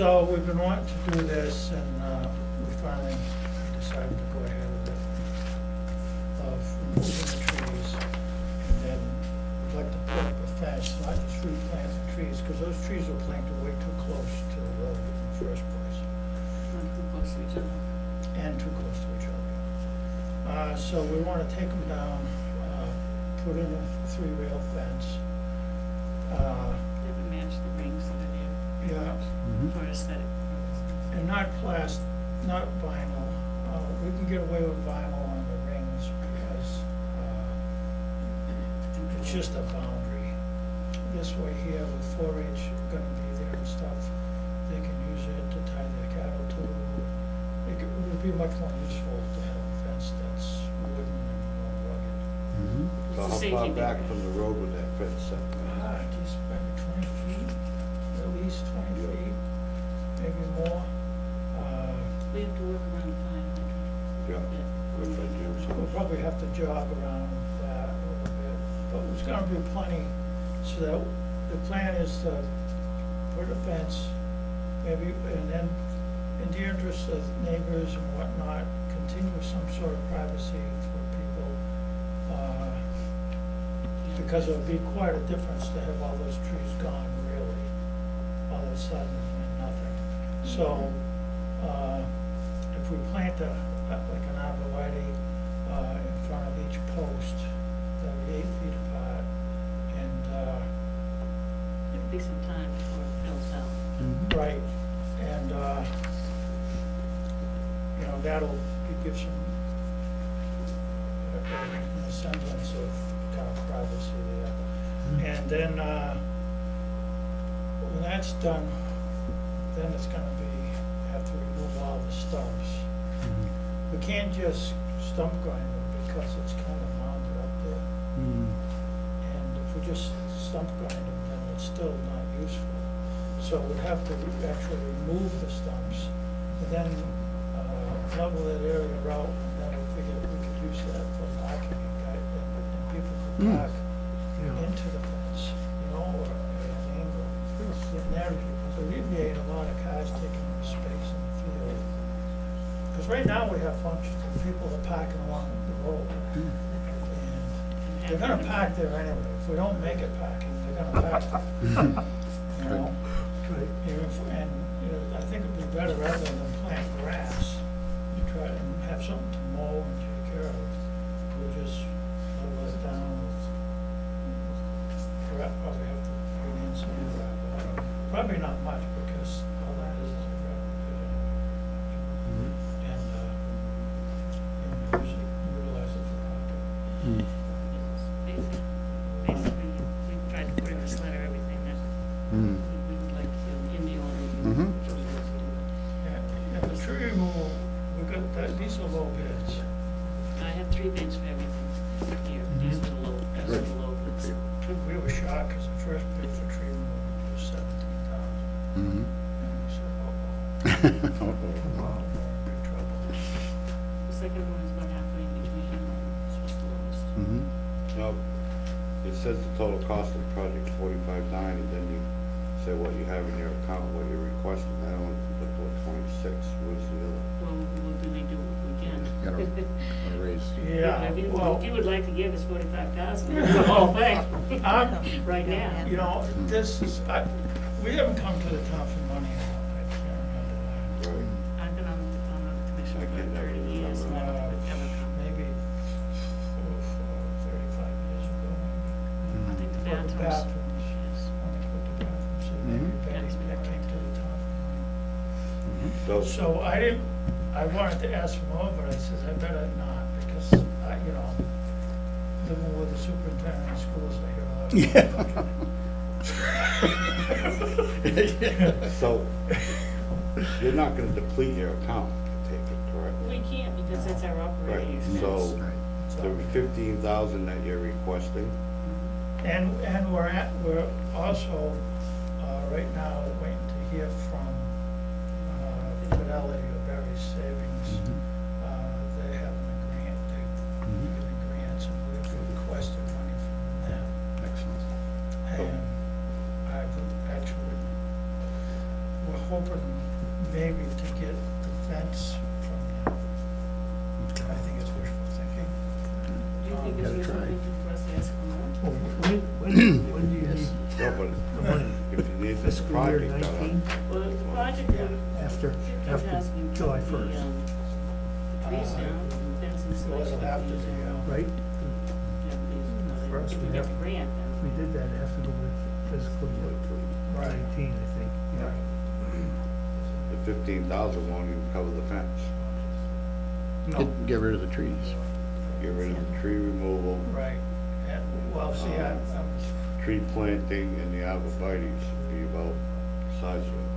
So we've been wanting to do this, and we finally decided to go ahead with it, of removing the trees, and then we'd like to put up a fence, not just replant the trees, because those trees were planted way too close to the road in the first place. Not too close to each other. And too close to each other. So we want to take them down, put in a 3-rail fence. Have it match the rings that are there. Yeah. For aesthetic purposes. And not not vinyl. We can get away with vinyl on the rings because it's just a boundary. This way here with 4-H gonna be there and stuff, they can use it to tie their cattle to. It would be much more useful to have a fence that's wooden and more rugged. So how far back from the road would that fence set? Just maybe 20 feet, at least 20 feet, maybe more. We have to work around 500. Yeah. We'll probably have to jog around that a little bit, but there's gonna be plenty, so that the plan is to put a fence, maybe, and then in the interest of neighbors and whatnot, continue some sort of privacy for people, because it would be quite a difference to have all those trees gone, really, all of a sudden, and nothing. So, if we plant like an arborvitae in front of each post, that'll be 8 feet apart, and It'll be some time before it fills out. right, and you know, that'll give some a semblance of kind of privacy there. And then when that's done, then it's gonna have to remove all the stumps. We can't just stump grind them because it's kind of mounded up there. And if we just stump grind them, then it's still not useful. So we'd have to actually remove the stumps and then level that area out, and then we figured we could use that for parking, and people could park into the fence, you know, or at an angle. And that would alleviate a lot of cars taking up space in the field. Because right now we have functions of people that are parking along the road. And they're gonna park there anyway. If we don't make it parking, they're gonna park there. You know? And you know, I think it'd be better rather than plant grass, you try and have something to mow and take care of. We'll just level it down with probably have to bring in some gravel. Probably not much because all that is a gravel pit anyway. And utilize it for parking. Basically, we tried to put in this letter everything that we would like to do in the order. And the tree removal, we got that, these are low bids. I have 3 bids for everything here. These are the low, these are the low bids. We were shocked because the first bid for tree removal was $17,000. And we said, oh, wow, we're in big trouble. The second one is about halfway in between, this was the lowest. No, it says the total cost of the project is $45,900, and then you say what you have in your account, what you're requesting. That only comes up to $26,000. What's the other? Well, we'll really do what we can. Got a raise. Yeah, If you would like to give us 45,000, the whole thing, right now. you know, this is, we haven't come to the town for money. I can't remember that. Right. I've been on the commission I for can never 30 years, and I remember. don't think ever come. Maybe 35 years ago, maybe. I think the For the bathrooms. bathrooms. Yes. When they put the bathrooms in, maybe that came to the town for money. So I wanted to ask for more, but I said I better not, because you know, living with the superintendent of schools, I hear a lot of So, you're not gonna deplete your account to take it, correct? We can't, because that's our Right, operating expense. so, So- the 15,000 that you're requesting, And we're also, right now, waiting to hear from Fidelity or Berry Savings. They have a grant, they're giving grants, and we've requested money from them. Excellent. And I've actually, we're hoping fence from them. I think it's wishful thinking. Do you think it's Gotta try. reasonable for us to ask for more? Well, when do you need No, but the money? if you need this Fiscal year project done, 19, Well, the project Yeah. would. after July 1st, The trees down, and fencing Well, it'll selection. have to be, right? For For us, us, we we get have- the grant If we then. did that, it'd have to go with fiscal year Right. 19, I think. Yeah. Right. the 15,000 won't even cover the fence. No, Get rid of the trees. Get rid of the tree removal, right. And, well, see, I'm, tree planting, and the arborvitae should be about the size of it.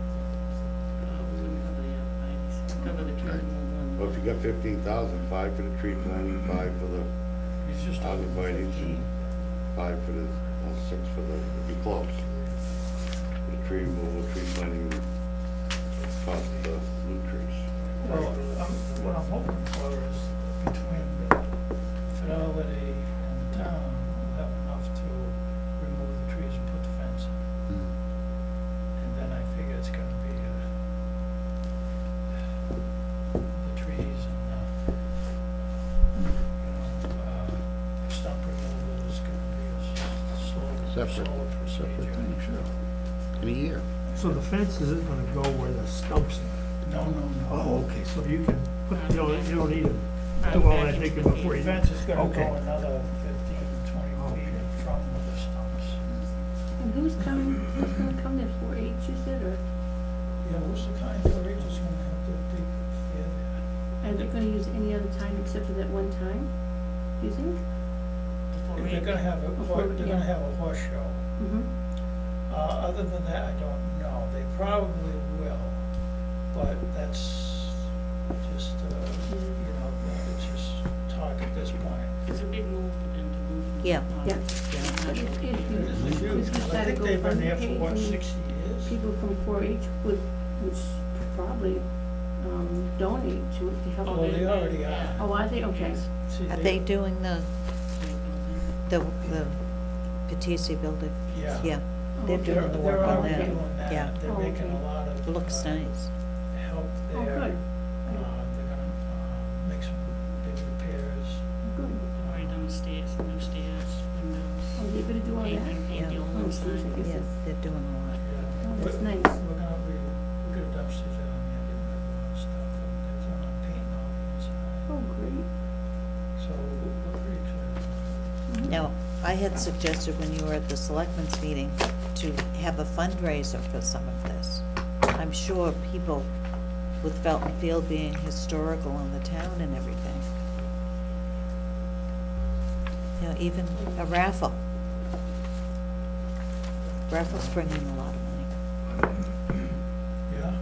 Cover the tree Right. removal and. Well, if you got 15,000, 5 for the tree planting, 5 for the he's just over arborvitae, 15. 5 for the, 6 for the, it'd be close. The tree removal, tree planting, cost the new trees. Well, what I'm hoping for is between Fidelity and the town, we'll have enough to remove the trees and put the fence in. Mm. And then I figure it's gonna be, the trees and, stump removal is gonna be a slow Separate procedure. thing, sure. In a year. So the fence isn't gonna go where the stumps are? No, no, no. Oh, okay, so you can put, you don't need to do all that digging before The you. fence is gonna Okay. go another 15 to 20 feet Okay. from the stumps. And who's gonna come there, 4-H, you said, or, Yeah, what's the kind of rate is gonna have to be fair there? are they gonna use any other time except for that one time, do you think? If they're gonna have they're gonna have a horse show. Mm-hmm. Other than that, I don't know. They probably will, but that's just, it's just talk at this point. It's a big move for them to move. from Yeah. the Yeah. natural It- to- it- It is huge, We've 'cause I gotta think go they've been fund there for, page what, and 60 years? People from 4-H would probably, donate to it to help. Well, they already yeah. are. Oh, are they? Okay. See, Are they doing the Patisi building? Yeah. Yeah, they're Okay. doing the work They're on already that. doing that. Yeah, They're Oh, making a okay. lot of. looks nice. Help there. Oh, good. They're gonna, make some big repairs. Good. Already done the stairs, new stairs, windows. Oh, they're gonna do all that? Paint the Yeah. old Oh, one geez, I side. guess Yeah, it's- they're doing a lot. Yeah. Oh, that's We're- nice. We're gonna dumpsters down there, getting rid of a lot of stuff, and they're planning on painting all the inside. Oh, great. So we're pretty excited. Mhm. Now, I had suggested when you were at the selectmen's meeting to have a fundraiser for some of this. I'm sure people with Felton Field being historical in the town and everything. You know, even a raffle. Raffles bring in a lot of money. Yeah.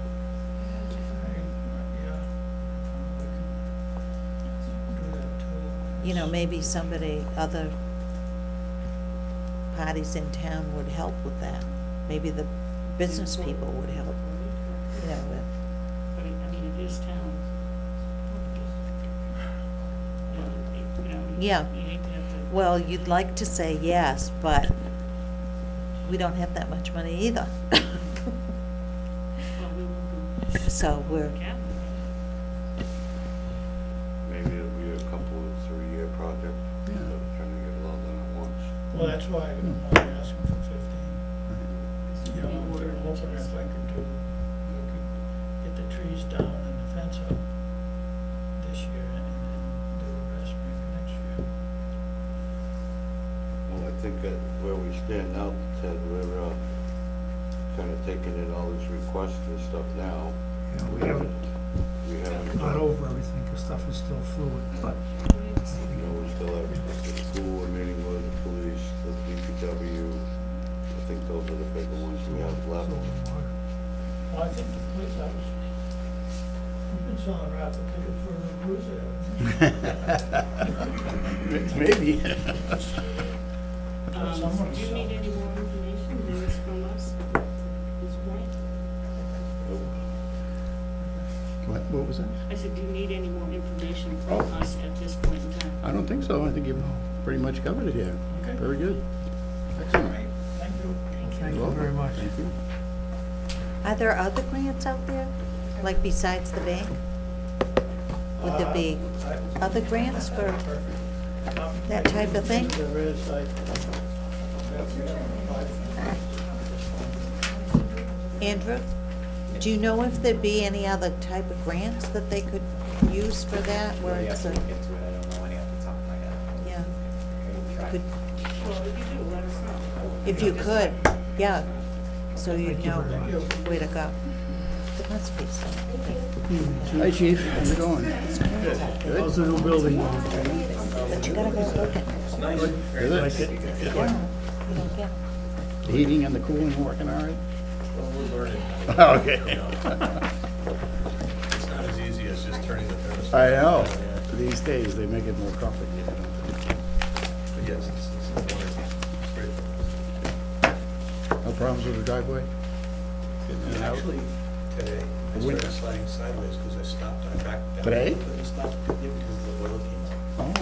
Yeah. We can do that too. You know, maybe somebody, other parties in town would help with that. Maybe the business people would help, you know, with, But it is town. Yeah. You hate to have to. well, you'd like to say yes, but we don't have that much money either. Well, we will do. So we're, Capital. Maybe it'll be a couple of 3-year project, Yeah. instead of trying to get it all done at once. Well, that's why I'm only asking for 15. You know, I'm hoping if I could get the trees down and the fence up this year and then do the rest maybe next year. Well, I think that where we stand now, Ted, we're, kinda taking in all these requests and stuff now. Yeah, we haven't gone over everything, because stuff is still fluid, but You know, we still have the school, we're meeting with the police, the DPW. I think those are the bigger ones we have left. so water. Well, I think the police office, you've been selling raffle tickets for the cruiser. Maybe. Someone Do you need any more information than this from us at this point? What was that? I said, do you need any more information from us at this point in time? I don't think so. I think you've pretty much covered it here. Okay. Very good. All Excellent. right, thank you. Thank You're you very welcome. much. Thank you. are there other grants out there, like besides the bank? Would there be other grants for that type of thing? There is, Andrew, do you know if there'd be any other type of grants that they could use for that? Where Really have it's to a, look into it, I don't know any off the top of my head. yeah, Maybe try. could, Well, if you do, let us know. if you could, yeah, so you Thank you know very much. where to go. There must be something. Hi, chief, how's it going? How's the new building? But you gotta go look at it. It's nice. Very Is it? nice. Yeah, you don't get it. The heating and the cooling working all right? Well, we're learning. Okay. You know, it's not as easy as just turning the thermostat. I know. Yeah. These days, they make it more complicated, don't they? But yes, it's wonderful. It's great. No problems with the driveway? Getting in and out? Actually, today, I Winter. started sliding sideways because I stopped, I backed down. Today? Couldn't stop because the oil came out. Oh,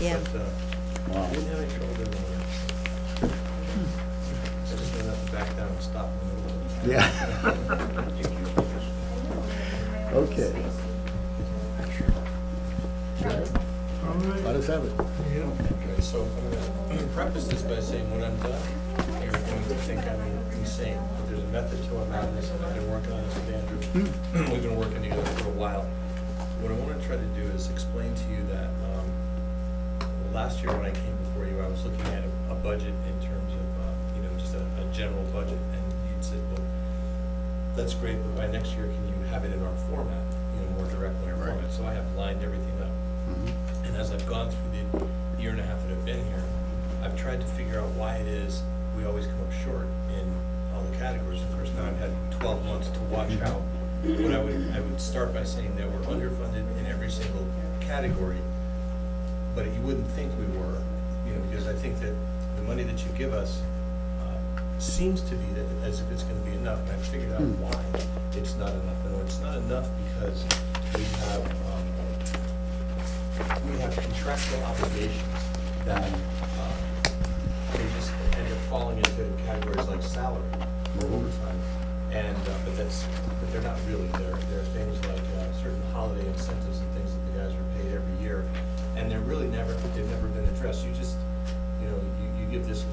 Yeah. But, wow. I didn't have any trouble doing it. I just don't have to back down and stop in the middle of it. Yeah. Okay. All right. Let us have it. Yeah. Okay, so I'm gonna preface this by saying when I'm done, you're going to think I'm insane, but there's a method to our madness, and I've been working on this with Andrew. We've been working together for a while. What I wanna try to do is explain to you that, last year when I came before you, I was looking at a budget in terms of, just a general budget, and you'd said, well, that's great, but by next year, can you have it in our format, more directly in our Right. format? So I have lined everything up. And as I've gone through the year and a half that I've been here, I've tried to figure out why it is we always come up short in all the categories. Of course, now I've had 12 months to watch how, but I would start by saying that we're underfunded in every single category, but you wouldn't think we were, because I think that the money that you give us seems to be that as if it's gonna be enough, and I've figured out why it's not enough. And it's not enough because we have contractual obligations that they just end up falling into categories like salary or overtime, and but they're not really. There are things like certain holiday incentives and things that the guys are paid every year, and they've never been addressed. You just you give this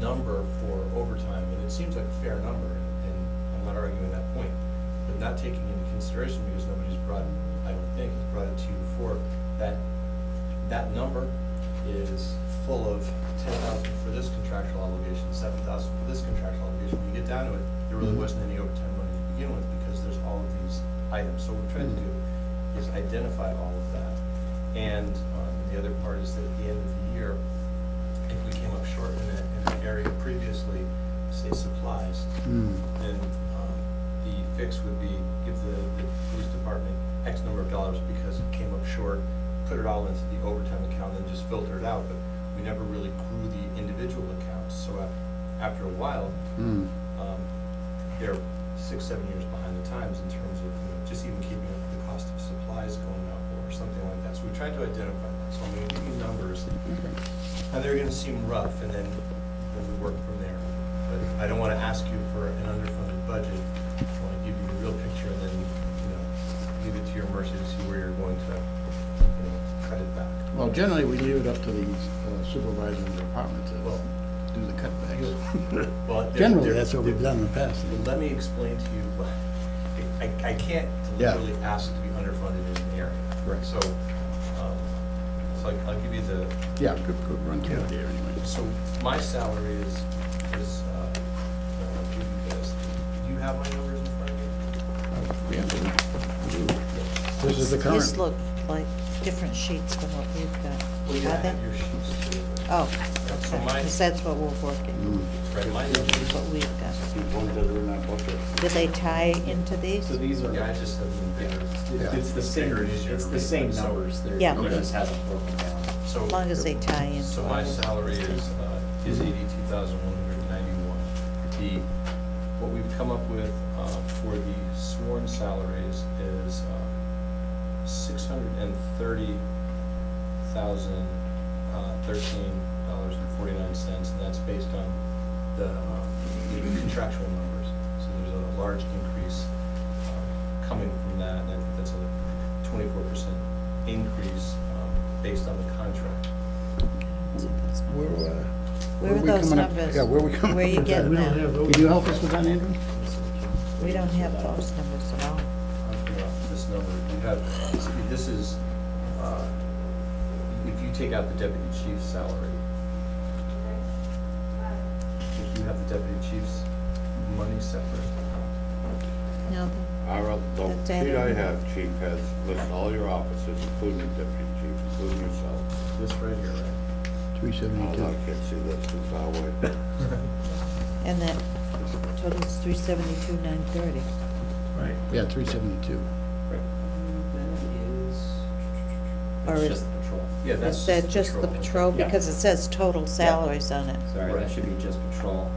number for overtime, and it seems like a fair number, and I'm not arguing that point, but not taking into consideration, because nobody's I don't think, has brought it to you before, that number is full of 10,000 for this contractual obligation, 7,000 for this contractual obligation. When you get down to it, there really wasn't any overtime money to begin with, because there's all of these items. So what we're trying to do is identify all of that. And the other part is that at the end of the year, if we came up short in an area previously, say supplies, then the fix would be give the police department X number of dollars because it came up short, put it all into the overtime account, and then just filter it out. But we never really grew the individual accounts. So after a while, they're 6-7 years behind the times in terms of just even keeping up with the cost of supplies going up or something like that. So we tried to identify that. So I'm going to give you numbers. And they're going to seem rough, and then we work from there. But I don't want to ask you for an underfunded budget. I want to give you the real picture, and then leave it to your mercy to see where you're going to cut it back. Well, generally, we leave it up to the supervisor of the department to do the cutbacks. Well, Generally, that's what we've done in the past. Let me explain to you. I can't deliberately ask to be underfunded in an area. Correct. So I'll give you the. Yeah, good run through it here anyway. So my salary is I'll give you this. Do you have my numbers in front of you? Yeah. This is the current. These look like different sheets from what we've got. Well, yeah, I Are they? have your sheets too. Oh, So okay, mine- because that's what we're working, Right, my that's numbers. what we've got. The ones that are in that bucket. Do they tie into these? So these are, Yeah, I just have them bigger. Yeah. it's the same, Bigger and easier it's to the read, same so- numbers, there, Yeah. it just hasn't broken down. So. As long as they tie into. So my ours. salary is 82,191. What we've come up with for the sworn salaries is $630,013.49, and that's based on the contractual numbers. So there's a large increase coming from that, and I think that's a 20% 24% increase based on the contract. Where are those numbers? Yeah, where are we coming up Where are you with that? getting We don't that? have those. Can you help us with that, Andrew? We don't have those numbers at all. I'm coming off of this number. You have, this is, if you take out the deputy chief's salary, if you have the deputy chief's money separate, No, The That's sheet I added. have, chief, has listed all your officers, including the deputy chief, including yourself. this right here, right? Oh, 372. I can't see that, it's too far away. and that totals 372,930. Right. Yeah, 372. Right. Or That's is- just the patrol. Yeah, Is that's that just the patrol? Yeah. Because it says total salaries on it. Sorry, Right. that should be just patrol.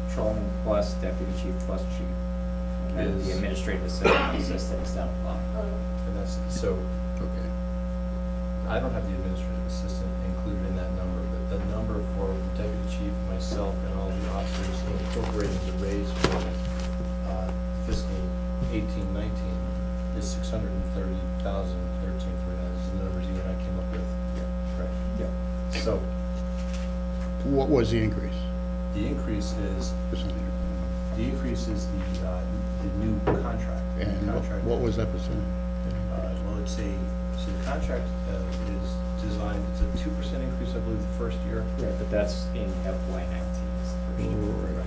Patrolman plus deputy chief plus chief. And then the Is- administrative assistant is down the bottom. And that's, so, Okay. I don't have the administrative assistant included in that number, but the number for deputy chief, myself, and all the officers incorporating the raise for fiscal 18-19 is 630,013 for that. Is the numbers you and I came up with? Yeah. Right. Yep. So What was the increase? the increase is, Percentage. the new contract. The And contract- what was that percentage? Well, it's so the contract is designed, it's a 2% increase, I believe, the first year. Right, but that's in FY 19 is the first year. Right.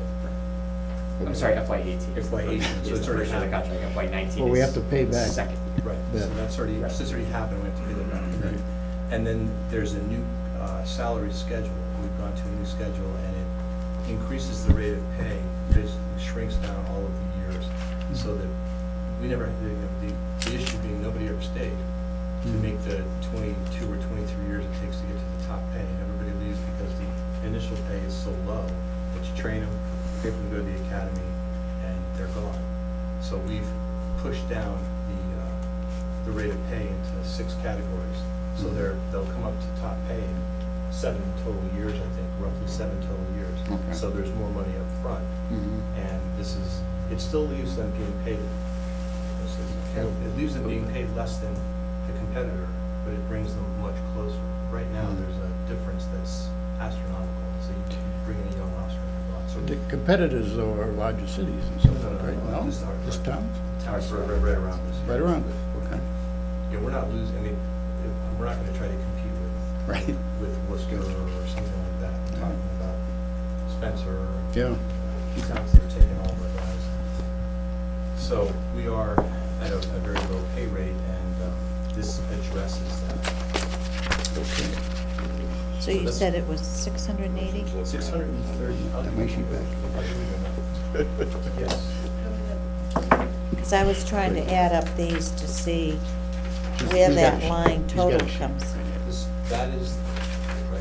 I'm Okay. sorry, FY 18. FY 18, so Is it's the already first year of the happened. contract, FY 19 Well, we is have to pay back. second year. Right, so Yeah. that's already, Right. since it's already happened, we have to pay them back. Right. And then there's a new salary schedule. We've gone to a new schedule, and it increases the rate of pay, basically shrinks down all of the years, so that we never, the issue being nobody ever stayed to make the 22 or 23 years it takes to get to the top pay. And everybody leaves because the initial pay is so low that you train them, pay for them to go to the academy, and they're gone. So we've pushed down the rate of pay into 6 categories. So they'll come up to top pay in 7 total years, I think, roughly 7 total years. Okay. So there's more money up front. Mhm. And it still leaves them being paid, it leaves them being paid less than the competitor, but it brings them much closer. Right now, there's a difference that's astronomical. So you bring in a young officer and a lot. So The competitors are larger cities and so No, forth, no, right? no, No? just our- Just towns? towns right around us. Right around it, okay. Yeah, we're not losing, I mean, we're not gonna try to compete Right. with Worcester or something like that. We're talking about Spencer or Yeah. towns that are taking all of our guys. So we are at a very low pay rate, and this addresses that. Okay. So you that's- said it was 680? 630. That makes you back. Yes. Because I was trying to add up these to see He's- where he's that got- line he's got total a sheet. comes in, That is, right.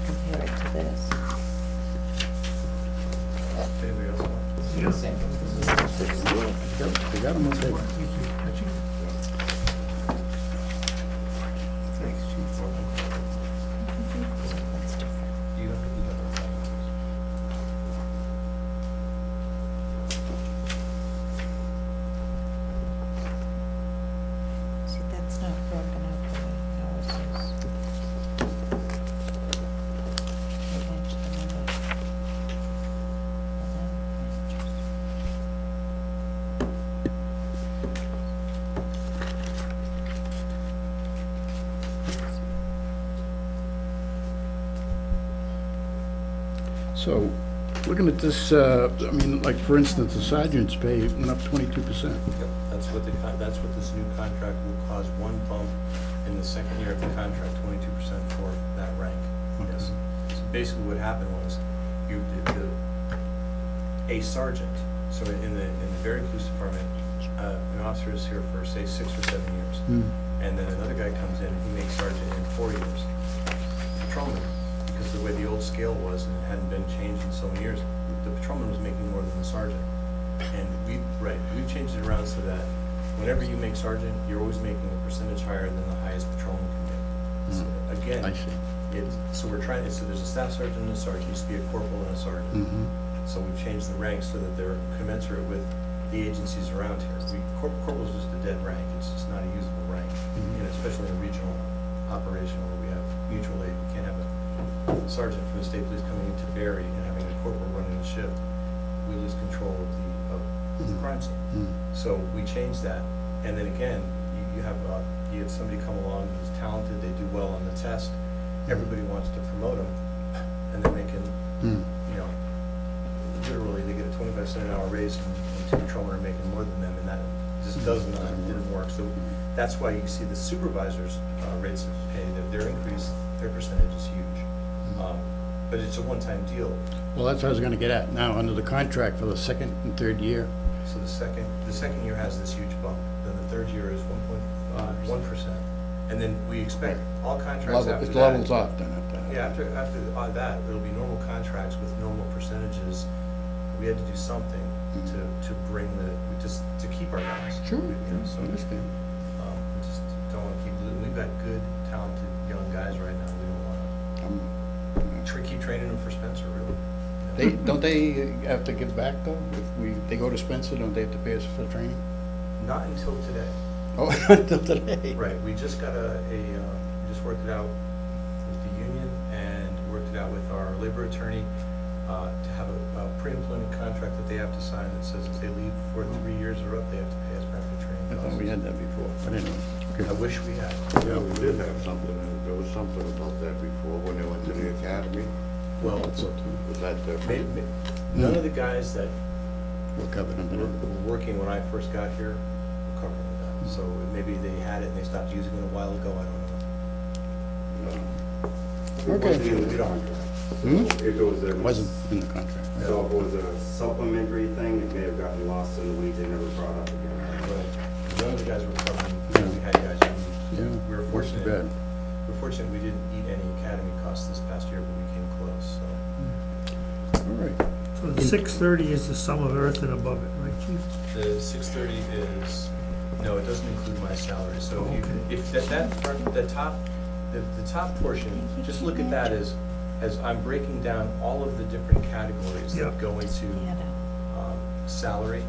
compare it to this. Anybody else want? Yeah. Same. They got them on tape. Thank you. Richie? Thanks, Chief. That's different. You don't have the other See, that's not broken out the way ours is. They match the number. Well, that matches. So, looking at this, I mean, like, for instance, the sergeant's pay went up 22%. Yep, that's what this new contract will cause, one bump in the second year of the contract, 22% for that rank. Yes. So basically what happened was, a sergeant, so in the very police department, an officer is here for, say, 6 or 7 years. And then another guy comes in and he makes sergeant in 4 years. Patrolman, because the way the old scale was and it hadn't been changed in so many years, the patrolman was making more than the sergeant. And we've changed it around so that whenever you make sergeant, you're always making a percentage higher than the highest patrolman can make. So again, I see. so there's a staff sergeant and a sergeant, used to be a corporal and a sergeant. Mhm. So we've changed the ranks so that they're commensurate with the agencies around here. Corporal's just a dead rank, it's just not a usable rank. sergeant from the state police coming into Barry and having a corporal running the shift, we lose control of the crime scene. So we changed that, and then again, you have somebody come along who's talented, they do well on the test, everybody wants to promote them, and then they can, you know, literally, they get a 25-cent an hour raise, and two patrolmen are making more than them, and that just didn't work. So that's why you see the supervisors' rates of pay, their increase, their percentage is huge. But it's a one-time deal. Well, that's what I was gonna get at. Now, under the contract for the second and third year, So the second year has this huge bump, then the third year is 1.1%. And then we expect all contracts after that. it levels off then after that. Yeah, after that, it'll be normal contracts with normal percentages. We had to do something to bring to keep our guys. Sure, You know, so, I understand. we just don't wanna keep losing. We've got good, talented, young guys right now. We don't wanna keep training them for Spencer, really. Don't they have to give back though? If they go to Spencer, don't they have to pay us for training? Not until today. Oh, until today. Right, we just got we just worked it out with the union and worked it out with our labor attorney to have a pre-employment contract that they have to sign that says if they leave before 3 years are up, they have to pay us back for training I costs. thought we had that before, but anyway. Okay. I wish we had. Yeah, we did have something, there was something about that before when they went to the academy. Well, Was that different? none of the guys that We'll cover them. were working when I first got here were covered with that. So maybe they had it and they stopped using it a while ago, I don't know. Okay. We don't. If it was It wasn't in the contract. right? So if it was a supplementary thing, it may have gotten lost in the weeds and never brought up again. Right. None of the guys were covered. Yeah. We had guys who, Yeah, we were worse than fortunate. bad. We're fortunate we didn't eat any academy costs this past year, but we came close, so. All right. So the 630 is the sum of everything above it, right, chief? The 630 is, no, it doesn't include my salary, so if the top portion, just look at that as I'm breaking down all of the different categories that Yeah. go into salary,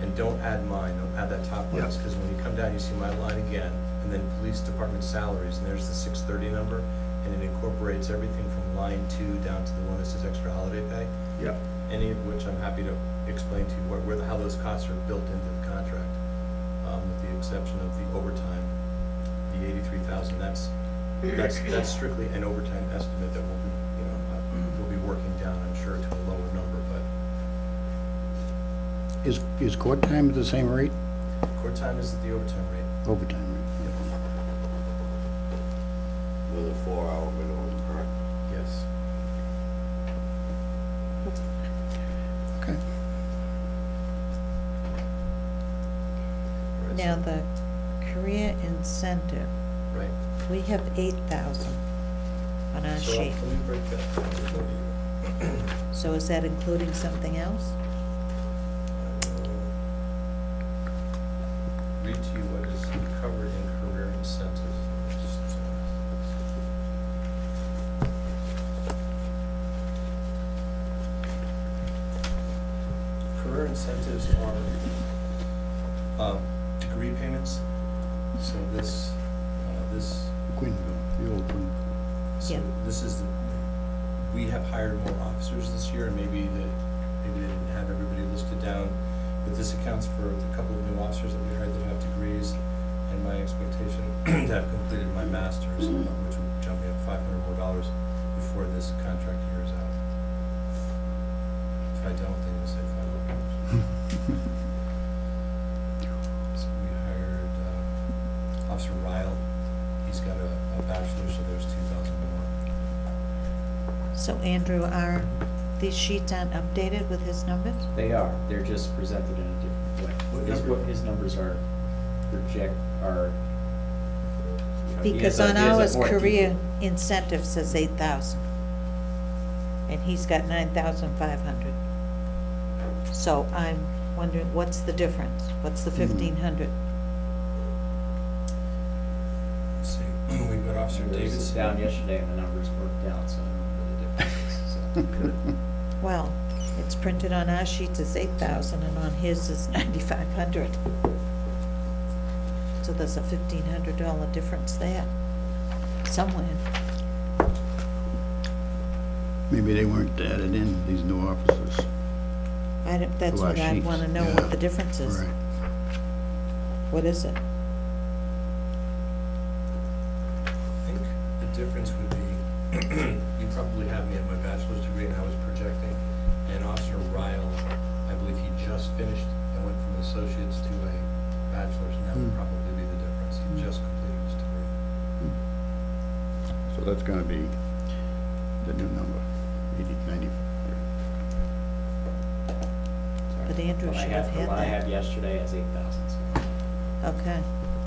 and don't add mine, don't add that top line, Yeah. because when you come down, you see my line again, and then police department salaries, and there's the 630 number, and it incorporates everything from line 2 down to the one that says extra holiday pay. Yeah. Any of which I'm happy to explain to you how those costs are built into the contract, with the exception of the overtime, the 83,000. That's strictly an overtime estimate that we'll be, we'll be working down, I'm sure, to a lower number. But Is court time at the same rate? court time is at the overtime rate. Overtime rate. With a 4-hour minimum, correct? Yes. Okay. Right, Now, so- the career incentive, Right. we have 8,000 on our So sheet. let me break that down for you. So is that including something else? Read to you what is covered in career incentives. Career incentives are degree payments. So this Quinville, the old Quinville. So Yeah. this is, we have hired more officers this year, and maybe they didn't have everybody listed down, but this accounts for the couple of new officers that we hired that have degrees, and my expectation to have completed my master's, which would jump me up $500 more before this contract year is out. If I don't, then we'll say $500. So we hired Officer Ryle. He's got a bachelor, so there's 2,000 more. So Andrew, these sheets aren't updated with his numbers? They are, they're just presented in a different What way. number? His numbers are Because on ours, career incentive says 8,000. And he's got 9,500. So I'm wondering, what's the difference? What's the 1,500? Let's see, we've got Officer Davis Davis. was down yesterday and the numbers worked out, so I don't know what the difference is, so. Well, it's printed on our sheets as 8,000 and on his is 9,500. So there's a $1,500 difference there, somewhere. Maybe they weren't added in, these new officers. That's To our what I sheets, wanna know, yeah. what the difference is. Right. What is it? I think the difference would be, you probably have me at my bachelor's degree and I was projecting, and Officer Ryle, I believe he just finished and went from associates to a bachelor's, and that would probably be the difference. He just completed his degree. So that's gonna be the new number, 90. But Andrew should have had What I that. had yesterday is 8,000. Okay,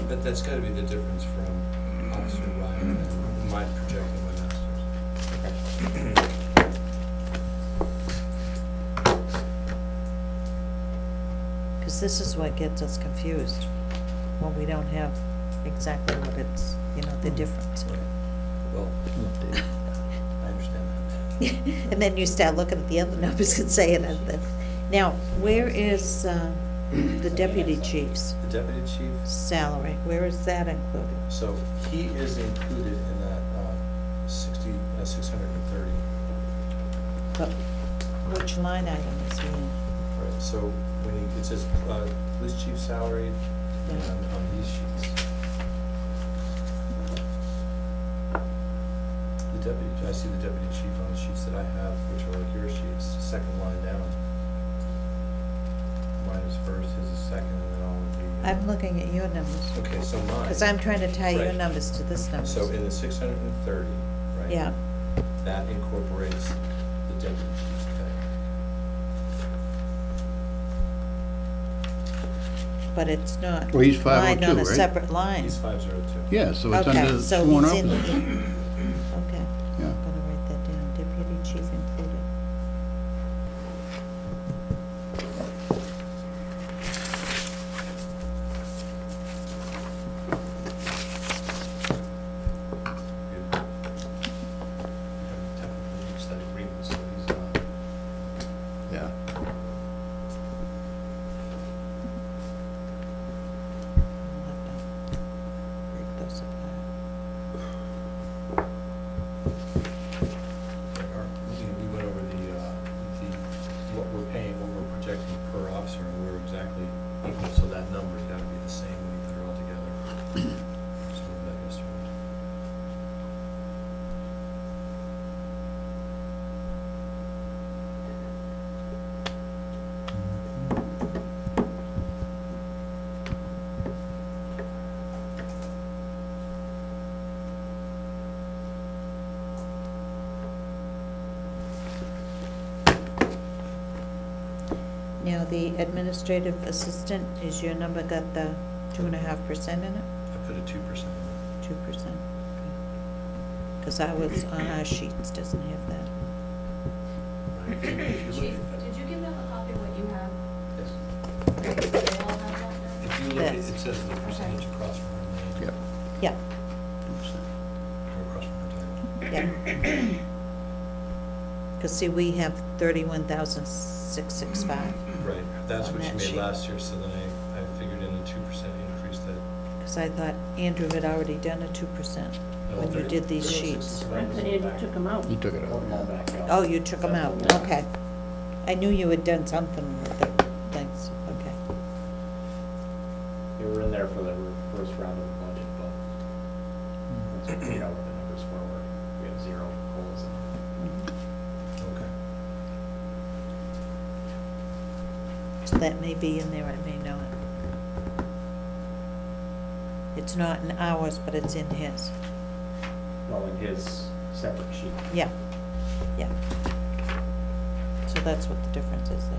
But that's gotta be the difference from Officer Ryle and my projecting my master's. cause this is what gets us confused, when we don't have exactly what it's, the difference. Well, I understand that. And then you start looking at the other numbers and saying that. Now, where is, the deputy chief's The deputy chief, salary? Where is that included? so he is included in that, 630. But which line item is he in? Right, so when it says, police chief salary on these sheets. The deputy, I see the deputy chief on the sheets that I have, which are like your sheets, second line down. Mine is first, his is second, and then all of the. I'm looking at your numbers, Okay, so mine. because I'm trying to tie your Right. numbers to this number. So in the 630, right? Yeah, That incorporates the deputy chief's pay. but it's not Well, he's lined on 502, a right? separate line. He's 502. Yeah, so it's Okay, under so sworn he's in, officers. okay, Yeah. I'm gonna write that down, deputy chief included. Technically reached that agreement, so he's Yeah. I'll have to break those apart. we went over what we're paying, what we're projecting per officer, and we're exactly equal, so that number's gotta be the same when you put it all together. Just went over that yesterday. Now, the administrative assistant, is your number got the 2.5% in it? I put a 2%. 2%? Because I was on our sheets, doesn't have that. Right? If you Chief, look at- did you give them a copy of what you have? Yes. Do they all have that now? If you look, it This. says the percentage across from her name. Yep. Yeah, 2%. Or across from her title. yeah. Because see, we have 31,665, Right, that's On what that you made sheet. last year, so then I figured in the 2% increase that. because I thought Andrew had already done a 2% when you did these sheets. I thought Andrew took them out. He took it Put them all out. back out. Oh, you took them out, okay. I knew you had done something with the things, okay. They were in there for the first round of the budget, but once we figured out what the numbers were, we have 0 holes in them. Okay. So that may be in there, I may not. It's not in ours, but it's in his. Well, in his separate sheet. Yeah, yeah. So that's what the difference is there.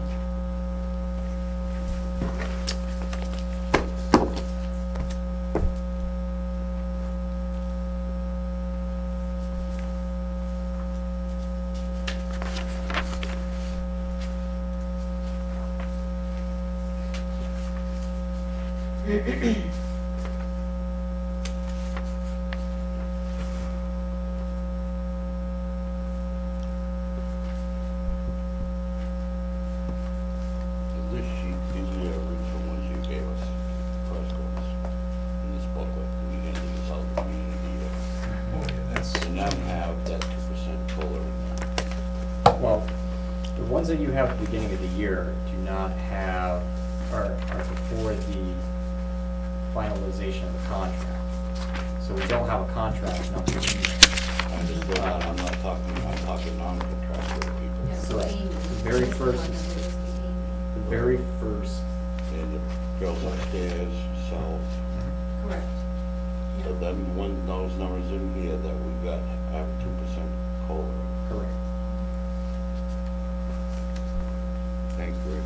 This sheet, these are the original ones you gave us, first ones, in this booklet, we handed this out to community. Oh, yeah, that's. And now have that 2% COLA in there. ones that you have at the beginning of the year do not have, are before the finalization of the contract. So we don't have a contract number. I just go out, I'm talking non-contractual people. Yeah, So Amy. the very first, the very first, And the girls upstairs, so, Correct. so then when those numbers in here that we got have 2% COLA. correct. Thank you, Rick.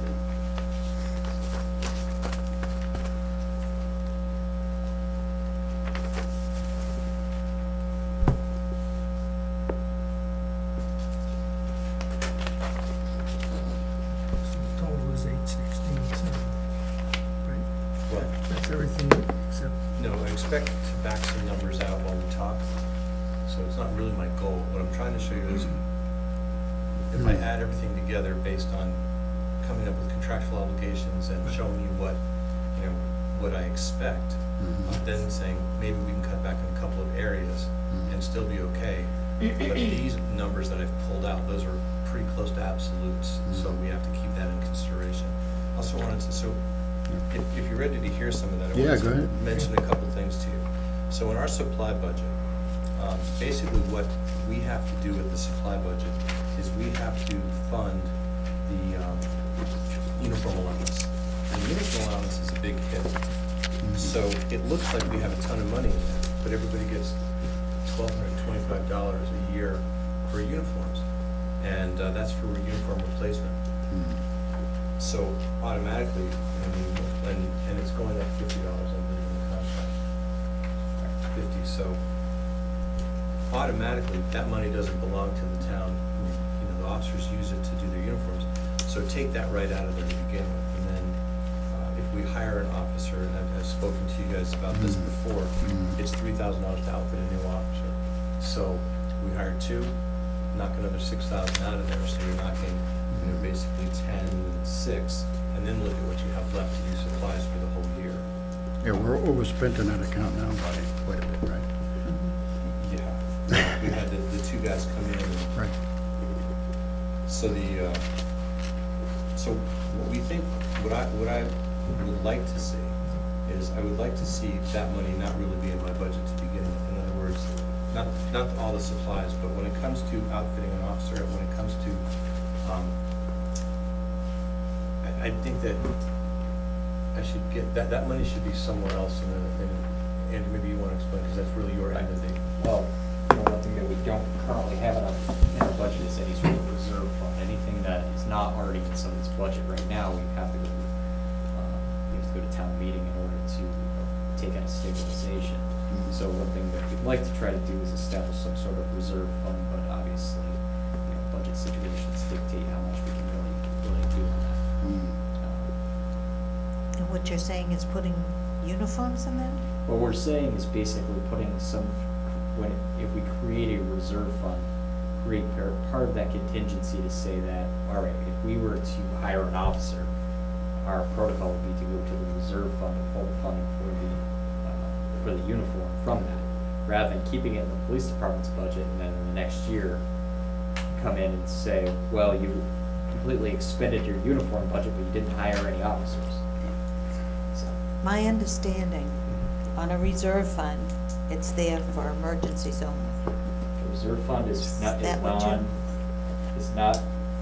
So the total is 816, right? Well, That's everything except, no, I expect to back some numbers out while we talk, so it's not really my goal. What I'm trying to show you is, if I add everything together based on coming up with contractual obligations and showing you what, you know, what I expect, then saying, maybe we can cut back in a couple of areas and still be okay. But these numbers that I've pulled out, those are pretty close to absolutes, so we have to keep that in consideration. Also wanted to, so if you're ready to hear some of that, I Yeah, wanted go to ahead. mention a couple things to you. So in our supply budget, basically what we have to do with the supply budget is we have to fund the uniform allowance. And the uniform allowance is a big hit. So it looks like we have a ton of money in there, but everybody gets $1,225 a year for uniforms. And that's for uniform replacement. So automatically, I mean, and it's going up $50, I believe, in the contract. 50, so automatically, that money doesn't belong to the town. You know, the officers use it to do their uniforms. So take that right out of there to begin with. And then if we hire an officer, and I've spoken to you guys about this before, it's $3,000 to outfit a new officer. So we hired 2, knock another $6,000 out of there, so you're knocking, you know, basically 10, 6, and then look at what you have left to do supplies for the whole year. Yeah, we're overspent in that account now by quite a bit, right? Yeah, we had the 2 guys come in. And Right. so so what we think, what I would like to see is, I would like to see that money not really be in my budget to begin with. In other words, not all the supplies, but when it comes to outfitting an officer, when it comes to, I think that I should get, that money should be somewhere else and maybe you want to explain, because that's really your end of the. Well, one thing that we don't currently have in our budget is any sort of reserve fund. Anything that is not already in somebody's budget right now, we have to go to town meeting in order to take out a stabilization. So one thing that we'd like to try to do is establish some sort of reserve fund, but obviously, you know, budget situations dictate how much we can really do on that. And what you're saying is putting uniforms in there? What we're saying is basically putting if we create a reserve fund, create part of that contingency to say that, all right, if we were to hire an officer, our protocol would be to go to the reserve fund and pull the funding for the uniform from that, rather than keeping it in the police department's budget and then in the next year come in and say, well, you completely expended your uniform budget, but you didn't hire any officers. So, My understanding, on a reserve fund, it's there for emergencies only. the reserve fund is not That what you-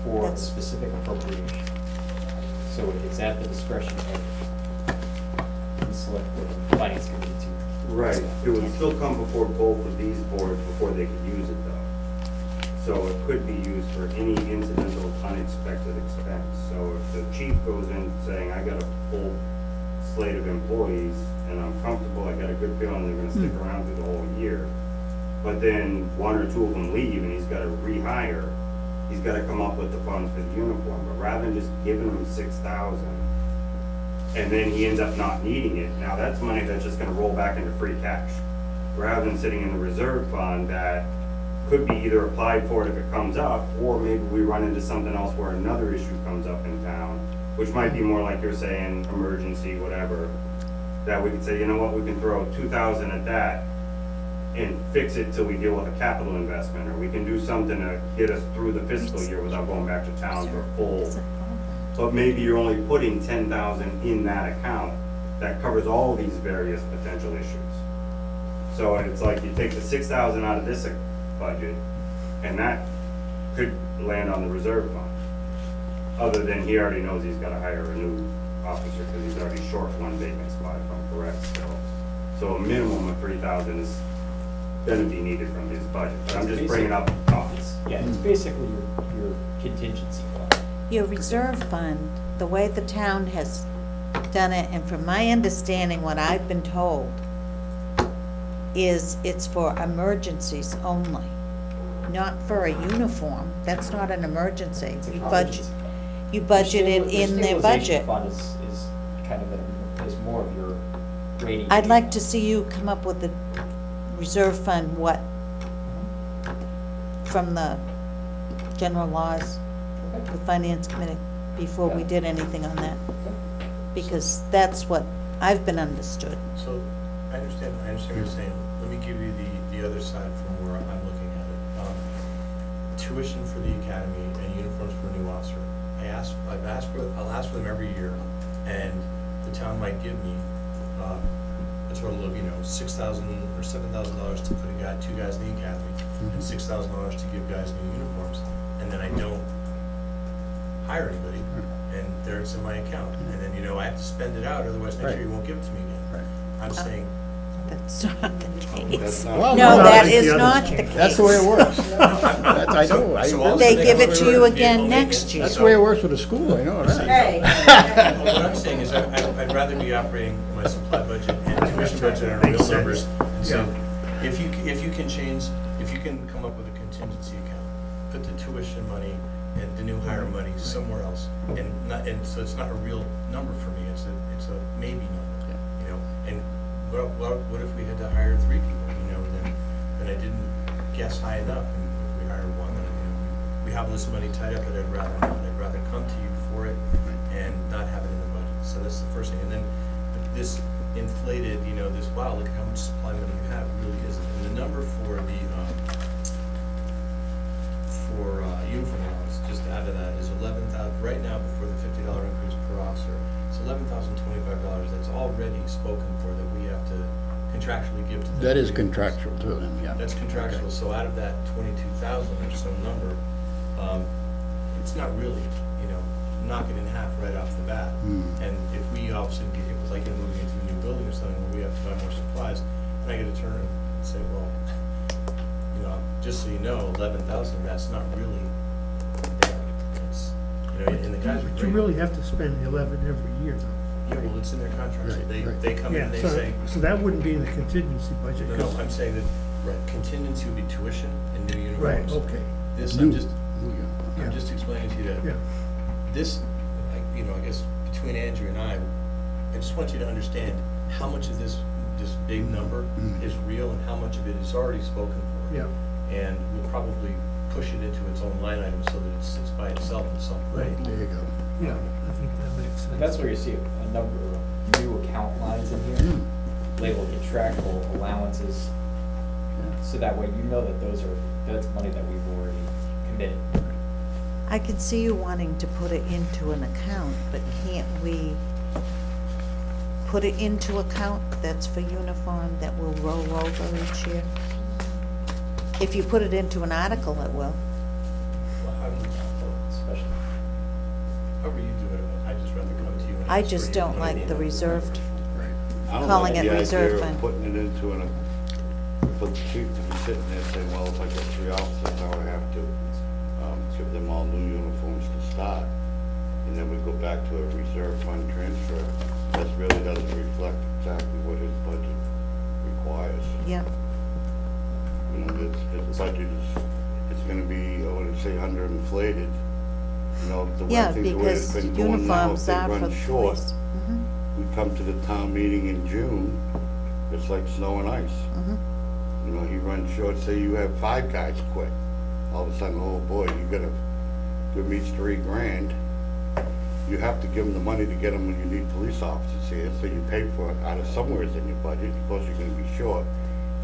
for That's- specific appropriation. So it's at the discretion of the select board and finance committee to. Right, it would still come before both of these boards before they could use it though. So it could be used for any incidental, unexpected expense. So if the chief goes in saying, I got a full slate of employees and I'm comfortable, I got a good feeling they're gonna stick around through the whole year, but then 1 or 2 of them leave and he's gotta rehire, he's gotta come up with the funds for the uniform. But rather than just giving him 6,000, and then he ends up not needing it, now that's money that's just gonna roll back into free cash. Rather than sitting in the reserve fund that could be either applied for it if it comes up, or maybe we run into something else where another issue comes up in town, which might be more like you're saying, emergency, whatever, that we could say, you know what, we can throw 2,000 at that, and fix it till we deal with a capital investment, or we can do something to get us through the fiscal year without going back to town for full. But maybe you're only putting 10,000 in that account that covers all these various potential issues. So it's like you take the 6,000 out of this budget, and that could land on the reserve fund. Other than he already knows he's gotta hire a new officer, because he's already short one vacant spot, if I'm correct still. So a minimum of 3,000 is gonna be needed from his budget, but I'm just bringing up costs. Yeah, it's basically your contingency fund. Your reserve fund, the way the town has done it, and from my understanding, what I've been told, is it's for emergencies only, not for a uniform. That's not an emergency. It's a You contingency budget, fund. you budget it in their budget. Stabilization fund is kind of is more of your rating. I'd like to see you come up with the reserve fund, what, from the general laws, the finance committee, before we did anything on that. Because that's what I've been understood. So, I understand what you're saying. Let me give you the other side from where I'm looking at it. Tuition for the academy and uniforms for a new officer. I'll ask for them every year, and the town might give me a total of, $6,000 or $7,000 to put two guys in the academy, and $6,000 to give guys new uniforms, and then I don't hire anybody, and there it's in my account, and then I have to spend it out, otherwise next year you won't give it to me again. I'm saying. That's not the case. That's not- Well, No, no, that I think is the others not the change. case. That's the way it works. I know. So all They the give it things to you we're again vehicle next maintenance, year. That's the way it works with the school, I know that. Hey. What I'm saying is I'd rather be operating my supply budget and tuition budget on real numbers and saying, if you can come up with a contingency account, put the tuition money and the new hire money somewhere else, and so it's not a real number for me, it's a maybe number, and what if we had to hire 3 people, then I didn't guess high enough, and if we hired one, then, we have this money tied up that I'd rather not. I'd rather come to you for it and not have it in the budget. So that's the first thing. And then this inflated, this, wow, look at how much supply money you have, really isn't. And the number for the uniform allowance, just to add to that, is $11,000 right now before the $50 increase per officer. It's $11,025 that's already spoken for that we have to contractually give to them. That is contractual to them, yeah. That's contractual, so out of that 22,000 or some number, it's not really, knock it in half right off the bat. And if we all of a sudden get hit with like moving into a new building or something where we have to buy more supplies, and I get to turn and say, well, just so you know, 11,000, that's not really there. It's, and the guys are But great. you really have to spend 11 every year, though. Yeah, well, it's in their contract, so Right. they come in and they say. So that wouldn't be in the contingency budget. No, I'm saying that, right, contingency would be tuition and new Right, uniforms. okay, This, New. I'm just explaining to you that yeah. this, I guess between Andrew and I just want you to understand how much of this big number is real and how much of it is already spoken for. Yeah. And we'll probably push it into its own line item so that it sits by itself in some way. Right. There you go. Yeah, I think that makes sense. That's where you see a number of new account lines in here, labeled contractual allowances. So that way that's money that we've already committed. I can see you wanting to put it into an account, but can't we put it into account that's for uniform that will roll over each year? If you put it into an article, it will. Well, how do you, Especially. however you do it, I just rather come to you and I ask for just your don't money like and the then- reserved. I don't Calling like it the reserve idea of fund. putting it into for the chief to be sitting there saying, well, if I get 3 officers, I would have to give them all new uniforms to start. And then we go back to a reserve fund transfer. This really doesn't reflect exactly what his budget requires. Yeah, His budget is, it's gonna be, I would say, underinflated. The way yeah, things, the way it's because been going now, if uniforms they are for run the short, police. we come to the town meeting in June, it's like snow and ice. He runs short, say you have 5 guys quit. All of a sudden, oh boy, you gotta give me $3,000. You have to give them the money to get them when you need police officers here, so you pay for it out of somewhere in your budget, because you're gonna be short.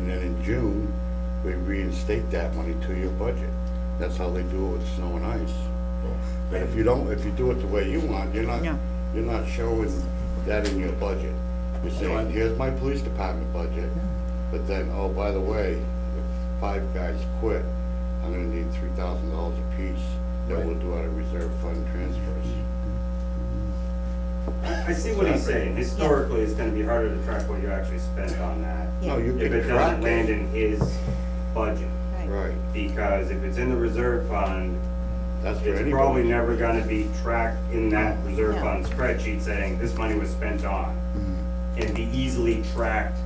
and then in June, we reinstate that money to your budget. That's how they do it with snow and ice. But if you do it the way you want, you're not showing that in your budget. You're saying, here's my police department budget, but then, oh, by the way, if 5 guys quit, I'm gonna need $3,000 apiece that we'll do out of reserve fund transfers. I see what he's saying. Historically, it's gonna be harder to track what you actually spent on that. No, you If can it track doesn't land it. in his budget. Right, Because if it's in the reserve fund, that's for it's anybody. probably never gonna be tracked in that reserve No. fund spreadsheet saying this money was spent on. Mm-hmm. And be easily tracked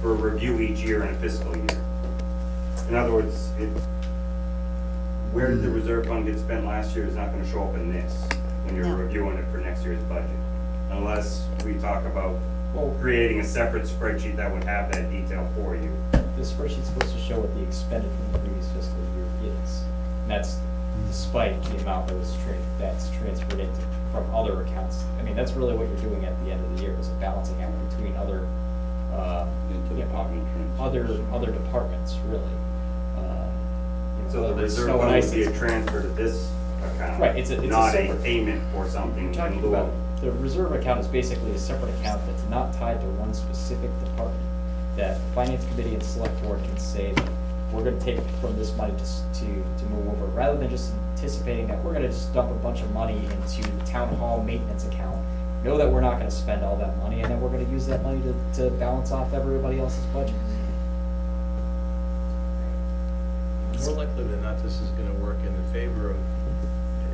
for review each year in a fiscal year. In other words, where did the reserve fund get spent last year is not gonna show up in this when you're No. reviewing it for next year's budget. Unless we talk about Well, creating a separate spreadsheet that would have that detail for you. the spreadsheet's supposed to show what the expended from the previous fiscal year is. And that's despite the amount that's transferred into, from other accounts. I mean, that's really what you're doing at the end of the year, is a balancing out between other, Interdepartment transfers. other departments, really. So the whether it's reserve snow and fund ice, would be a it's- transfer to this account. Right, it's a not a separate- payment for something You're in talking lieu about, of. the reserve account is basically a separate account that's not tied to one specific department. That the finance committee and select board can say that we're gonna take from this money to move over, rather than just anticipating that we're gonna just dump a bunch of money into the town hall maintenance account. Know that we're not gonna spend all that money, and then we're gonna use that money to balance off everybody else's budget. More likely than not, this is gonna work in the favor of,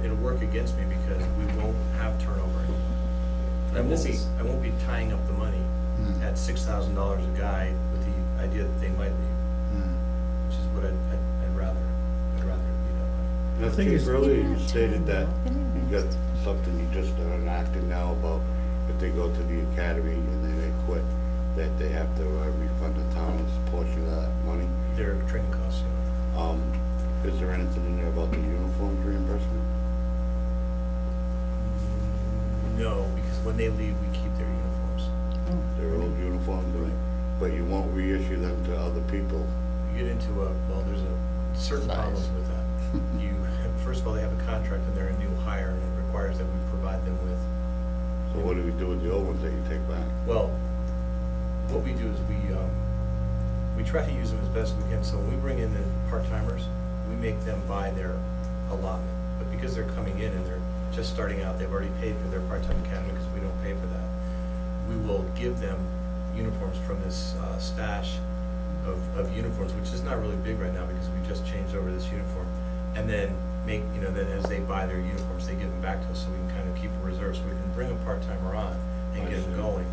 it'll work against me because we won't have turnover anymore. And this is- I won't be tying up the money at $6,000 a guy with the idea that they might leave, which is what I'd rather be done I thing think is- earlier You're you not stated that telling them. you got something you just are enacting now about if they go to the academy and then they quit, that they have to refund the town a portion of that money. by. Their training costs, you know. Is there anything in there about the uniforms reimbursement? No, because when they leave, we keep their uniforms. Their old uniforms, but you won't reissue them to other people. You get into there's certain Size. problems with that. First of all, they have a contract and they're a new hire, and it requires that we provide them with. So what do we do with the old ones that you take back? Well, what we do is we try to use them as best we can. So when we bring in the part-timers, we make them buy their allotment. But because they're coming in and they're just starting out, they've already paid for their part-time academy because we don't pay for that. We will give them uniforms from this stash of uniforms, which is not really big right now because we just changed over this uniform. And then then as they buy their uniforms, they give them back to us so we can kind of keep a reserve, so we can bring a part-timer on and get them going.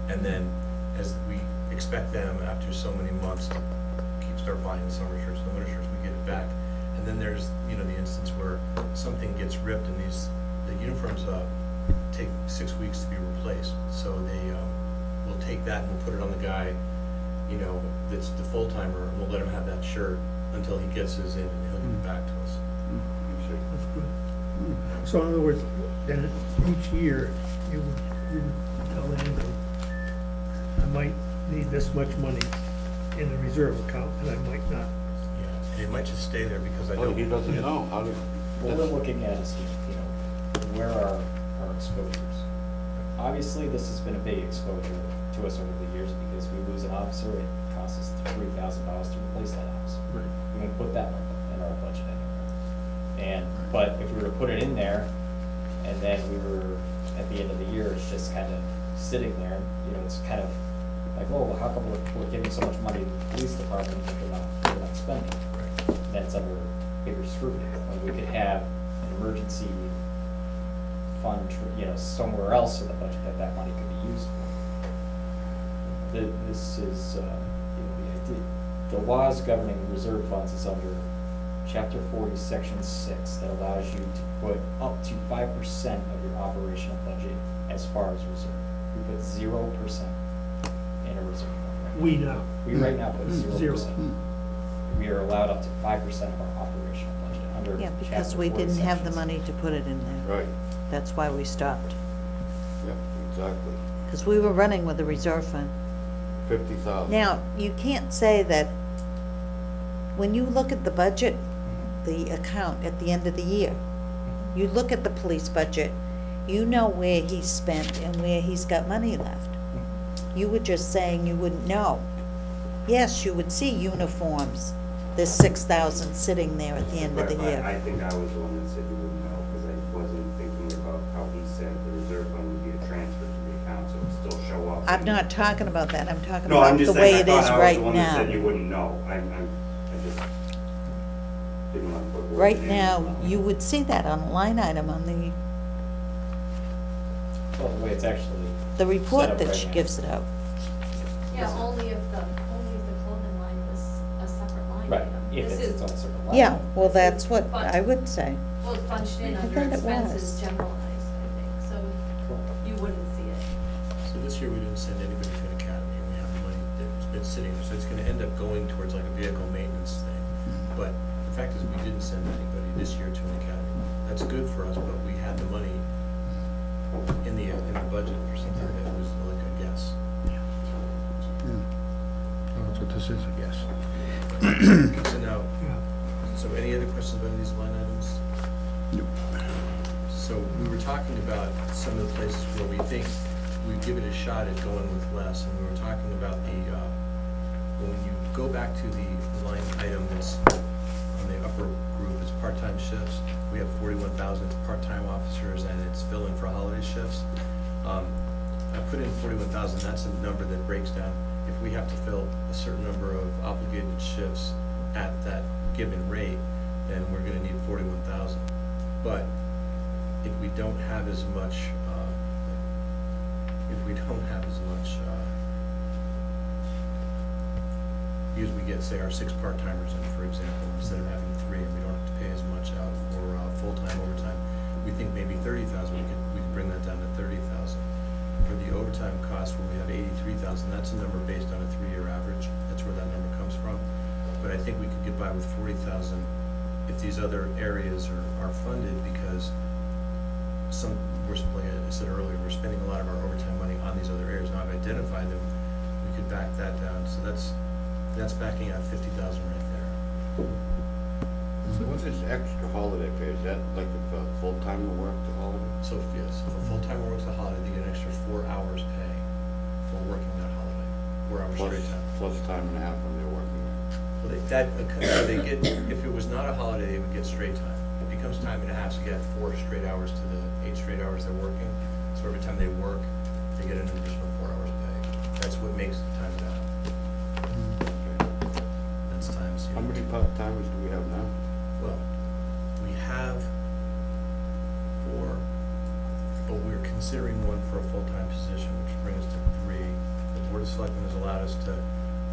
And then as we expect them after so many months to start buying the summer shirts, the winter shirts, we get it back. And then there's, the instance where something gets ripped and the uniforms take 6 weeks to be replaced. So we'll take that and we'll put it on the guy, that's the full-timer, and we'll let him have that shirt until he gets his in and he'll give it back to us. That's good. So in other words, then each year, you would tell Andrew, I might need this much money in the reserve account, and I might not. Yeah, and it might just stay there because I Oh, don't. he doesn't know. How do? What we're looking at is, where are our exposures? Obviously, this has been a big exposure to us over the years because we lose an officer, it costs us $3,000 to replace that officer. Right. We won't put that in our budget anywhere. But if we were to put it in there, and then we were, at the end of the year, it's just kind of sitting there, it's kind of like, oh, well, how come we're giving so much money to the police department if we're not spending? Then it's under bigger scrutiny. When we could have an emergency fund, somewhere else in the budget that money could be used for. This is, the laws governing reserve funds is under Chapter 40, Section 6, that allows you to put up to 5% of your operational budget as far as reserve. We put 0% in a reserve fund. We now. We right now put 0%. Zero. We are allowed up to 5% of our operational budget under Yeah, Chapter because we 40, didn't have the Section 6. money to put it in there. Right. That's why we stopped. Yeah, exactly. Because we were running with a reserve fund 50,000. Now, you can't say that, when you look at the budget, the account at the end of the year, you look at the police budget, you know where he's spent and where he's got money left. You were just saying you wouldn't know. Yes, you would see uniforms, there's 6,000 sitting there at the end of the But year. I think I was the one that said you wouldn't know, because I wasn't thinking about how he said the reserve fund would be a transfer to the account, so it would still show up. I'm not talking about that, I'm talking No, I'm about just the way saying, it I is thought I was right the one that said you now. wouldn't know. I just didn't want to put words Right in your now, mouth. you would see that on a line item on Well, the way it's actually. the set report up that right she now. gives it out. Yeah, only if the clothing line was a separate line Right, item. if This it's is- its own sort of line. Yeah, well, This is that's what fun- I would say. Well, it's bunched in I under thought it expenses was. generalized, I think, so you wouldn't see it. So this year, we didn't send anybody to an academy, and we have the money that's been sitting there, so it's gonna end up going towards like a vehicle maintenance thing. But the fact is, we didn't send anybody this year to an academy. That's good for us, but we had the money in the budget for something that was like a guess. Yeah. Oh, that's what this is, I guess. So now, so any other questions about these line items? Nope. So we were talking about some of the places where we think we'd give it a shot at going with less, and we were talking about when you go back to the line item that's on the upper group, it's part-time shifts. We have 41,000 part-time officers, and it's fill-in for holiday shifts. I put in 41,000, that's a number that breaks down. If we have to fill a certain number of obligated shifts at that given rate, then we're gonna need 41,000. But if we don't have as much, because we get, say, our 6 part-timers in, for example, instead of having 3, and we don't have to pay as much out for full-time overtime, we think maybe 30,000, we could bring that down to 30,000. For the overtime cost, where we have 83,000, that's a number based on a 3-year average. That's where that number comes from. But I think we could get by with 40,000 if these other areas are funded, because like I said earlier, we're spending a lot of our overtime money on these other areas. Now I've identified them, we could back that down. So that's backing out 50,000 right there. So what's this extra holiday pay? Is that like if a full-timer worked the holiday? So yes, if a full-timer works a holiday, they get an extra 4 hours pay for working that holiday, 4 hours straight time. Plus time and a half when they're working. Well, they get, if it was not a holiday, they would get straight time. It becomes time and a half, so you get 4 straight hours to the 8 straight hours they're working. So every time they work, they get an additional 4 hours pay. That's what makes it time and a half. That's times. How many part-timers do we have now? Well, we have 4, but we're considering one for a full-time position, which brings us to 3. The Board of Selectmen has allowed us to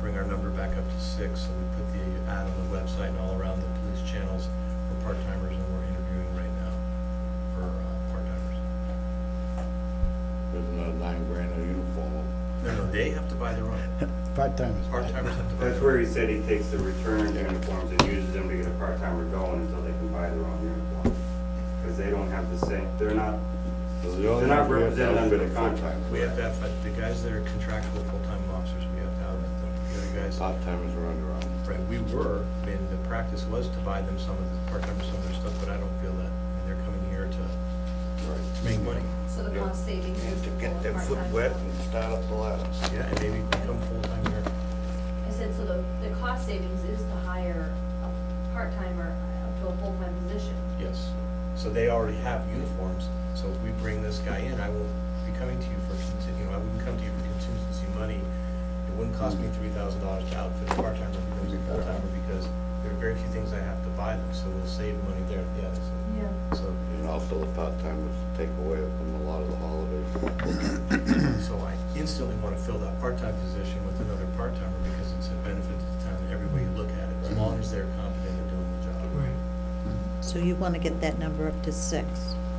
bring our number back up to 6, so we put the ad on the website and all around the police channels for part-timers, and we're interviewing right now for part-timers. There's another $9,000 a uniform. No, they have to buy their own. Part-timers. Part-timers have to buy That's their where own. he said he takes the returned uniforms and uses them to get a part-timer going until they can buy their own uniform. Because they don't have the same, they're not represented under the contract. We have to have, the guys that are contractual full-time officers, we have to have them. The other guys. Part-timers are under arm. Right, we were, I mean, the practice was to buy them some of the part-timers, some of their stuff, but I don't feel that. I mean, they're coming here to make money. So the cost savings And is to the get full their foot part-time wet job. and start up the ladder. Yeah, and maybe become full-time here. I said, so the cost savings is to hire a part-timer up to a full-time position. Yes. So they already have uniforms, so if we bring this guy in, I won't be coming to you for, I wouldn't come to you for contingency money. It wouldn't cost me $3,000 to outfit a part-timer if he becomes a full-timer, because there are very few things I have to buy them, so we'll save money there, yeah. Yeah. So, And also the part-timers take away from a lot of the holidays. so I instantly want to fill that part-time position with another part-timer, because it's a benefit to the town every way you look at it, as long as they're competent at doing the job. Right. So you want to get that number up to 6.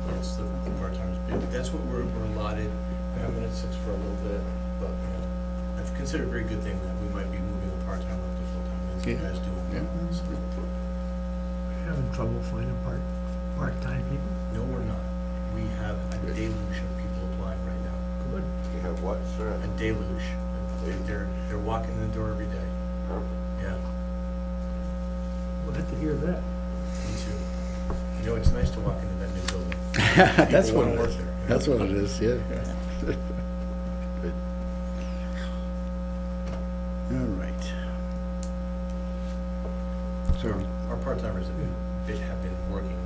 Yes, the part-timers, that's what we're allotted. I'm in at 6 for a little bit, but I've considered a very good thing that we might be moving a part-time up to full-time, and you guys doing well. Yeah. So, We're having trouble finding part-time people. no, we're not. We have a deluge of people applying right now. Good. You have what, sir? A deluge. They're walking in the door every day. Perfect. Yeah, Glad to hear that. me too. You know, it's nice to walk into that new building. That's People what wanna it work is. there, yeah. That's what it is, yeah. Good. All right. So, Our part-timers have been working,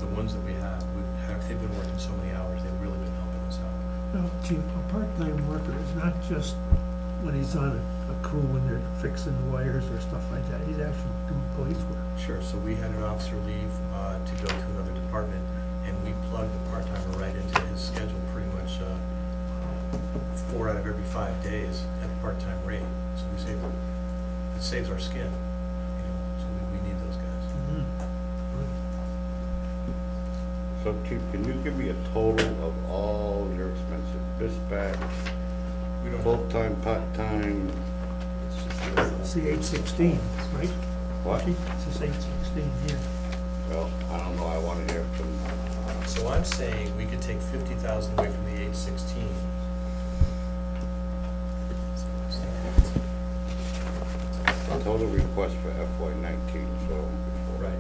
the ones that we have, they've been working so many hours, they've really been helping us out. No, Chief, a part-time worker is not just when he's on a crew when they're fixing wires or stuff like that. He's actually doing police work. Sure, so we had an officer leave to go to another department, and we plugged the part-timer right into his schedule pretty much 4 out of every 5 days at a part-time rate. So we save, it saves our skin, you know, so we need those guys. So Chief, can you give me a total of all your expenses, dispatch, We don't have, full-time, part-time, It's the 816, right? what? Chief? It's this 816 here. Well, I don't know, I wanna hear from, so I'm saying we could take 50,000 away from the 816. total request for FY19, so. Right.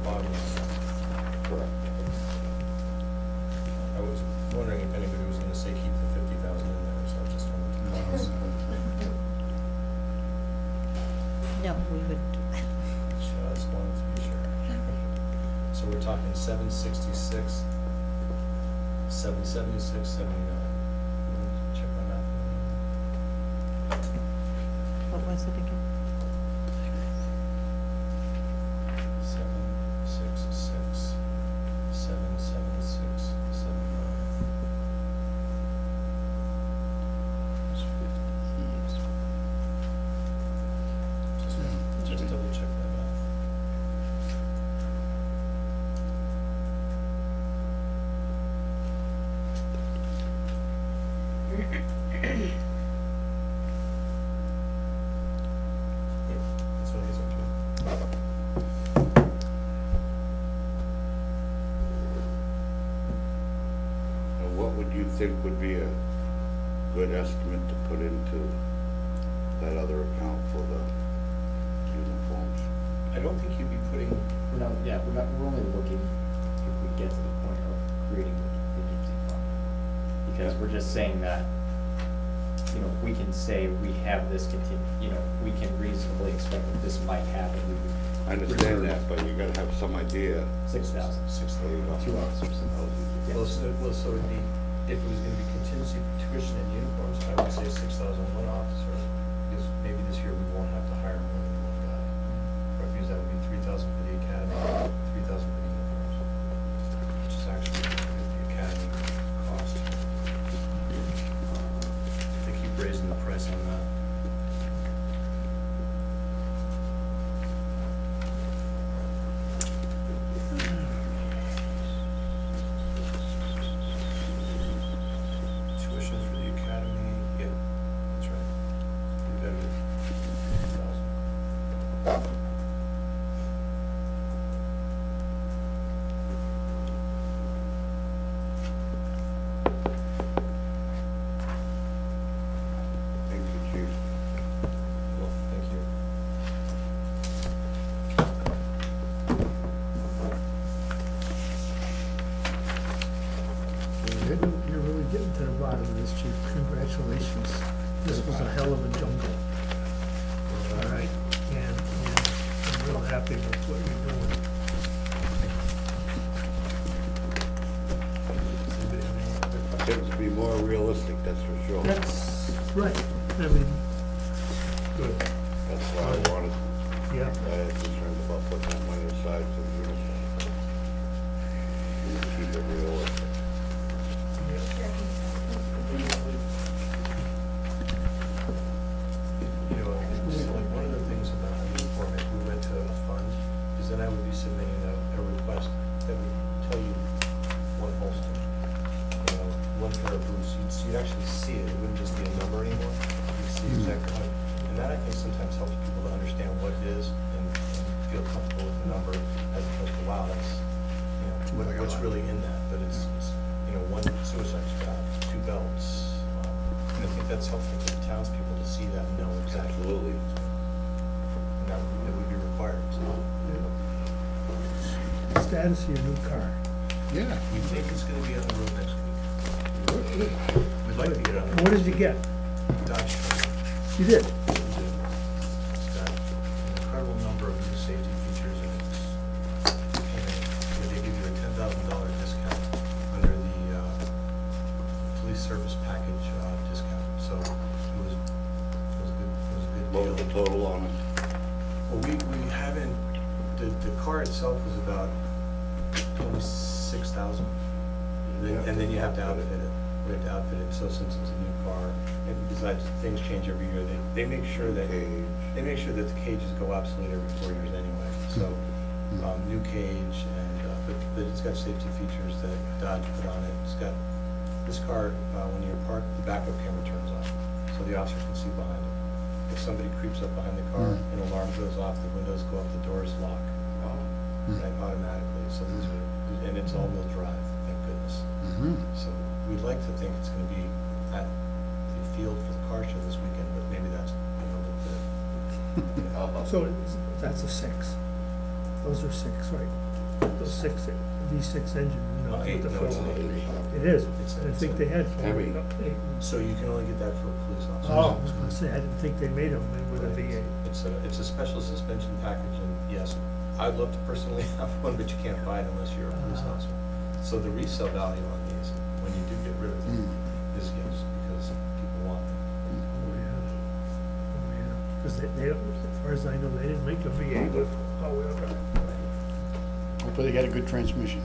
Bottom line. Correct. I was wondering if anybody was gonna say keep the 50,000 in there, so I just wanted to pause. No, we would, Just wanted to be sure. So we're talking 766, 776, 79. Check my math. what was it again? 766, 776, 79. Just double check that math. Yeah, that's what he's up to. And what would you think would be a good estimate to put into that other account for the uniforms? I don't think you'd be putting, we're only looking if we get to the point of creating the contingency fund. Because we're just saying that, you know, if we can say we have this we can reasonably expect that this might happen, we would. I understand that, but you gotta have some idea. 6,000. There you go. 2 officers. Yeah. well, so it'd be, if it was gonna be contingency for tuition and uniforms, I would say 6,001 officers, because maybe this year we won't have to hire more than one guy. Right, because that would be 3,000 for the academy, 3,000 for the uniforms, which is actually the academy cost. They keep raising the price on that. Tuition for the academy, yeah, that's right. We better get 2,000. Thank you, Chief. Well, thank you. You're really getting to the bottom of this, Chief. Congratulations. This was a hell of a jungle. All right, and I'm real happy with what you're doing. Anybody have any other questions? Seems to be more realistic, that's for sure. That's right. I mean, good. That's why I wanted, Yeah. I had concerns about putting that money aside for the uniform. Keep it realistic. You know, it's like one of the things about the uniform, if we went to a fund, is then I would be submitting a request that would tell you one holster, you know, one pair of boots. You'd actually see it. It wouldn't just be a number anymore. You'd see exactly how, and that I think sometimes helps people to understand what it is and feel comfortable with the number as opposed to, wow, that's, you know, what's really in that. But it's, you know, one suicide strap, 2 belts, status of your new car? Yeah. We think it's gonna be on the road next week. We'd like to get on the road. What did you get? Dodge truck. You did? It's got an incredible number of new safety features and they give you a $10,000 discount under the police service package discount. So it was a good What deal. was the total on it? Well, we haven't, the car itself was about 26,000. And then you have to outfit it. We have to outfit it, so since it's a new car, and besides, things change every year, they make sure that, they make sure that the cages go obsolete every 4 years anyway. So, new cage, and, but it's got safety features that Dodge put on it. It's got, this car, when you're parked, the backup camera turns on, so the officer can see behind it. If somebody creeps up behind the car, an alarm goes off, the windows go up, the doors lock, right, automatically. So these are, and it's all-wheel drive, thank goodness. So we'd like to think it's gonna be at the field for the car show this weekend, but maybe that's being a little bit. So that's a 6. Those are 6, right? Those 6, V6 engine, you know, with the No, it's an 4. It is. I think they had 4. Heavy. So you can only get that for a police officer. Oh, I was gonna say, I didn't think they made them with a V8. It's a special suspension package, and yes, I'd love to personally have one, but you can't buy it unless you're a police officer. So the resale value on these, when you do get rid of them, is yes, because people want them. Oh, yeah. Because they don't, as far as I know, they didn't make a V8 with all-wheel drive. Hopefully they got a good transmission.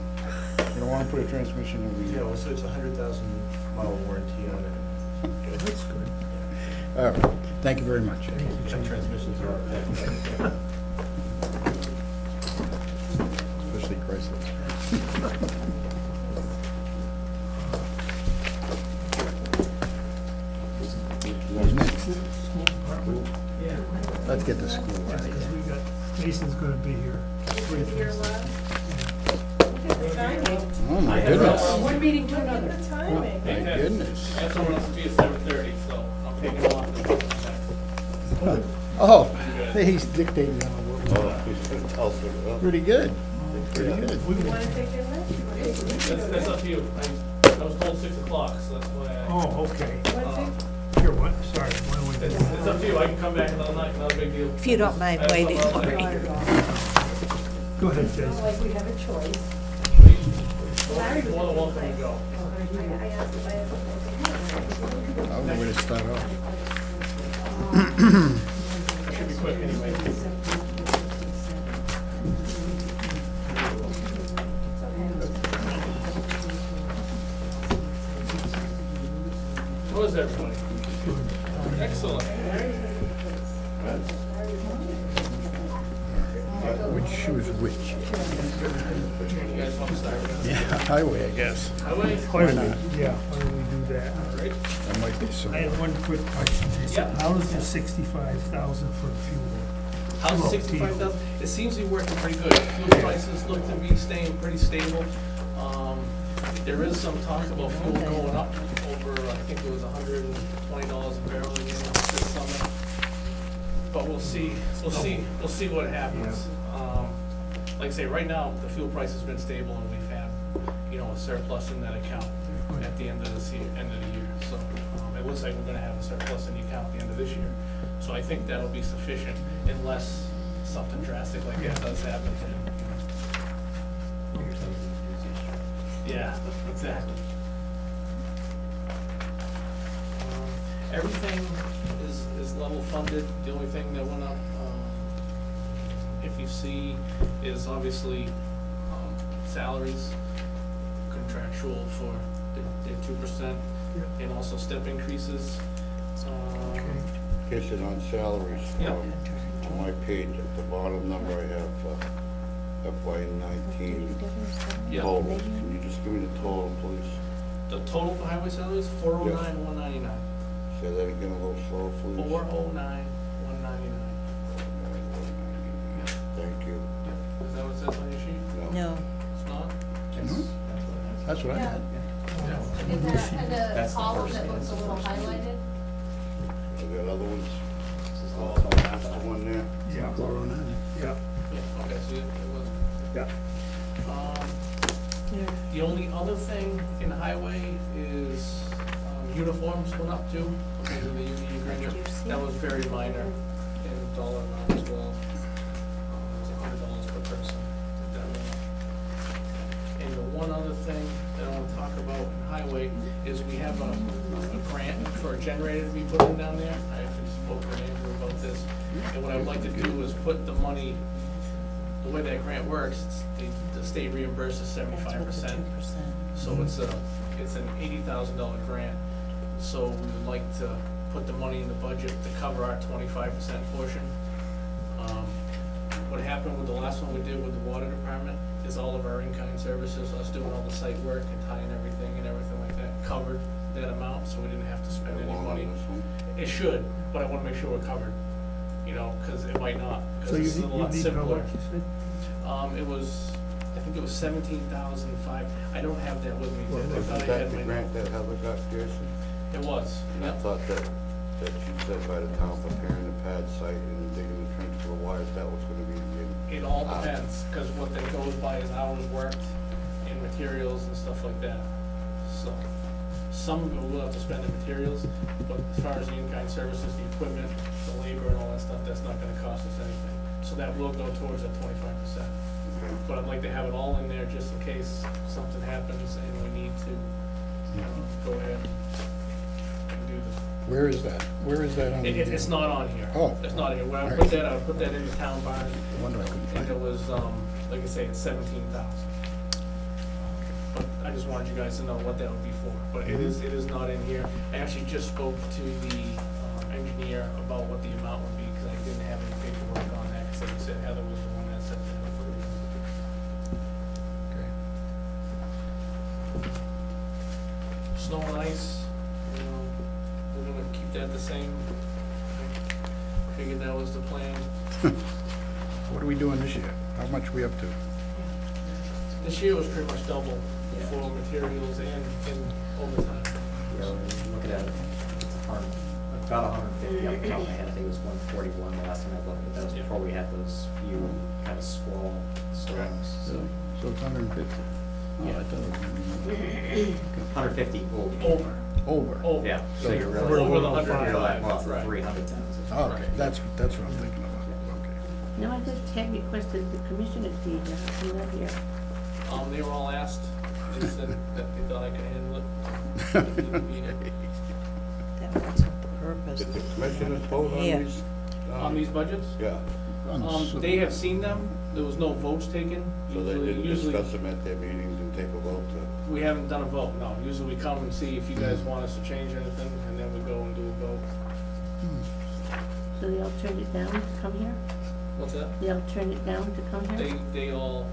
You don't wanna put a transmission in the. Yeah, well, so it's a 100,000-mile warranty on it. That's good. All right, thank you very much. And transmissions are okay. Especially Chrysler. Who's next? School department? Yeah. Let's get to school. Because we got, Mason's gonna be here. Oh, my goodness. One meeting to another. My goodness. I have someone else to be at 7:30, so I'm taking off. Oh, he's dictating on what we Tell us what it was. Pretty good. Pretty good. We You went- wanna take it next? That's up to you. I was told 6 o'clock, so that's why I. Oh, okay. You wanna take? Here, what, sorry, why don't we do It's up to you. I can come back another night, not a big deal. If you don't mind I have waiting, something else Lori. to do. Go ahead, It's not Jason. like we have a choice. Larry was more than welcome to go. I asked if I had something. I don't know where to start off. It should be quick anyway. How is everybody? Excellent. Which shoes which? You guys want to start with Yeah, highway, I guess. highway? Why don't not? we- Yeah, why don't we do that? All right. That might be some. I had one quick question, Jason. Yeah. How does the 65,000 for fuel? How's Well, 65,000? It seems to be working pretty good. Fuel prices look to be staying pretty stable. There is some talk about fuel going up over, I think it was $120 a barrel again this summer. But we'll see what happens. Like I say, right now, the fuel price has been stable and we've had, a surplus in that account at the end of the year. So, it looks like we're gonna have a surplus in the account at the end of this year. So I think that'll be sufficient unless something drastic like that does happen. Yeah, exactly. Everything is level funded. The only thing that went up, if you see, is obviously salaries, contractual for their 2%, Yeah. and also step increases. Kitchen on salaries. Yeah. On my page, at the bottom number, I have FY19 Yeah. totals. Can you just give me the total, please? The total for highway salaries, 409,199. Say that again a little slower, please. 409,199. Thank you. Is that what it says on your sheet? No. It's not? No? That's what I had. Yeah. In that kind of That's the column first that one. looks a little highlighted, I got other ones. That's the one there. Yeah. 409. Yeah, Yeah, okay, so it was. yeah. other thing in highway is uniforms went up too, because of the union agreement. Did you see? That was very minor in dollar amount as well. It was $100 per person. That went up. And the one other thing that I want to talk about in highway is we have a grant for a generator to be put in down there. I actually spoke with Andrew about this. And what I would like to do is put the money, the way that grant works, the state reimburses 75%. So it's an $80,000 grant. So we would like to put the money in the budget to cover our 25% portion. What happened with the last one we did with the water department is all of our in-kind services, us doing all the site work and tying everything and everything like that, covered that amount, so we didn't have to spend It any won't on money. this one? It should, but I wanna make sure we're covered, you know, cause it might not, So cause you this is a need lot how simpler. much, you said? It was, I think it was 17,500, I don't have that with me, Well, I thought Wasn't I that had the my grant note. that Heather got, Jason? It was, And I yep. thought that she said by the town preparing the pad site and digging the trench for the wires, that was gonna be the. It all depends, cause what that goes by is hours worked and materials and stuff like that. So, some of it we'll have to spend in materials, but as far as the in-kind services, the equipment, the labor and all that stuff, that's not gonna cost us anything. So that will go towards that 25%. But I'd like to have it all in there just in case something happens and we need to, go ahead and do this. Where is that? Where is that on? It's not on here. Oh. It's not here. When I All put right. that, I put that in the town barn. I wonder I couldn't And find it it. was, like I say, it's 17,000. But I just wanted you guys to know what that would be for. But it is not in here. I actually just spoke to the engineer about what the amount would be, because I didn't have any paperwork on that, because like I said, Heather was the one that said that. Okay. Snow and ice, we're gonna keep that the same. I figured that was the plan. What are we doing this year? How much are we up to? This year was pretty much double for materials and overtime. Yeah, we're looking at about 150 off the top of my head. I think it was 141 the last time I looked, but that was before we had those few kind of squall storms. So So it's 150. Oh, I thought it was gonna be 150 Over. over. Over. Yeah, so So you're We're really, over the you're like, 105, well, right. 300,000. Oh, okay, that's what I'm thinking about. Okay. No, I just had requested the commissioners be here, I'm not here. They were all asked, they said that they thought I could handle it. That wasn't the purpose. Did the commissioners vote on Yeah. these? On these budgets? Yeah, They have seen them, there was no votes taken. so they didn't Usually, discuss them at their meetings and take a vote to. we haven't done a vote, no. Usually we come and see if you guys want us to change anything, and then we go and do a vote. So they all turned it down to come here? What's that? They all turned it down to come here? They all,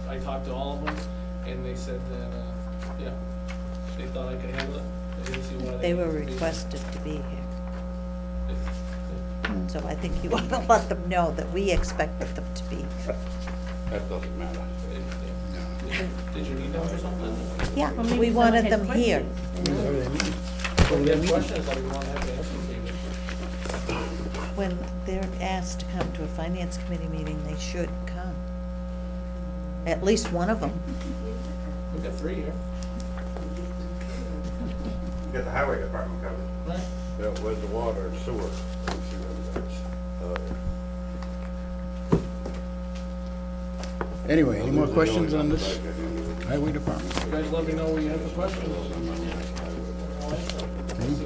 I talked to all of them, and they said that, yeah, they thought I could handle it. They didn't see why they. They were couldn't be. requested to be here. They- So I think you ought to let them know that we expected them to be here. That doesn't matter. Did you need them for something? Yeah, Well, maybe we someone wanted had them here. questions, you know? If you have questions, I'll be more than happy to answer them for you. When they're asked to come to a finance committee meeting, they should come. At least one of them. We've got 3 here. You got the highway department covered. Right. Yeah, where's the water and sewer? Let's see what Anyway, any more that's. questions on this Budget. highway department? You guys let me know what you have for questions.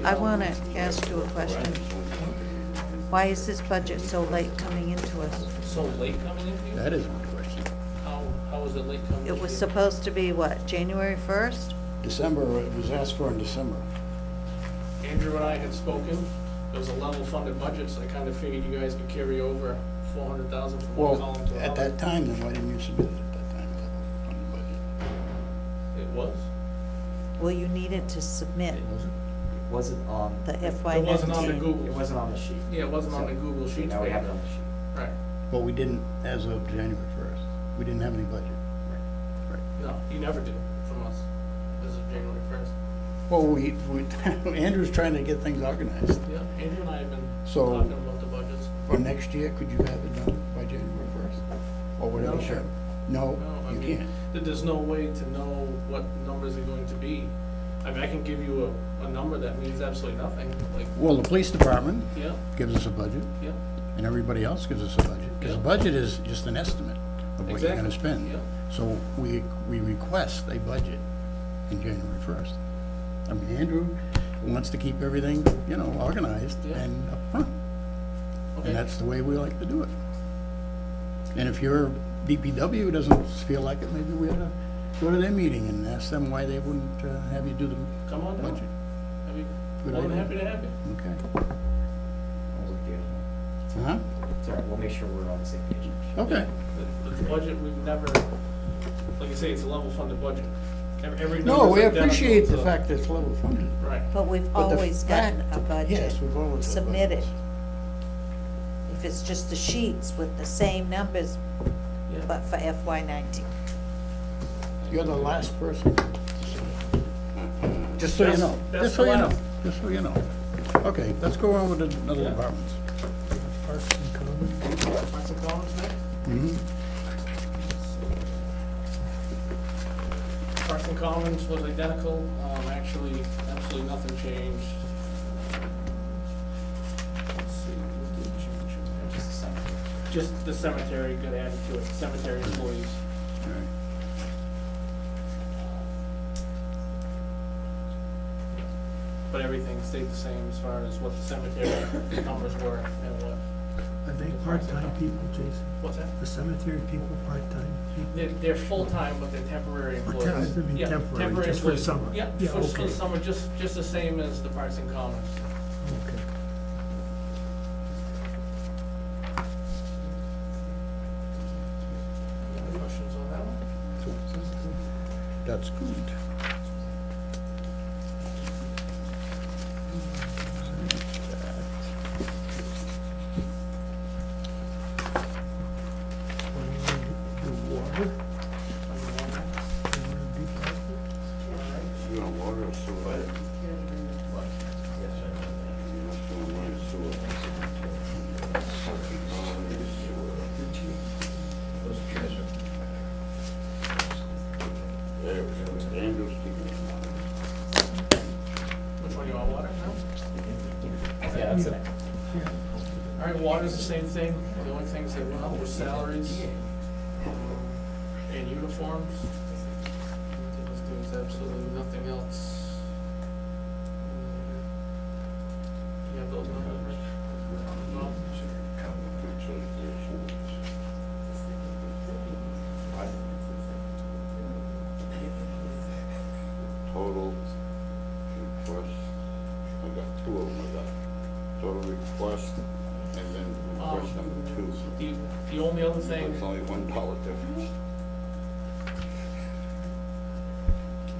I want to ask you a question. Why is this budget so late coming into us? So late coming into you? That is my question. How was it late coming into you? It was supposed to be, what, January 1st? December, it was asked for in December. Andrew and I had spoken. It was a level funded budget, so I kind of figured you guys could carry over 400,000 from one Well, column to another. at that time, then why didn't you submit it at that time, on the budget? It was. Well, you needed to submit It wasn't on. the FY19. It wasn't on the Google. It wasn't on the sheet. Yeah, it wasn't on the Google So Sheets now we have page. it on the sheet. Right. But we didn't, as of January 1st, we didn't have any budget. Right. No, you never do from us. This is January 1st. Well, we, Andrew's trying to get things organized. Yeah, Andrew and I have been So- talking about the budgets. For next year, could you have it done by January 1st? Or whatever? No, sure. No, No, I you mean, can't. that there's no way to know what numbers are going to be. I mean, I can give you a number that means absolutely nothing, like, Well, the police department yeah, gives us a budget, yeah, and everybody else gives us a budget. Because Yeah. the budget is just an estimate of what you're gonna Exactly, spend. yeah. So we request a budget in January 1st. I mean, Andrew wants to keep everything, you know, organized Yeah. and upfront. okay. And that's the way we like to do it. And if your DPW doesn't feel like it, maybe we ought to go to their meeting and ask them why they wouldn't have you do the Come on down. budget. I'd be Good more than idea. happy to have you. Okay. We'll do. Uh-huh. It's all right, we'll make sure we're on the same page. Okay. The budget, we've never, like I say, it's a level funded budget. Every No, number's we identical appreciate the to- fact that it's level funded. Right, But we've But the always gotten a fact- budget yes, we've always had submitted. budgets. If it's just the sheets with the same numbers, yeah. but for FY19. You're the last person. Just so you That's- know. that's Just so the you know. last. Just so you know. Okay, let's go on with the other Yeah. departments. Parks and Commons. Parks and Commons next? Mhm. Parks and Commons was identical, actually, absolutely nothing changed. Let's see, what did change in there? Just a second. Just the cemetery got added to it, cemetery employees. All right. But everything stayed the same as far as what the cemetery numbers were and what. Are they part-time people, Jason? What's that? The cemetery people, part-time people? They're full-time, but they're temporary employees. They'd be Yeah, temporary, just for the employees. summer? Yeah, Yeah, for the okay. summer, just the same as the Parks and Commons. Okay. Any questions on that one? That's good. Do water? You want water or sewer? You're not doing water or sewer. There we go. Andrew's keeping Which one, you want water now? Yeah, that's it. All right, water's the same thing. The only things that went up were salaries and uniforms. There's absolutely nothing else. Do you have those numbers, Rich? No? Total request, I got two of them, I got total request and then request number two. The only other thing. It's only $1 difference.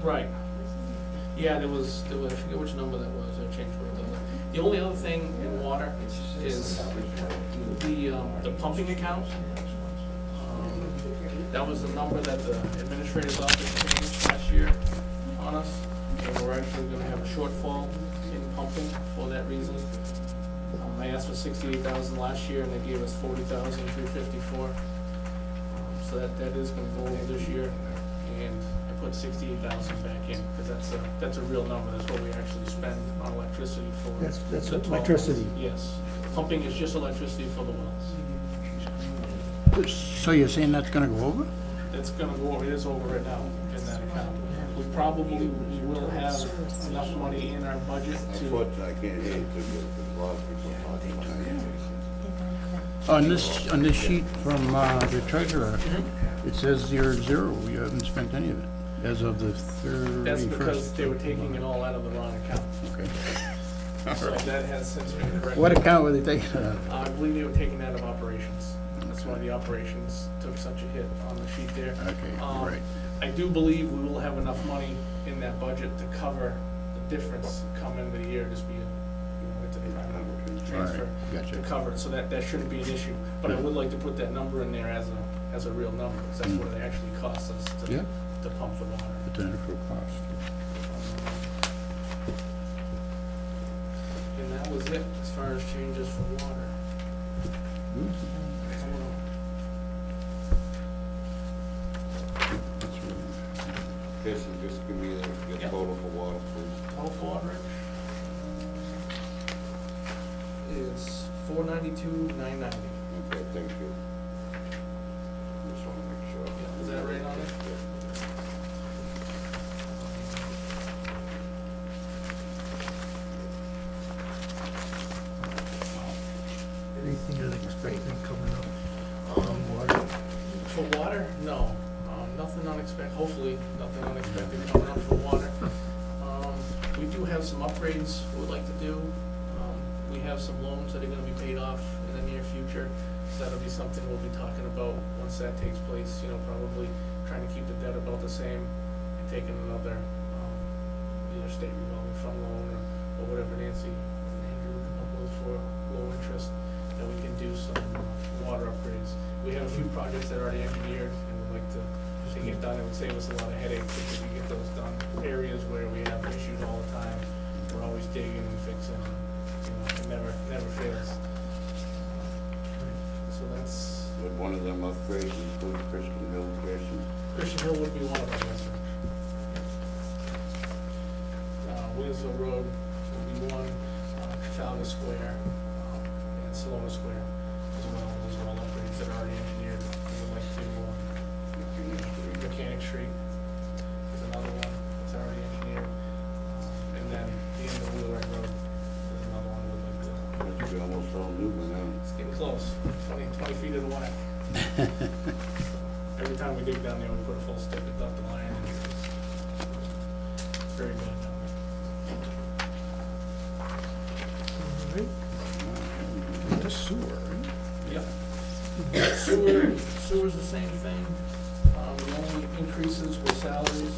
Right. Yeah, there was, I forget which number that was, I changed where it was. The only other thing in water is the pumping account. That was the number that the administrator's office changed last year on us. And we're actually gonna have a shortfall in pumping for that reason. I asked for 68,000 last year and they gave us 40,354. So that is gonna go over this year. And I put 68,000 back in, because that's a real number, that's what we actually spend on electricity for. That's the 12 electricity. months. Yes, pumping is just electricity for the wells. So you're saying that's gonna go over? It's gonna go over, it is over right now in that account. We probably will have enough money in our budget to, Unfortunately, I can't hear you too good, because a lot of people are talking about it. On this sheet from the treasurer, it says you're zero, you haven't spent any of it, as of the 31st. that's because they were taking it all out of the wrong account. Okay. So that has since been corrected. What account were they taking it out of? I believe they were taking that of operations. That's why the operations took such a hit on the sheet there. Okay, right. I do believe we will have enough money in that budget to cover the difference come into the year, just be, into the private transfer gotcha. to cover it, so that shouldn't be an issue. But I would like to put that number in there as a real number, because that's what it actually costs us Yeah. to pump the water. The actual cost. And that was it, as far as changes for water. That's just give me the Yep. total for water, please. Total for water is $492,990. Okay, thank you. Just wanna make sure. Yeah, is that right on it? Yeah. Anything unexpected coming up? Water. For water, no. Nothing unexpected, hopefully, nothing unexpected coming up for water. We do have some upgrades we would like to do. We have some loans that are gonna be paid off in the near future. So that'll be something we'll be talking about once that takes place, you know, probably trying to keep the debt about the same and taking another, either state revolving fund loan or whatever Nancy and Andrew come up with for low interest, that we can do some water upgrades. We have a few projects that are already engineered and we'd like to get done. It would save us a lot of headaches if we get those done. Areas where we have issues all the time, we're always digging and fixing, you know, it never fails. So that's, Would one of them upgrades include Christian Hill, Jason? Christian Hill would be one of them, yes, sir. Williamsville Road would be one, Trafalgar Square, and Salona Square as well. Those are all upgrades that are already engineered. We would like to, Mechanic Street is another one that's already engineered. And then the end of Wheelwright Road is another one we'd like to. That should be almost all new by now. It's getting close, 20 feet of the water. Every time we dig down there, we put a full stick of duct line in. It's very bad down there. All right. The sewer, right? Yep. Sewer's the same thing. The only increases were salaries,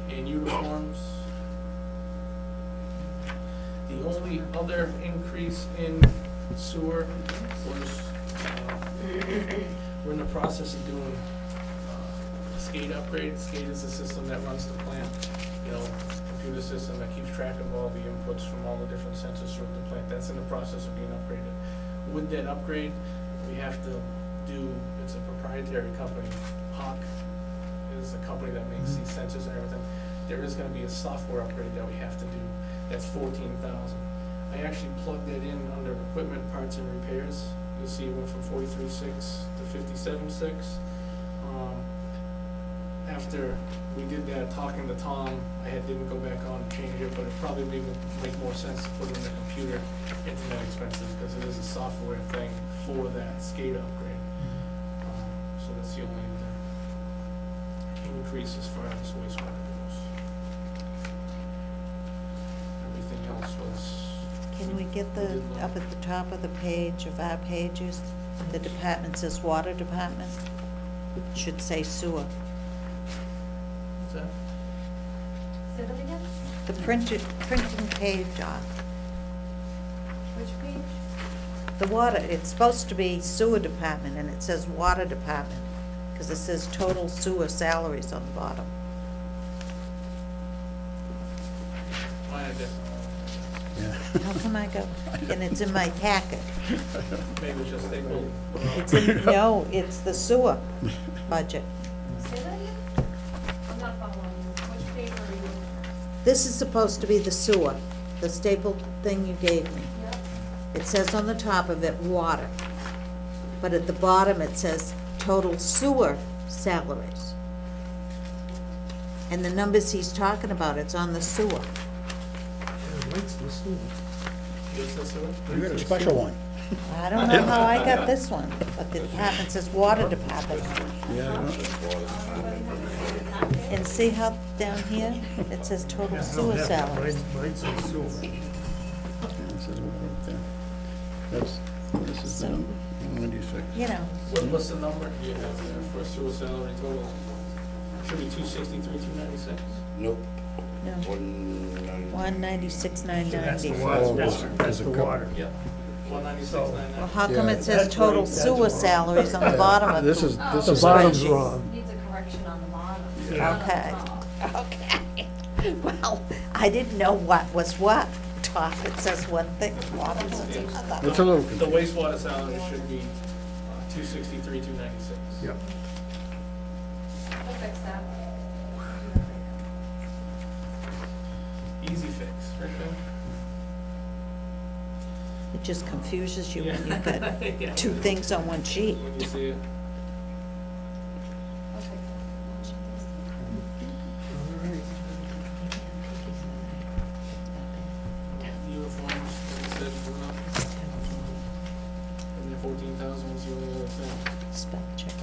and uniforms. The only other increase in sewer was, we're in the process of doing a SCADA upgrade. SCADA is the system that runs the plant, you know, computer system that keeps track of all the inputs from all the different sensors throughout the plant. That's in the process of being upgraded. With that upgrade, we have to do, it's a proprietary company, Hawk is the company that makes these sensors and everything. There is gonna be a software upgrade that we have to do, that's $14,000. I actually plugged that in under equipment, parts and repairs. You'll see it went from 43.6 to 57.6. After we did that, talking to Tom, didn't go back on and change it, but it probably make more sense to put in the computer internet expenses, because it is a software thing for that SCADA upgrade. So that's the only other increase as far as wastewater goes. Everything else was. Can we get the, up at the top of the page of our pages, the department says water department? It should say sewer. What's that? Say that again? The printing page on, Which page? the water, it's supposed to be sewer department and it says water department, because it says total sewer salaries on the bottom. Mine are different. How come I go, and it's in my packet. Maybe it's just stapled. It's in, no, it's the sewer budget. Say that again? I'm not following you. Which page are you looking at? This is supposed to be the sewer, the stapled thing you gave me. Yep. It says on the top of it, water. But at the bottom, it says total sewer salaries. And the numbers he's talking about, it's on the sewer. What's the sewer? Is this it? You got a special one. I don't know how I got this one, but the department says water department. Yeah, I don't- And see how down here, it says total sewer salaries. Mine says sewer. This is what right there. This is So- 96. You know, What's the number you have there for sewer salary total? Should be 263, 296? Nope. no, 196. 196,990. That's the water. Yep. 196, Well, 990. how come Yeah. it says That's total right, that's sewer wrong. salaries on the bottom of This the is, this The is. bottom's spreadsheet? wrong. Needs a correction on the bottom. Yeah. not on the Okay. top. Okay, well, I didn't know what was what. Top, it says one thing, bottom says another. It's a little The confusing. wastewater salary should be 263, 296. Yep. fix that. Easy fix, right there. It just confuses you when Yeah. you've got Yeah. two things on one sheet. When you see it. I'll fix that. All right. Uniforms, like I said, went up. And then 14,000 was the only other thing. Spell checking.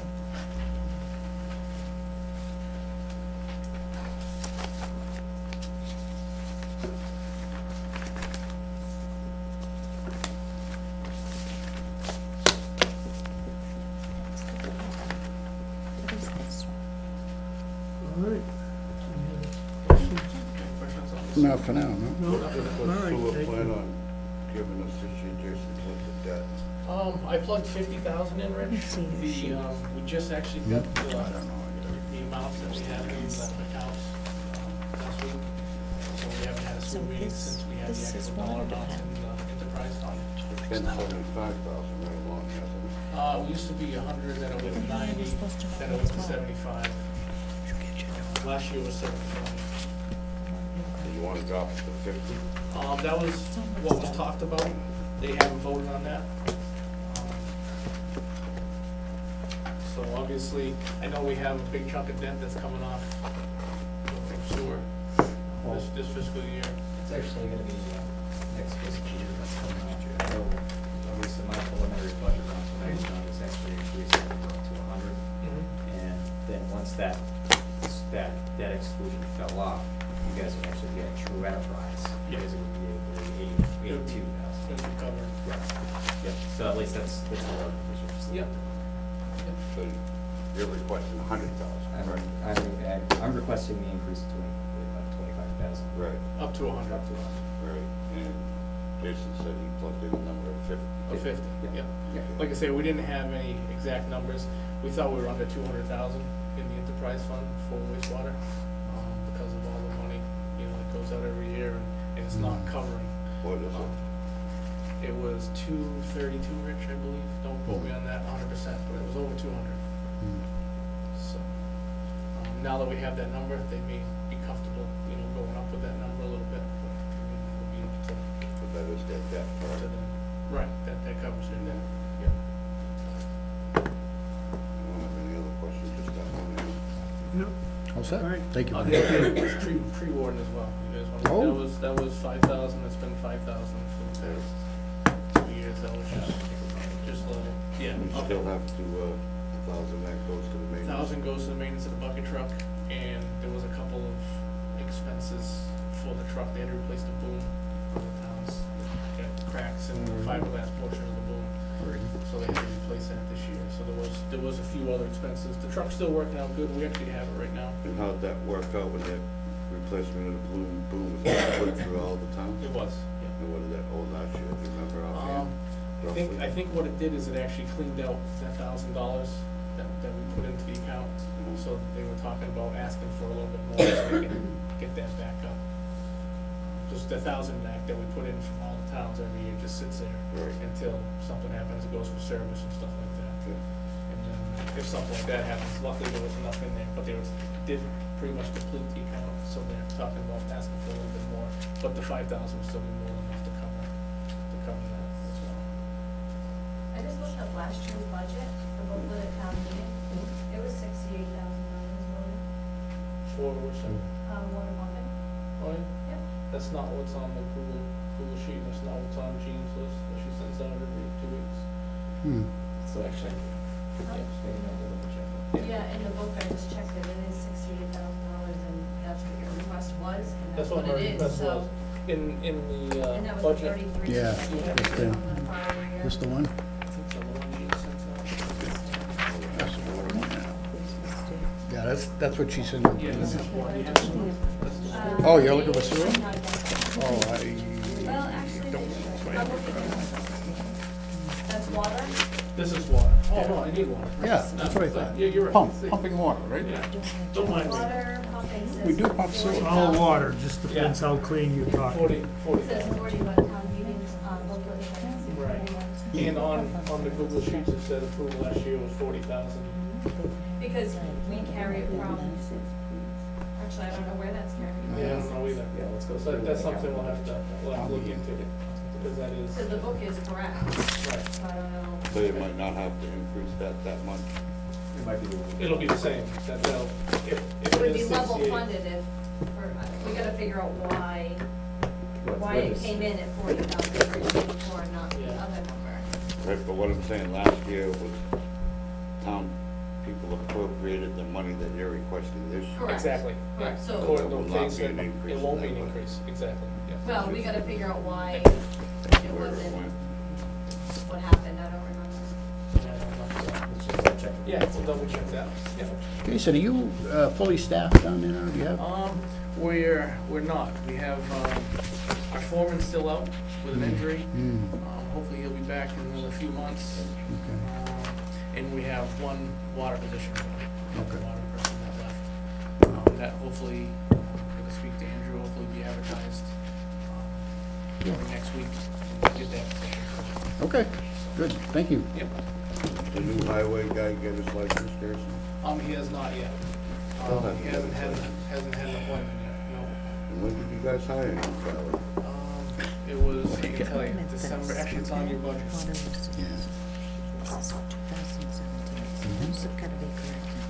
What is this one? All right. Any other questions? Questions on this? Not for now, no? No? What's All right, sewer thank plan you. on giving us this year, Jason, what's the debt? I plugged 50,000 in, Rich. Let me see your sheet. We just actually got I don't know. the amounts that we have in the accounts last week. So we haven't had a So sewer meeting this- since we had the this is actual dollar water amounts in the enterprise fund. It's been 75,000 right along, hasn't it? We used to be 100, then it went to You're 90, supposed to know then it went to what's what. 75. Last year was 75. Do you want to drop it to 50? That was what was talked about. They haven't voted on that. So obviously, I know we have a big chunk of debt that's coming off of sewer this fiscal year. It's actually gonna be, next fiscal year that's coming out. I know, at least in my preliminary budget rounds, when I was done, it's actually increased to 100. And then once that debt exclusion fell off, you guys would actually get a true enterprise. You guys would be able to 82,000. It's been covered. Right. Yep, so at least that's what we're just. Yep. So you're requesting 100,000, right? I'm requesting the increase to 25,000. Right, Up to 100. Up to 100. right. And Jason said he plugged in a number of 50. Of 50, Yeah. yeah. Like I say, we didn't have any exact numbers. We thought we were under 200,000 in the enterprise fund for wastewater, because of all the money, that goes out every year, and it's not covering. What is it? It was 232, Rich, I believe. Don't quote me on that 100%, but it was over 200. So, now that we have that number, they may be comfortable, going up with that number a little bit, but, we'll be able to, But that is their debt, to correct? the, right, that covers it, yeah. I don't have any other questions, just that one. Yep. All set? All right. Thank you. The other thing was tree warden as well. You guys want, Oh. that was 5,000, it's been 5,000 for the past 2 years, that was just level. Yeah. We still have to, 1,000 that goes to the maintenance. 1,000 goes to the maintenance of the bucket truck, and there was a couple of expenses for the truck. They had to replace the boom for the towns. Got cracks in the fiberglass portion of the boom, so they had to replace that this year. So there was a few other expenses. The truck's still working out good. We actually have it right now. And how'd that work out with that replacement of the boom? Was that good through all the towns? It was, yeah. And what did that hold last year, do you remember offhand? I think what it did is it actually cleaned out that $1,000 that we put into the account. So they were talking about asking for a little bit more so they can get that back up. Just the 1,000 back that we put in from all the towns every year just sits there Right. until something happens, it goes for service and stuff like that. Yeah. And then if something like that happens, luckily there was enough in there, but did pretty much deplete the account, so they're talking about asking for a little bit more. But the 5,000 would still be more than enough to cover that as well. I just looked up last year's budget for both of the town meeting. It was $68,000 voted, For which, water pumping. oh yeah? Yep. That's not what's on the Google sheet, that's not what's on Jean's list that she sends out every 2 weeks. So actually, Huh? maybe not double check. Yeah, in the book, I just checked it, it is $68,000, and that's what your request was, and that's what my it is, request so. was. In And the that was the budget. 33% Yeah, increase that's from the prior year. This the one? I think so, the one Jean sent out. That's the one. Yeah, that's what she said. Yeah, this is one, you have some, that's the- Oh, you're looking for sewer? I'm not against it. Oh, Well, actually, I'll look at it. That's water? This is water. Oh, no, I need water. Yeah, that's what I thought. Yeah, you're right. Pumping water, right? Yeah, don't mind me. Water pumping says. We do pump sewer. It's all water, just depends how clean you're talking. 40, It 40. says 40, but town meetings, both of them. Right. And on the Google Sheets, it said approval last year was 40,000. Because we carry it from, actually, I don't know where that's carried. Yeah, I don't know either. Yeah, let's go. So that's something we'll have to look into, because that is, Because the book is correct, right, so I don't know. So you might not have to increase that much. It might be. it'll be the same, that they'll, if It would it be is level 68. funded if, we gotta figure out why What it is- came in at 40,384 and not the Yeah. other number. Right, but what I'm saying, last year was town people appropriated the money that you're requesting this year. Correct. Exactly. Correct, so, According Will to not case, be an increase it won't in be an that increase, exactly, yeah. well, we gotta figure out why it Where it wasn't, went. what happened, I don't remember. Let's just double check. Yeah, we'll double check that, yeah. Jason, are you fully staffed down there, or do you have? We're not. We have, our foreman's still out with an injury. Hopefully he'll be back in another few months. And we have one water position, Okay. water person that left. That hopefully, I'm gonna speak to Andrew, hopefully be advertised, probably next week, and get that position. Okay, good, thank you. Yep. The new highway guy get his license, Jason? He has not yet. He hasn't had an appointment yet, no. And when did you guys hire him, Charlie? It was, I can tell you, December, actually, it's on your budget. Yeah. This is 2017, those have gotta be corrected.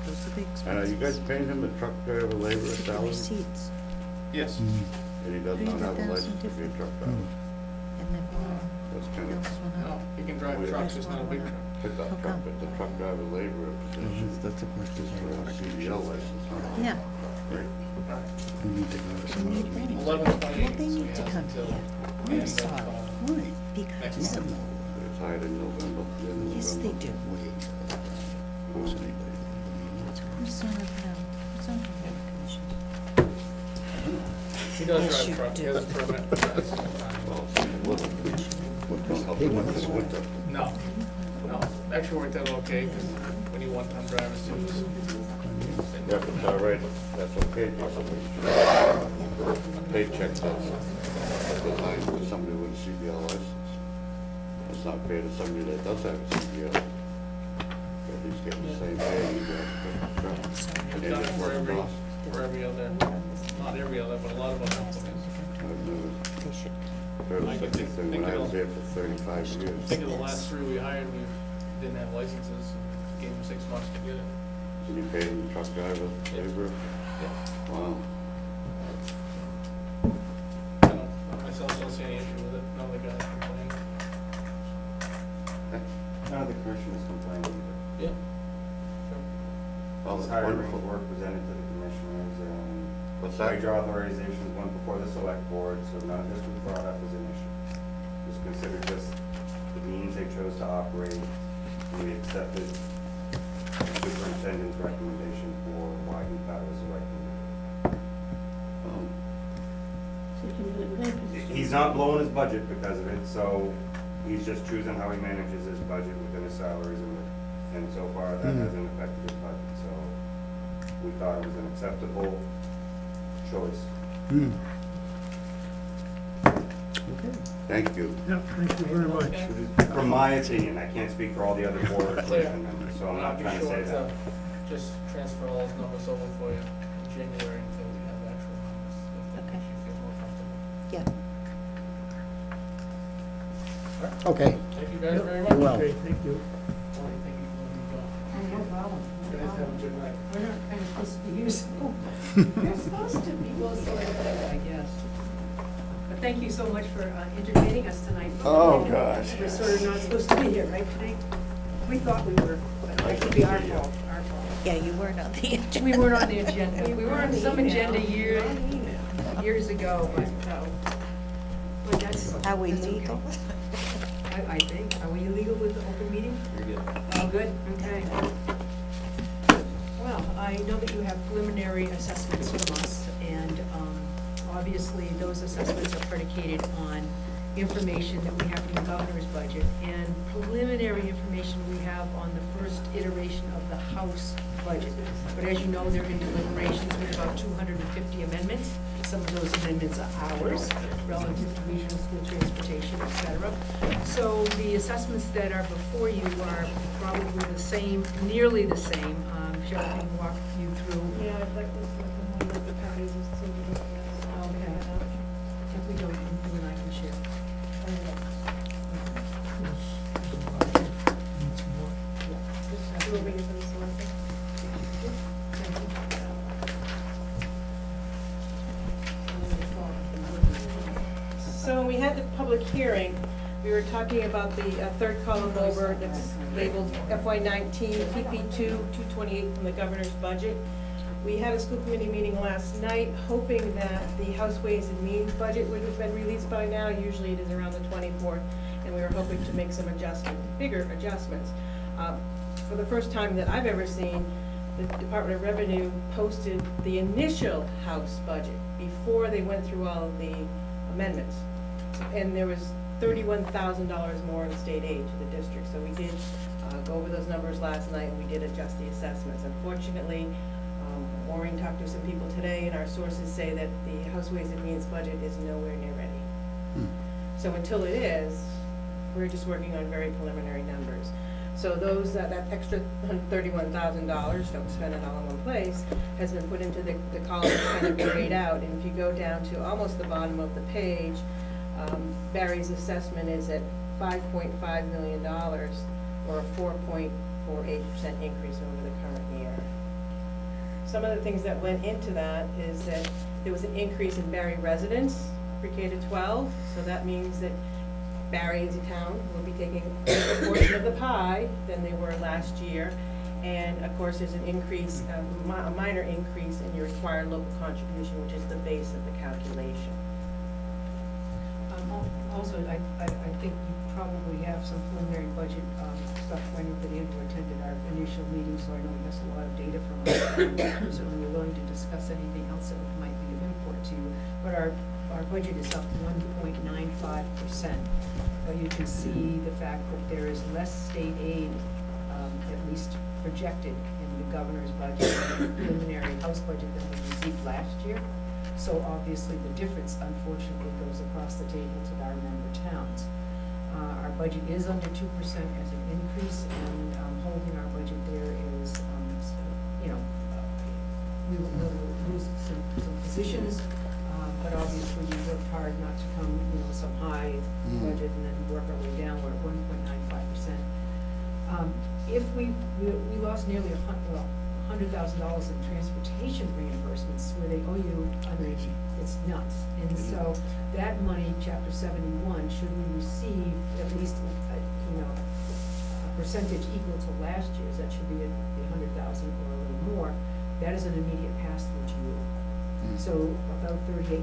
Those are the expenses. You guys paying him a truck driver labor Look at the salary? receipts, Yes. And he does not have a license to be a truck driver? and then That's kind bills of went No, up. he can drive trucks, it's not a big truck. pickup How truck, come? but the truck driver labor position That's a question. is for a CDL license. huh? Yeah, Right. We need to go to some other meeting. 11/28, well, they so he need to has come until here. the I'm end sorry, Why? next because, month. It's hired in November, the end of yes, they November. do. Wasn't anybody. Who's on it now? Who's on the commission? He does Yes, drive you truck, he do. has a permit. Well, it's a little, don't help Hey, him when with is this it? winter. No, no, actually worked out okay, because we need one-time drivers too. Yeah, but it's all right, that's okay, possibly. A paycheck that's designed for somebody with a CDL license. It's not fair to somebody that does have a CDL. At least getting the same pay you get for the truck. We've done it for every other, not every other, but a lot of other companies. I've never They should. heard I of such a think- thing think when I it'll- was there for 35 years. I think of the last three we hired, we didn't have licenses, gave them 6 months to get it. And you paid the truck driver labor? Yeah. Wow. I myself don't see any issue with it, none of the guys complain. None of the commissioners complained either. Yeah. Well, This that's hiring wonderful. were presented to the commissioners, and What's that? wage authorizations went before the select board, so none of this was brought up as an issue. It was considered just the means they chose to operate, and we accepted the superintendent's recommendation for why he thought it was the right thing to do. He's not blowing his budget because of it, so he's just choosing how he manages his budget within his salaries, and so far that hasn't affected his budget, so we thought it was an acceptable choice. Okay. Thank you. Yeah, thank you very much. Okay. From my opinion, I can't speak for all the other board or Clear. commission members, so I'm not I'll trying be to say sure that. just transfer all those numbers over for you in January until we have actual numbers, if that Okay. makes you feel more comfortable. Yeah. Okay, Thank you guys very much. You're welcome. Okay, thank you. Thank you for letting me go. No problem. You guys have a good night. We're not kind of supposed to be used. You're supposed to be, well, sort of, I guess. But thank you so much for entertaining us tonight. Oh, gosh. We're sort of not supposed to be here, right, today? We thought we were, but that could be our fault, our fault. Yeah, you weren't on the agenda. We weren't on the agenda. We were on some agenda years ago, but that's. Are we that's okay. legal? I think. Are we illegal with the open meeting? You're good. Oh, good, okay. Well, I know that you have preliminary assessments from us, and obviously, those assessments are predicated on information that we have from the governor's budget, and preliminary information we have on the first iteration of the House budget. But as you know, they're in deliberations with about 250 amendments, some of those amendments are ours, relative to regional school transportation, et cetera. So the assessments that are before you are probably the same, nearly the same. Cheryl can walk you through. Yeah, I'd like this, like, the one with the copies, so we don't get. Okay. If we don't, you and I can share. Do you want me to finish the one thing? So when we had the public hearing, we were talking about the third column over that's labeled FY19 PP2 228 from the governor's budget. We had a school committee meeting last night, hoping that the House Ways and Means budget would have been released by now. Usually it is around the 24th, and we were hoping to make some bigger adjustments. For the first time that I've ever seen, the Department of Revenue posted the initial House budget before they went through all of the amendments. And there was $31,000 more in state aid to the district. So we did go over those numbers last night, and we did adjust the assessments. Unfortunately, Maureen talked to some people today, and our sources say that the House Ways and Means budget is nowhere near ready. So until it is, we're just working on very preliminary numbers. So those, that extra $31,000, don't spend it all in one place, has been put into the column kind of grayed out. And if you go down to almost the bottom of the page, Barry's assessment is at $5.5 million, or a 4.48% increase over the current year. Some of the things that went into that is that there was an increase in Barry residents for K to 12, so that means that Barry as a town will be taking a bigger portion of the pie than they were last year. And of course, there's an increase, a minor increase in your required local contribution, which is the base of the calculation. Also, I think you probably have some preliminary budget stuff. I know that Andrew attended our initial meeting, so I know he has a lot of data from us. Certainly we're willing to discuss anything else that might be of import to you. But our budget is up 1.95%. You can see the fact that there is less state aid, at least projected in the governor's budget, and the preliminary House budget than we received last year. So obviously the difference, unfortunately, goes across the table to our member towns. Our budget is under 2% as an increase, and holding our budget there is, we will lose some positions, but obviously we worked hard not to come, some high budget and then work our way down. We're at 1.95%. If we lost nearly $100,000 in transportation reimbursements where they owe you, it's nuts. And so that money, Chapter 71, should we receive at least, a percentage equal to last year's, that should be the 100,000 or a little more, that is an immediate pass-through to you. So about 38%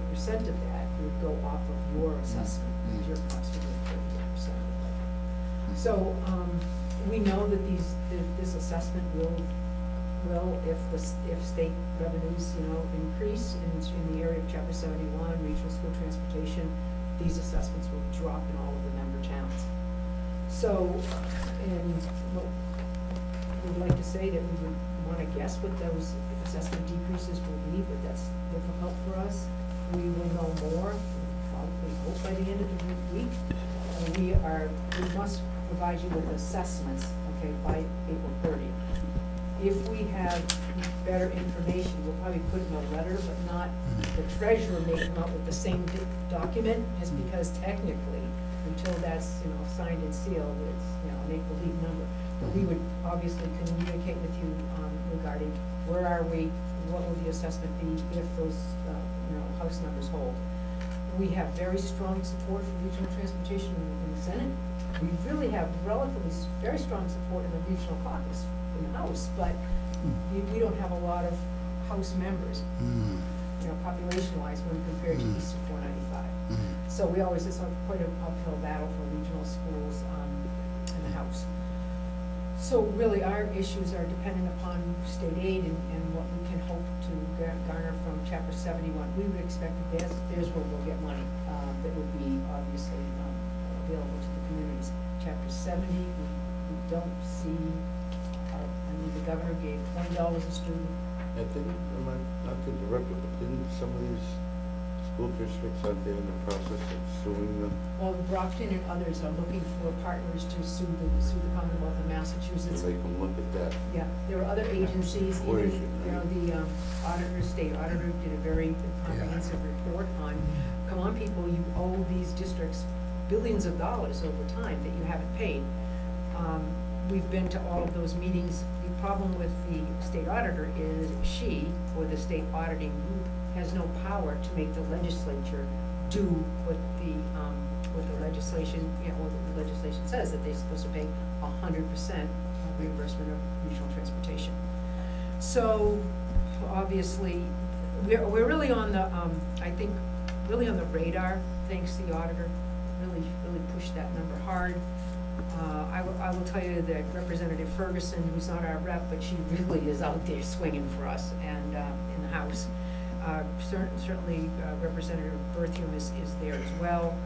of that would go off of your assessment, your cost would be 38% of that. So we know that this assessment will, if state revenues, increase in the area of Chapter 71, regional school transportation, these assessments will drop in all of the member towns. So, and what we'd like to say that we would want to guess what those assessment decreases will be, but that's difficult for us. We will know more, probably hope by the end of the week. We must provide you with assessments, okay, by April 30th. If we have better information, we'll probably put in a letter, but not, the treasurer may come out with the same document, just because technically, until that's, signed and sealed, it's, an make-believe number. But we would obviously communicate with you regarding where are we, what will the assessment be if those, House numbers hold. We have very strong support for regional transportation in the Senate. We really have relatively very strong support in the regional caucus in the House, but we don't have a lot of House members, population-wise when compared to Eastern 495. So we always, it's quite an uphill battle for regional schools in the House. So really, our issues are dependent upon state aid and what we can hope to garner from Chapter 71. We would expect that there's where we'll get money that would be obviously available to the communities. Chapter 70, we don't see, the governor gave $20 a student. Not to interrupt you, but didn't some of these school districts, aren't they in the process of suing them? Well, Brockton and others are looking for partners to sue the Commonwealth of Massachusetts. So they can look at that. Yeah, there are other agencies, even, you know, the auditor, state auditor did a very comprehensive report on, come on, people, you owe these districts billions of dollars over time that you haven't paid. We've been to all of those meetings. The problem with the state auditor is she, or the state auditing group, has no power to make the legislature do what the legislation, you know, what the legislation says, that they're supposed to pay 100% reimbursement of regional transportation. So, obviously, we're really on the, I think, really on the radar, thanks to the auditor, really pushed that number hard. I will tell you that Representative Ferguson, who's not our rep, but she really is out there swinging for us and in the House. Certainly Representative Berthium is there as well.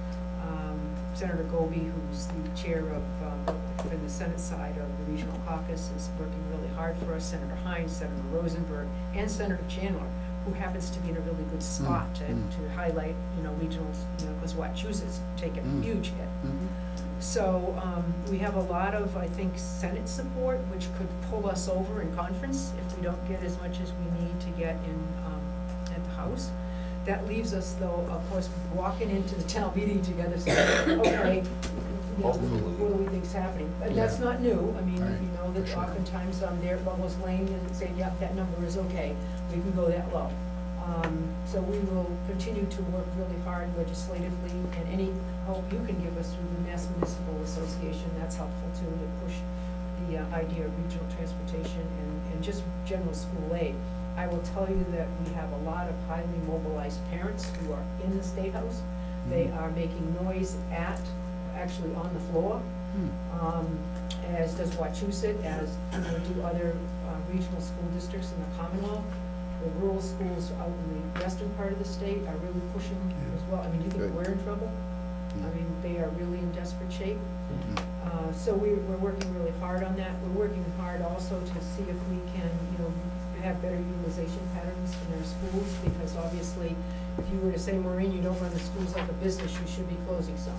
Senator Goby, who's the chair of in the Senate side of the regional caucus, is working really hard for us. Senator Hines, Senator Rosenberg, and Senator Chandler, who happens to be in a really good spot to highlight, you know, regionals, you know, because Wachusett's taken a huge hit. So we have a lot of, I think, Senate support, which could pull us over in conference if we don't get as much as we need to get in at the House. That leaves us, though, of course, walking into the town meeting together, saying, okay, you know, what do we think's happening? But that's not new. I mean, you know that oftentimes they're almost laying and saying, yeah, that number is okay. We can go that low. So we will continue to work really hard legislatively, and any help you can give us through the Mass Municipal Association, that's helpful too, to push the idea of regional transportation and just general school aid. I will tell you that we have a lot of highly mobilized parents who are in the State House. They are making noise actually on the floor, as does Wachusett, as you know, do other regional school districts in the Commonwealth. The rural schools out in the western part of the state are really pushing as well. I mean, do you think we're in trouble? I mean, they are really in desperate shape. So we're working really hard on that. We're working hard also to see if we can, you know, have better utilization patterns in our schools, because obviously, if you were to say, Maureen, you don't run the schools like a business, you should be closing some.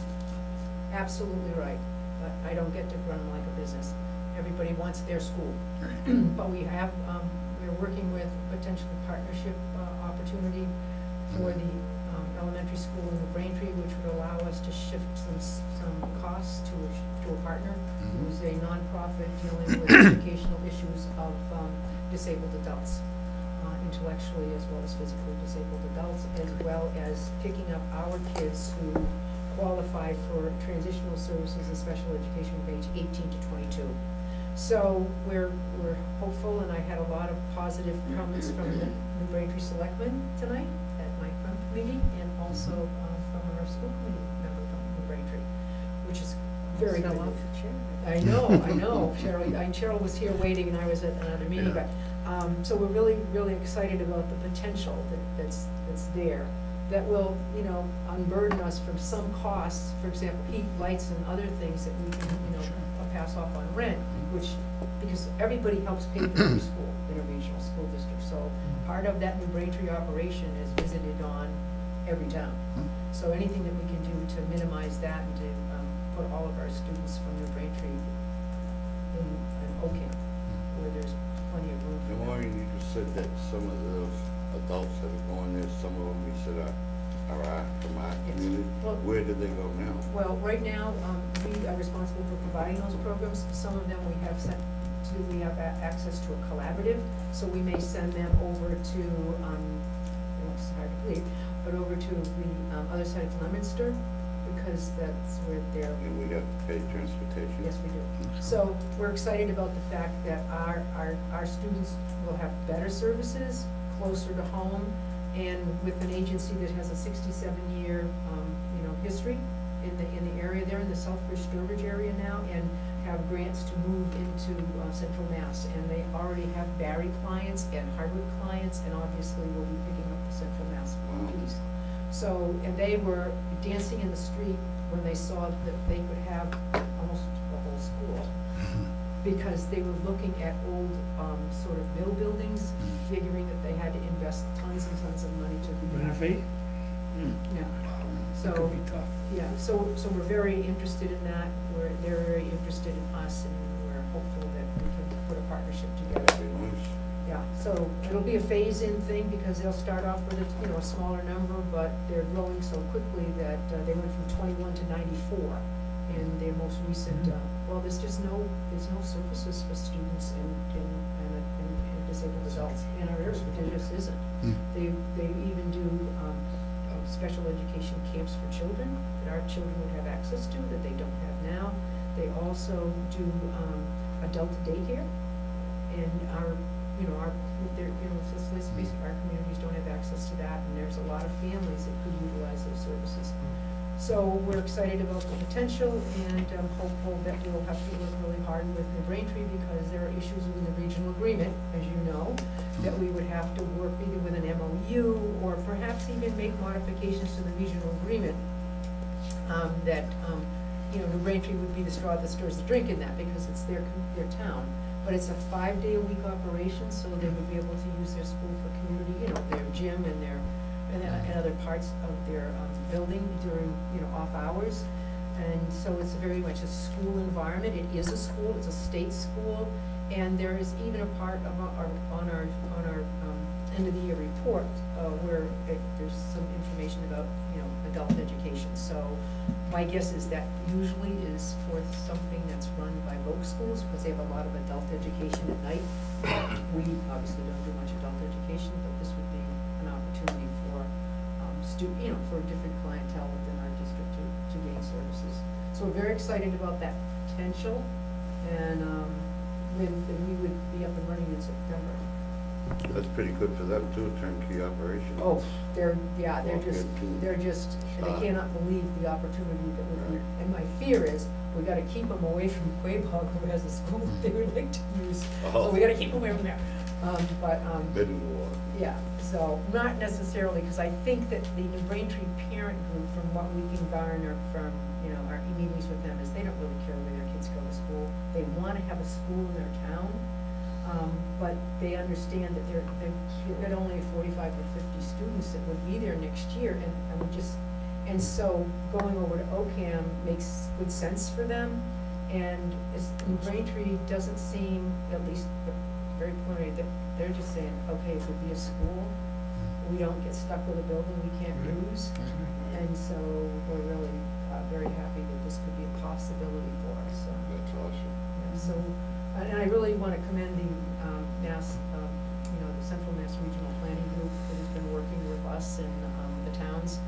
Absolutely right, but I don't get to run them like a business. Everybody wants their school. But we have, we're working with potential partnership opportunity for the elementary school in New Braintree, which would allow us to shift some costs to a partner who's a nonprofit dealing with educational issues of disabled adults, intellectually as well as physically disabled adults, as well as picking up our kids who qualify for transitional services and special education from age 18 to 22. So we're hopeful, and I had a lot of positive comments from the New Braintree Selectmen tonight at my meeting, and also from our school committee member from New Braintree, which is very good. I know, Cheryl was here waiting, and I was at another meeting, but, so we're really excited about the potential that's there, that will, you know, unburden us from some costs, for example, heat, lights, and other things that we can, you know, pass off on rent, which, because everybody helps pay for every school in a regional school district, so part of that New Braintree operation is visited on every town. So anything that we can do to minimize that and to put all of our students from New Braintree in Oakham, where there's plenty of room for And them. Maureen, you just said that some of those adults that are going there, some of them you said are from our community. Well, where do they go now? Well, right now, we are responsible for providing those programs. Some of them we have access to a collaborative, so we may send them over to, it's hard to believe, but over to the other side of Leominster, because that's where they're. And we have to pay transportation? Yes, we do. So we're excited about the fact that our students will have better services, closer to home, and with an agency that has a 67-year, history in the area there, in the Southbridge-Sturbridge area now, and have grants to move into Central Mass. And they already have Barry clients and Hardwood clients, and obviously we'll be picking up the Central Mass piece. So, and they were dancing in the street when they saw that they could have almost the whole school, because they were looking at old sort of mill buildings, figuring that they had to invest tons and tons of money to renovate. Yeah. It So, could be tough. yeah, so we're very interested in that, they're very interested in us, and we're hopeful that we can put a partnership together. Be nice. Yeah, so it'll be a phase-in thing, because they'll start off with a smaller number, but they're growing so quickly that they went from 21 to 94 in their most recent, well, there's no services for students and disabled adults in our area, there just isn't. They even do special education camps for children that our children would have access to that they don't have now. They also do adult daycare, and let's face it, our communities don't have access to that, and there's a lot of families that could utilize those services. So we're excited about the potential, and I'm hopeful that we'll have to work really hard with New Braintree, because there are issues within the regional agreement, as you know, that we would have to work either with an MOU, or perhaps even make modifications to the regional agreement, New Braintree would be the straw that stirs the drink in that, because it's their town. But it's a 5-day-a-week operation, so they would be able to use their school for community, their gym and other parts of their building during, off hours. And so it's very much a school environment. It is a school, it's a state school, and there is even a part of on our end of the year report where there's some information about, adult education. So my guess is that usually is for something that's run by both schools, because they have a lot of adult education at night. We obviously don't do much adult education, but this would be an opportunity for for different clientele within our district to gain services. So we're very excited about that potential, and we would be up and running in September. That's pretty good for them too, turnkey operation. Oh, they're Well, just, and start. they cannot believe the opportunity that would be. And my fear is, we gotta keep them away from Quabog, who has a school that they would like to use. So we gotta keep them away from there. Bidding war. Yeah, so not necessarily, because I think that the New Braintree parent group, from what we can garner from, our meetings with them, is they don't really care where their kids go to school. They wanna have a school in their town, but they understand that they've got only 45 or 50 students that would be there next year, and so going over to OCAM makes good sense for them. And New Braintree doesn't seem, at least very preliminary, they're just saying, okay, it would be a school, we don't get stuck with a building we can't use. And so we're really very happy that this could be a possibility for us. That's awesome. Yeah, so, and I really want to commend the the Central Mass Regional Planning Group that has been working with us and the towns.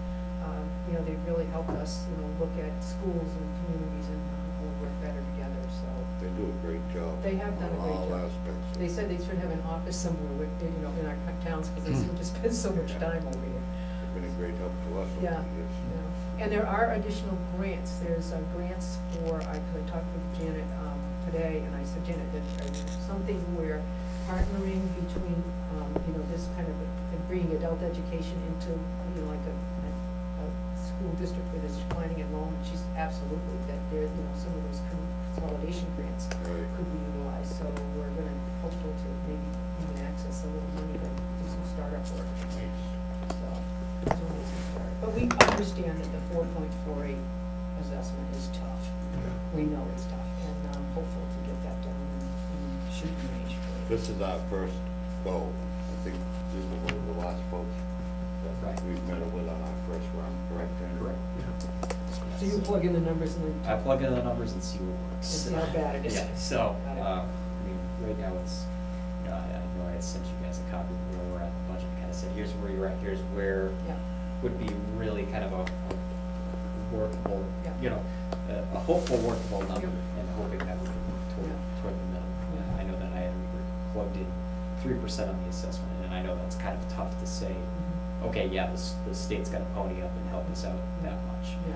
They've really helped us, look at schools and communities and how we work better together, so. They do a great job. They have done a great On job. all aspects. They said they should have an office somewhere with, in our towns, because they seem to spend so much time over here. They've been a great help to us over Yeah, the years. yeah. And there are additional grants. There's grants for, I talked with Janet today, and I said, Janet, there's something where partnering between, this kind of bringing adult education into, like a school district where there's declining enrollment. She's absolutely, that there's, some of those consolidation grants Right. could be utilized. So we're gonna hopeful to maybe even access a little money to do some startup work. So, it's only some start. But we understand that the 4.48 assessment is tough. We know it's tough, and I'm hopeful to get that done in shooting range for it. This is our first go. I think this is one of the last folks that we've met with on our first round, correct? Andrew? Correct. So you plug in the numbers and then. I plug in the numbers and see what works. And see how bad it is. Yeah, so, Got it. right now it's, I know I had sent you guys a copy of where we're at the budget, kind of said, here's where you're at, here's where Yeah. would be really kind of a workable, Yeah. a hopeful workable number, Yep. and hoping that we can move toward the middle. Yeah. I know that I had plugged in 3% on the assessment, and I know that's kind of tough to say, Mhm. okay, yeah, the state's gotta pony up and help us out that much. Yeah.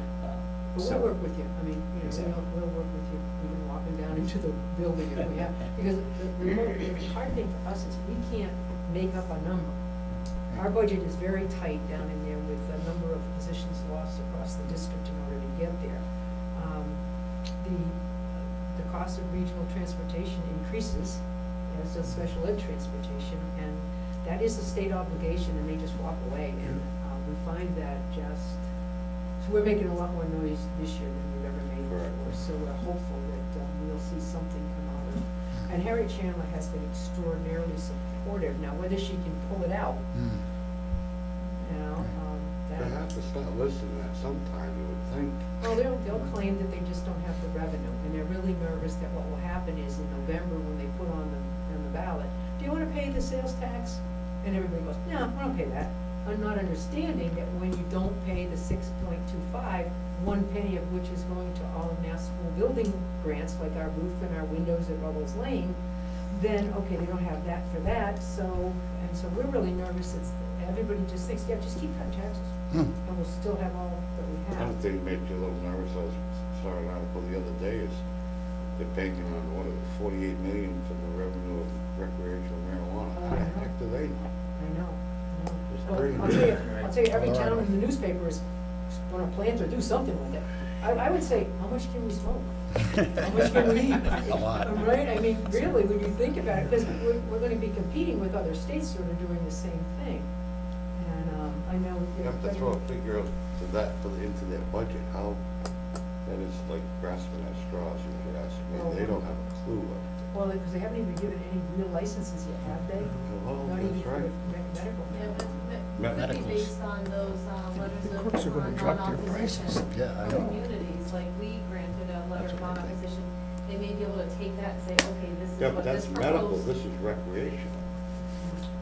But So- we'll work with you. I mean, Exactly. we'll work with you, even walking down into the building if we have. Because the hard thing for us is we can't make up a number. Our budget is very tight down in there with the number of positions lost across the district in order to get there. The cost of regional transportation increases, as does special ed transportation, and that is a state obligation, and they just walk away. And we we find that just, so we're making a lot more noise this year than we've ever made Correct. before, so we're hopeful that we'll see something come out of it. And Harriet Chandler has been extraordinarily supportive. Now, whether she can pull it out, you know, They have to start listening at some time, you would think. well, they'll claim that they just don't have the revenue, and they're really nervous that what will happen is in November, when they put on the ballot, do you wanna pay the sales tax? And everybody goes, no, I don't pay that. I'm not understanding that when you don't pay the 6.25, 1 penny of which is going to all mass school building grants, like our roof and our windows at Rebels Lane, then, okay, they don't have that for that, so we're really nervous. Everybody just thinks, yeah, just keep cutting taxes, and we'll still have all that we have. One thing made me a little nervous, I saw an article the other day, is they're banking on, what is it, 48 million from the revenue of recreational marijuana. How the heck do they know? I know. It's Well, crazy. I'll tell you, every town in the newspaper is gonna plan to do something with it. I would say, how much can we smoke? How much can we eat? A lot. Right, I mean, really, when you think about it, because we're gonna be competing with other states sort of doing the same thing. And, I know. You have to throw a figure up to that, into their budget, how, that is like grasping at straws, if you ask me. They don't have a clue what. Well, because they haven't even given any real licenses yet, have they? Oh, Not even that's for right. medical. Yeah, but could Medicals. be based on those letters The of crooks are gonna drop their non-opposition prices. Yeah, I know. communities, like we granted a letter That's of what I think. non-opposition. They may be able to take that and say, okay, this is Yeah, what but this that's medical, proposed. this is recreational,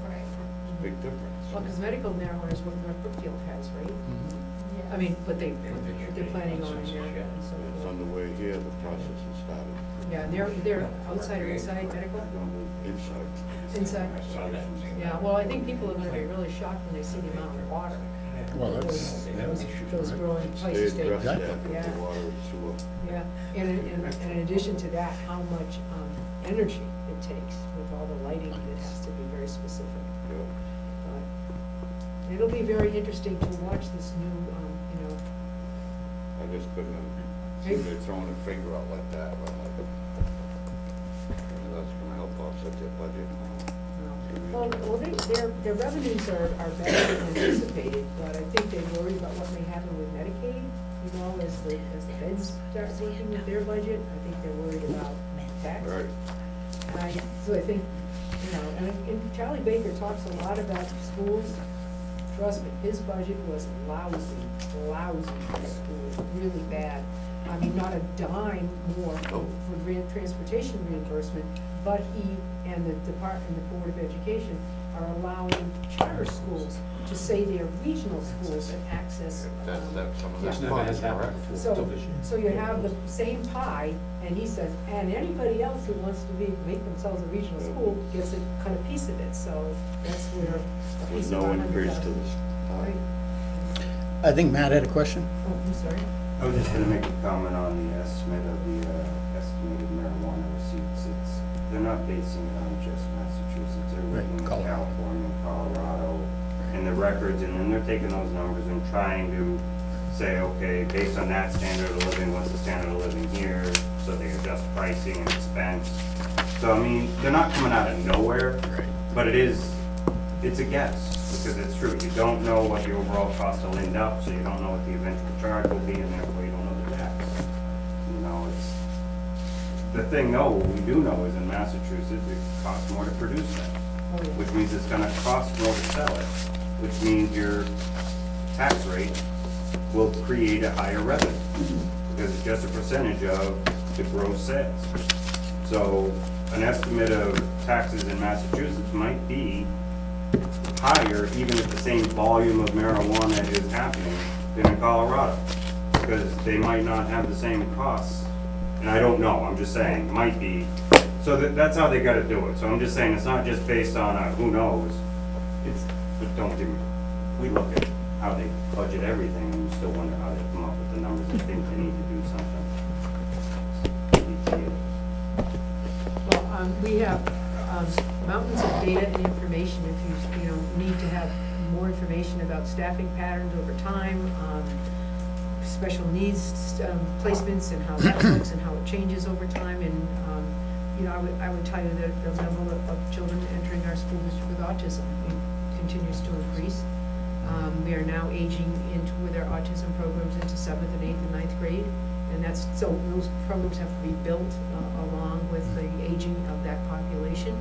Right, it's a big difference. Well, because medical marijuana is what North Brookfield has, right? yeah. I mean, but they're planning on it there and so It's forth. underway here, the process has started. Yeah, and they're outside or inside medical? Inside. Inside? Yeah, well, I think people are gonna be really shocked when they see the amount of water. Well, that's, Those growing They places. address that Exactly. with the water and sewer. Yeah, and in addition to that, how much energy it takes with all the lighting that has to be very specific. Yeah. But it'll be very interesting to watch this new, I just couldn't, Hey. see they're throwing a finger out like that, but I'm like, that's gonna help offset their budget. well, their revenues are better than anticipated, but I think they're worried about what may happen with Medicaid, you know, as the feds start working with their budget. I think they're worried about tax. Right. So I think, and Charlie Baker talks a lot about schools. Trust me, his budget was lousy for schools, really bad. I mean, not a dime more for transportation reimbursement, but he and the department, the Board of Education are allowing charter schools to say they're regional schools and access. That's some of yeah. that funds, correct? So you have the same pie, and he says, and anybody else who wants to make themselves a regional school gets a kind of piece of it, so that's where a piece With of no our increase to $100,000. this. Right. I think Matt had a question. Oh, I'm sorry. I was just gonna make a comment on the estimate of the estimated marijuana receipts. They're not basing it on just Massachusetts, they're Right, looking at Colorado. California, Colorado, and the records, and then they're taking those numbers and trying to say, okay, based on that standard of living, what's the standard of living here? So they adjust pricing and expense. So, I mean, they're not coming out of nowhere, Right. but it's a guess, because it's true. You don't know what the overall cost will end up, so you don't know what the eventual charge will be, and therefore you don't know the tax. You know, the thing, though, what we do know is in Massachusetts, it costs more to produce that, Oh, yeah. which means it's gonna cost more to sell it, which means your tax rate will create a higher revenue, because it's just a percentage of the gross sales. So an estimate of taxes in Massachusetts might be higher, even if the same volume of marijuana is happening than in Colorado, because they might not have the same costs. And I don't know, I'm just saying, might be. So that's how they gotta do it. So I'm just saying, it's not just based on who knows. But don't get me, we look at how they budget everything, and we still wonder how they come up with the numbers and think they need to do something. Well, we have mountains of data and information. If you need to have more information about staffing patterns over time, special needs placements and how that looks and how it changes over time. And I would tell you that the level of children entering our school district with autism continues to increase. We are now aging into, with our autism programs, into 7th and 8th and 9th grade. And that's, so those programs have to be built along with the aging of that population.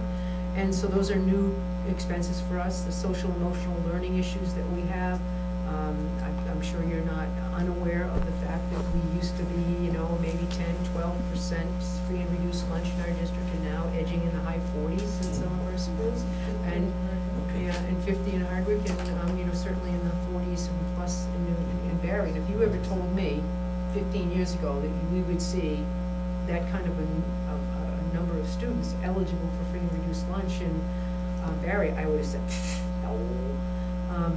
And so those are new expenses for us, the social emotional learning issues that we have. I'm sure you're not unaware of the fact that we used to be, you know, maybe 10, 12% free and reduced lunch in our district, and now edging in the high 40s in some of our schools. And, yeah, and 50 in Hardwick, and, you know, certainly in the 40s and plus in Barry. And if you ever told me 15 years ago that we would see that kind of a number of students eligible for free and reduced lunch in Barry, I would have said, no.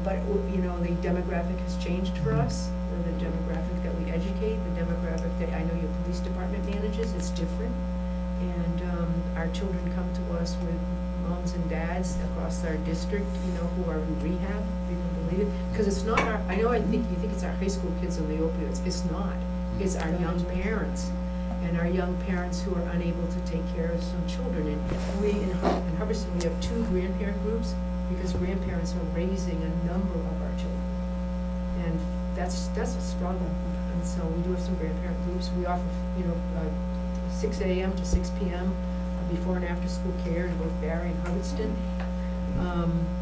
But, you know, the demographic has changed for us, the demographic that we educate, the demographic that I know your police department manages, it's different. And our children come to us with moms and dads across our district, you know, who are in rehab, if you can believe it. Because it's not our, I know you think it's our high school kids on the opioids, it's not. It's our young parents, and our young parents who are unable to take care of some children. And we, in Hubbardston, we have 2 grandparent groups, because grandparents are raising a number of our children. And that's a struggle. And so we do have some grandparent groups. We offer, you know, 6 a.m. to 6 p.m. Before and after school care in both Barry and Hubbardston.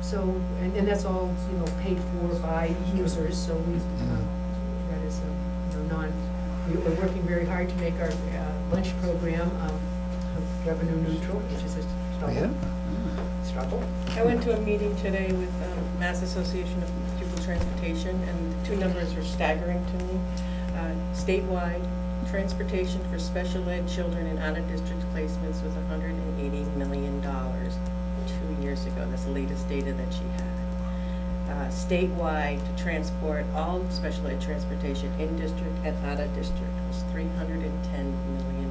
So, and that's all, you know, paid for by users. So we, that is, you know, we're working very hard to make our lunch program revenue neutral, which is a struggle. Struggle. I went to a meeting today with Mass Association of Pupil Transportation, and the 2 numbers were staggering to me. Statewide, transportation for special ed children in out-of-district placements was $180 million 2 years ago. That's the latest data that she had. Statewide, to transport all special ed transportation in district and out-of-district was $310 million.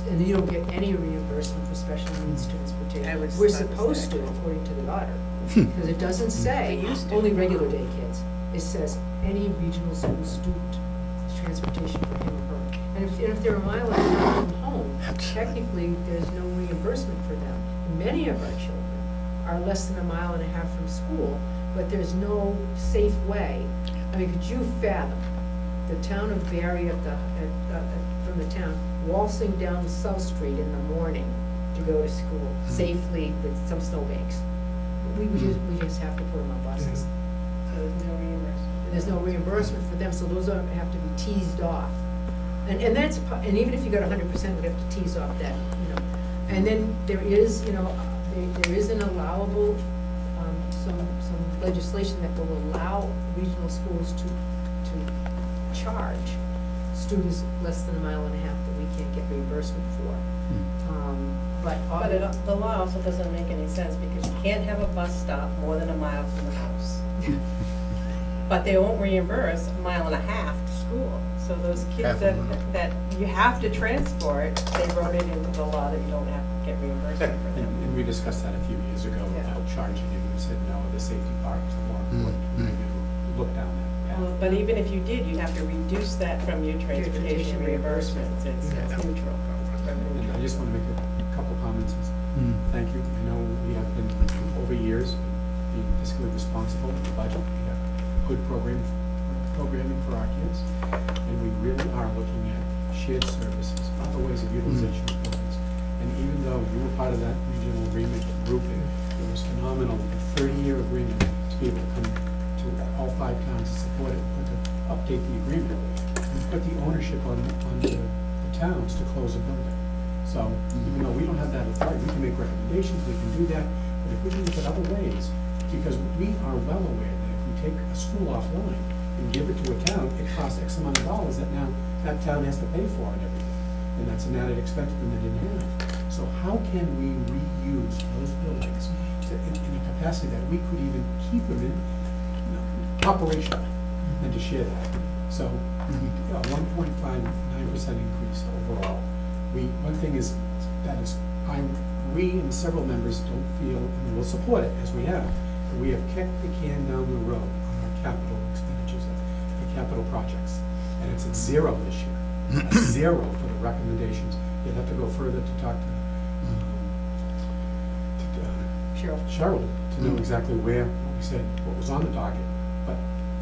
And you don't get any reimbursement for special needs transportation. We're supposed to, according to the auditor, because it doesn't say only regular day kids. It says any regional school student, transportation for him or her. And if they're a mile and a half from home, technically there's no reimbursement for them. Many of our children are less than a mile and a half from school, but there's no safe way. I mean, could you fathom the town of Barry from the town waltzing down South Street in the morning to go to school safely with some snowbanks? We just have to put them on buses. So there's no reimbursement. There's no reimbursement for them, so those have to be teased off. And even if you got 100%, we'd have to tease off that, you know. And then there is, you know, there is an allowable, some legislation that will allow regional schools to charge students less than a mile and a half that we can't get reimbursement for. But the law also doesn't make any sense, because you can't have a bus stop more than a mile from the house. But they won't reimburse a mile and a half to school. So those kids that you have to transport, they wrote it into the law that you don't have to get reimbursement for them. And we discussed that a few years ago about charging, and we said, no, the safety part is more important. We need to look down that path. Well, but even if you did, you'd have to reduce that from your transportation reimbursements. It's neutral. And I just want to make a couple comments. Thank you. I know we have been, over years, being fiscally responsible with the budget. We have good programming for our kids, and we really are looking at shared services, other ways of utilization of buildings. And even though you were part of that regional agreement grouping, it was phenomenal, a 30-year agreement to be able to come to all 5 towns to support it, but to update the agreement. We put the ownership on the towns to close a building. So even though we don't have that authority, we can make recommendations, we can do that, but if we can look at other ways, because we are well aware that if we take a school offline and give it to a town, it costs X amount of dollars that now that town has to pay for and everything. And that's an added expense that they didn't have. So how can we reuse those buildings in a capacity that we could even keep them in operational and to share that? So a 1.59% increase overall. One thing is that is we and several members don't feel, and will support it as we have, that we have kicked the can down the road on our capital expenditures, the capital projects. And it's at 0 this year. At 0 for the recommendations. You'd have to go further to talk to Cheryl to know exactly where we said what was on the docket, but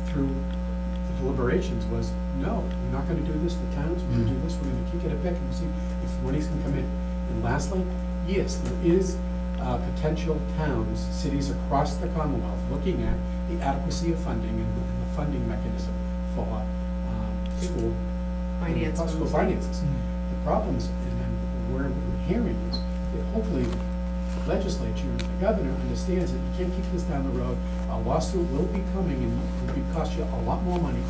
through the deliberations was, no, we're not gonna do this, the towns, we're gonna do this, we're gonna kick it a bit and see if monies can come in. And lastly, yes, there is potential towns, cities across the Commonwealth looking at the adequacy of funding and the funding mechanism for school Finance. school finances. The problems, and then where we're hearing is that hopefully the legislature, the governor understands that you can't keep this down the road. A lawsuit will be coming and will be cost you a lot more money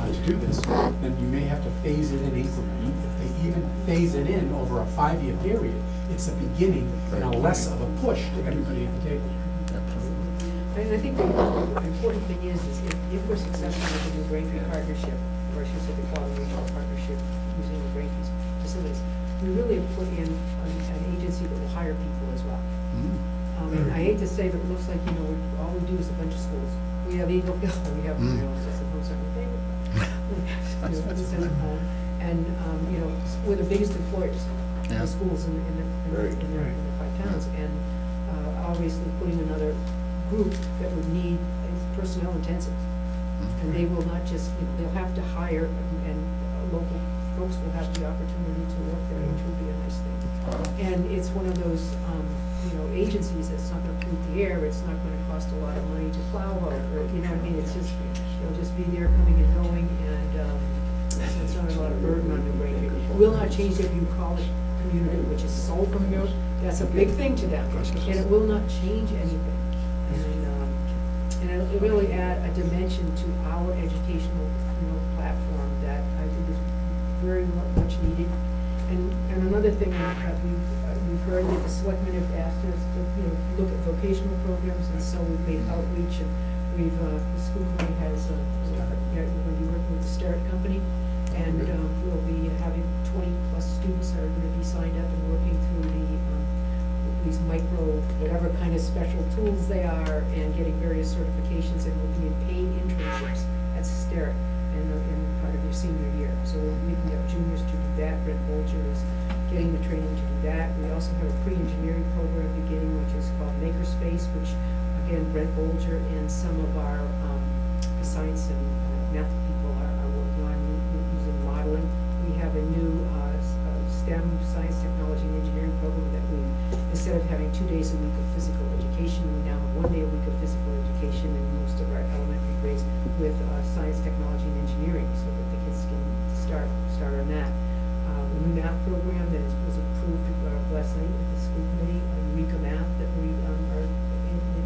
to do this, then you may have to phase it in increment. If they even phase it in over a 5-year period, it's a beginning and a less of a push to everybody at the table. And I think the important thing is if we're successful with the new Braintree partnership, or I should say the Quality Regional Partnership using the Braintree facilities, we really have put in an agency that will hire people as well. And I hate to say, but it looks like, all we do is a bunch of schools. We have Eagle Hill, we have, certainly favorite. And, we're the biggest employers, the schools in the 5 towns. And obviously putting another group that would need is personnel intensive. And they will not just, they'll have to hire, and local folks will have the opportunity to work there, which would be a nice thing. And it's one of those, agencies that's not gonna pollute the air, it's not gonna cost a lot of money to plow over, you know what I mean? It's just, they'll just be there coming and going, and, so it's not a lot of burden on New Braintree. Will not change their View College community, which is so familiar, that's a big thing to them, and it will not change anything. And it'll really add a dimension to our educational, platform that I think is very much needed. And another thing that we've heard that the selectmen have asked us to, look at vocational programs, and so we've made outreach, and we've, the school committee has, we're going to be working with the Starrett Company, and we'll be having 20+ students that are going to be signed up and working through these micro, whatever kind of special tools they are, and getting various certifications, and working in paid internships at Starrett in part of their senior year. So we have juniors to do that. Brent Bolger is getting the training to do that. We also have a pre-engineering program beginning, which is called Makerspace, which again, Brent Bolger and some of our science and math people are working on using modeling. We have a new STEM, science, technology, and engineering program that we, instead of having 2 days a week of physical education, we now have 1 day a week of physical education in most of our elementary grades with science, technology, and engineering, so that the kids can start on that. A new math program that was approved last night with the school committee, Eureka Math, that we are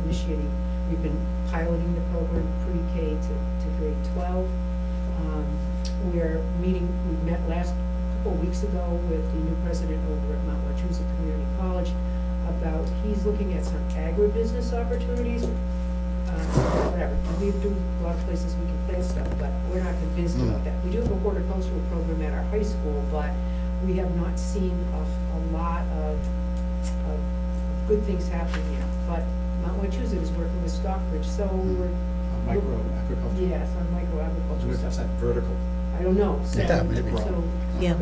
initiating. We've been piloting the program pre-K to grade 12. We met last couple weeks ago with the new president over at Mount Wachusett Community College about, he's looking at some agribusiness opportunities. Whatever, we do a lot of places we can plant stuff, but we're not convinced about that. We do have a horticultural program at our high school, but we have not seen a lot of good things happening yet. But Mount Wachusett is working with Stockbridge, so we're Micro agriculture. Yes, on micro agriculture. That's that vertical. I don't know. So, Yeah, maybe. Yeah.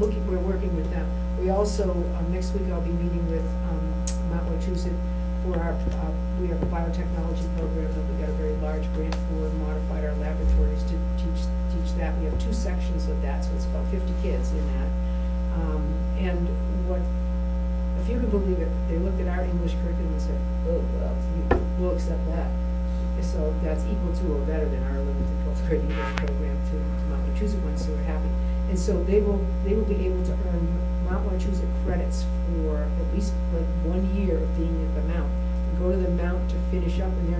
but we're working with them. We also, next week I'll be meeting with Mount Wachusett for we have a biotechnology program that we got a very large grant for, and modified our laboratories to teach that. We have 2 sections of that, so it's about 50 kids in that. And if you can believe it, they looked at our English curriculum and said, oh, well, we'll accept that. So that's equal to or better than our 11th and 12th grade English program to Mount Wachusett one, so we're happy. And so they will be able to earn Mount Wachusett credits for at least like 1 year of being at the Mount. And go to the Mount to finish up in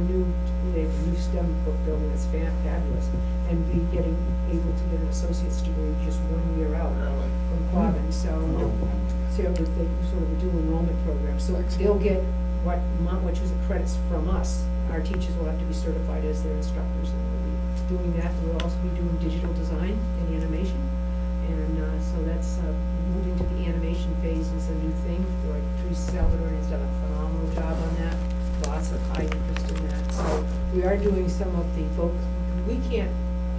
they have a new STEM book building that's fabulous, and be able to get an associate's degree just 1 year out from Quabbin. So with the sort of a dual enrollment program. So they'll get what Mount Wachusett credits from us. Our teachers will have to be certified as their instructors, and we'll be doing that. We'll also be doing digital design and animation, and so that's moving to the animation phase is a new thing. Like Teresa Salvador has done a phenomenal job on that. Lots of high interest in that. So we are doing some of the folk. We can't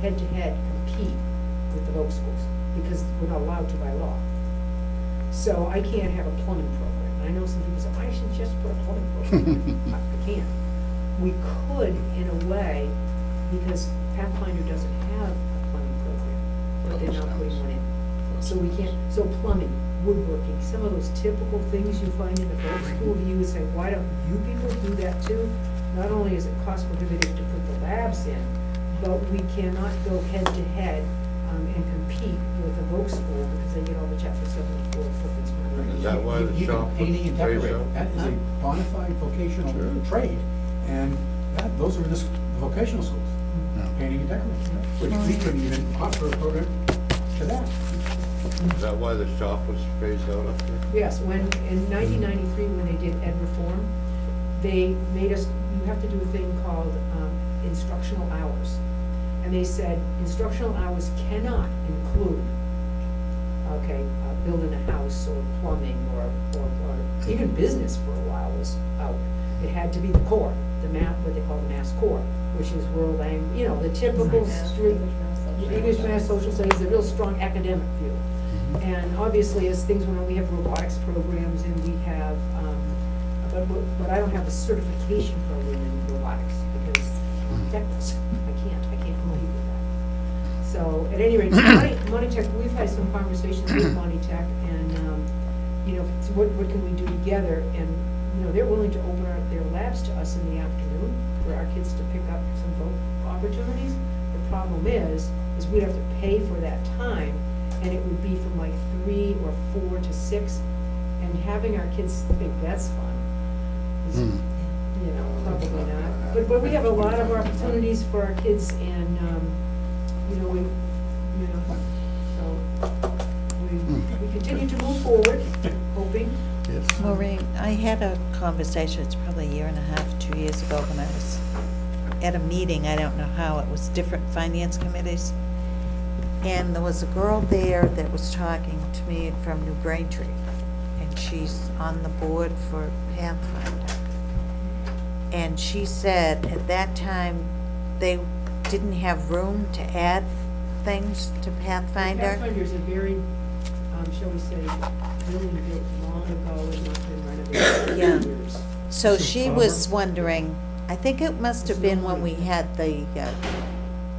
head-to-head compete with the folk schools because we're not allowed to by law. So I can't have a plumbing program. I know some people say, I should just put a plumbing program. I can't. we could, in a way, because Pathfinder doesn't have a plumbing program, but they're not putting one in. So we can't, so plumbing, woodworking, some of those typical things you find in the boat school, you would say, why don't you people do that too? Not only is it cost prohibitive to put the labs in, but we cannot go head to head and compete with a Voc school because they get all the chapter 74 equipment. Is that why the You can shop was painting and phased decorating, out? that is a bona fide vocational trade, and those are in the vocational schools, painting and decorating, which we couldn't even offer a program to that. Is that why the shop was phased out up there? Yes, when, in 1993, when they did ed reform, they made us, you have to do a thing called instructional hours. And they said, instructional hours cannot include, okay, building a house or plumbing or even business for a while was out. It had to be the core, the math, what they call the mass core, which is world language, you know, the typical street, English, math, social studies, the real strong academic view. And obviously, as things went on, we have robotics programs and we have, but I don't have a certification program in robotics because technics, I can't compete with that. So at any rate, Monty Tech, we've had some conversations with Monty Tech and, you know, so what can we do together? And, you know, they're willing to open their labs to us in the afternoon for our kids to pick up some voc opportunities. The problem is we'd have to pay for that time and it would be from like 3 or 4 to 6. And having our kids think that's fun is, you know, probably not. But we have a lot of opportunities for our kids and, you know, so we continue to move forward, hoping. Yes. Maureen, I had a conversation, it's probably a year and a half, 2 years ago, when I was at a meeting, I don't know how, it was different finance committees. And there was a girl there that was talking to me from New Braintree, and she's on the board for Pathfinder. And she said at that time, they didn't have room to add things to Pathfinder. Pathfinder is a very, shall we say, building built long ago and not been renovated Yeah. for years. So she was wondering, I think it must have been when we had the,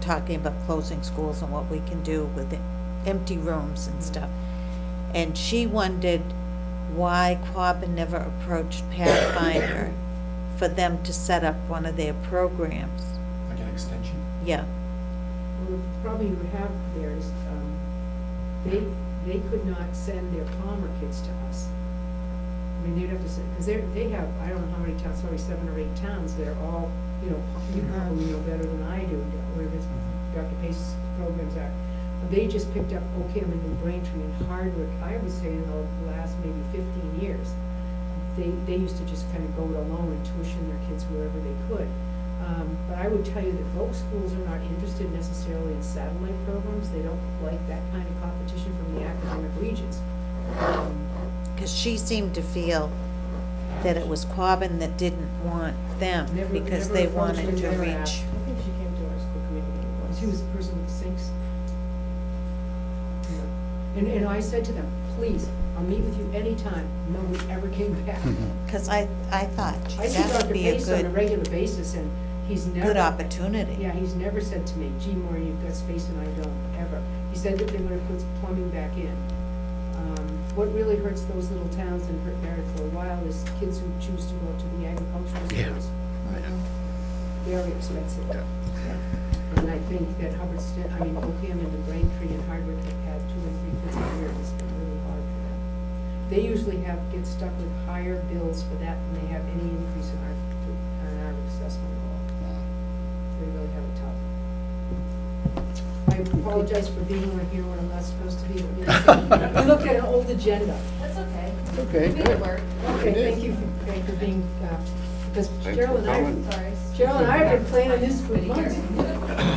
talking about closing schools and what we can do with the empty rooms and stuff. And she wondered why Quabbin never approached Pathfinder for them to set up one of their programs. Like an extension? Yeah. Well, the problem you would have there is, they could not send their Palmer kids to us. I mean, they'd have to send, because they have, I don't know how many towns, probably 7 or 8 towns, they're all, you know, you probably know better than I do, where Dr. Pace's programs are. But they just picked up Ocam and New Braintree and Hardwick, I would say in the last maybe 15 years. They used to just kind of go it alone and tuition their kids wherever they could. But I would tell you that both schools are not interested necessarily in satellite programs. They don't like that kind of competition from the academic regions. Because she seemed to feel that it was Quabbin that didn't want them because they wanted to reach. I think she came to our school committee meeting. She was the person with the sinks. Yeah. And I said to them, please, I'll meet with you anytime. Nobody ever came back. Because I thought I see that would Dr. be a Pace on a good, regular basis, and he's never. good opportunity. Yeah, he's never said to me, gee, Maureen, you've got space and I don't, ever. He said that they're gonna put plumbing back in. What really hurts those little towns and hurt Meredith for a while is kids who choose to go to the agricultural schools. Very expensive. And I think that Hubbardston, Ocam and New Braintree and Hardwick have had 2 and 3 kids a year, and it's been really hard for them. They usually get stuck with higher bills for that when they have any increase in our assessment law. They really have it tough. I apologize for being over here when I'm not supposed to be. We looked at an old agenda. That's okay. Okay, We made it good. work. Okay, thank you for being, because Thanks Cheryl for and I, coming. Sorry. Cheryl and I have been planning this for months.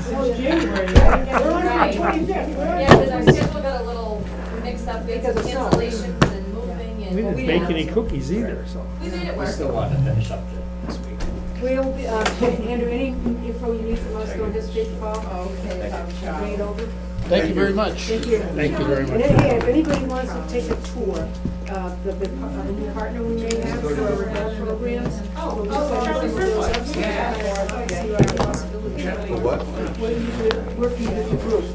Since January. We're on our 25th. Yeah, because our schedule got a little mixed up with Because of snow. cancellations and moving and. We didn't bake any cookies either, so. We made it We work. still want to finish up this week. We'll, Andrew, any info you need from us, don't hesitate to call. Okay, Bring it over. Thank you very much. Thank you. Thank you very much. And hey, if anybody wants to take a tour, the new partner we may have for our remote programs. we'll just send you some of those up so you can see our possibilities. What? When you're working with the group,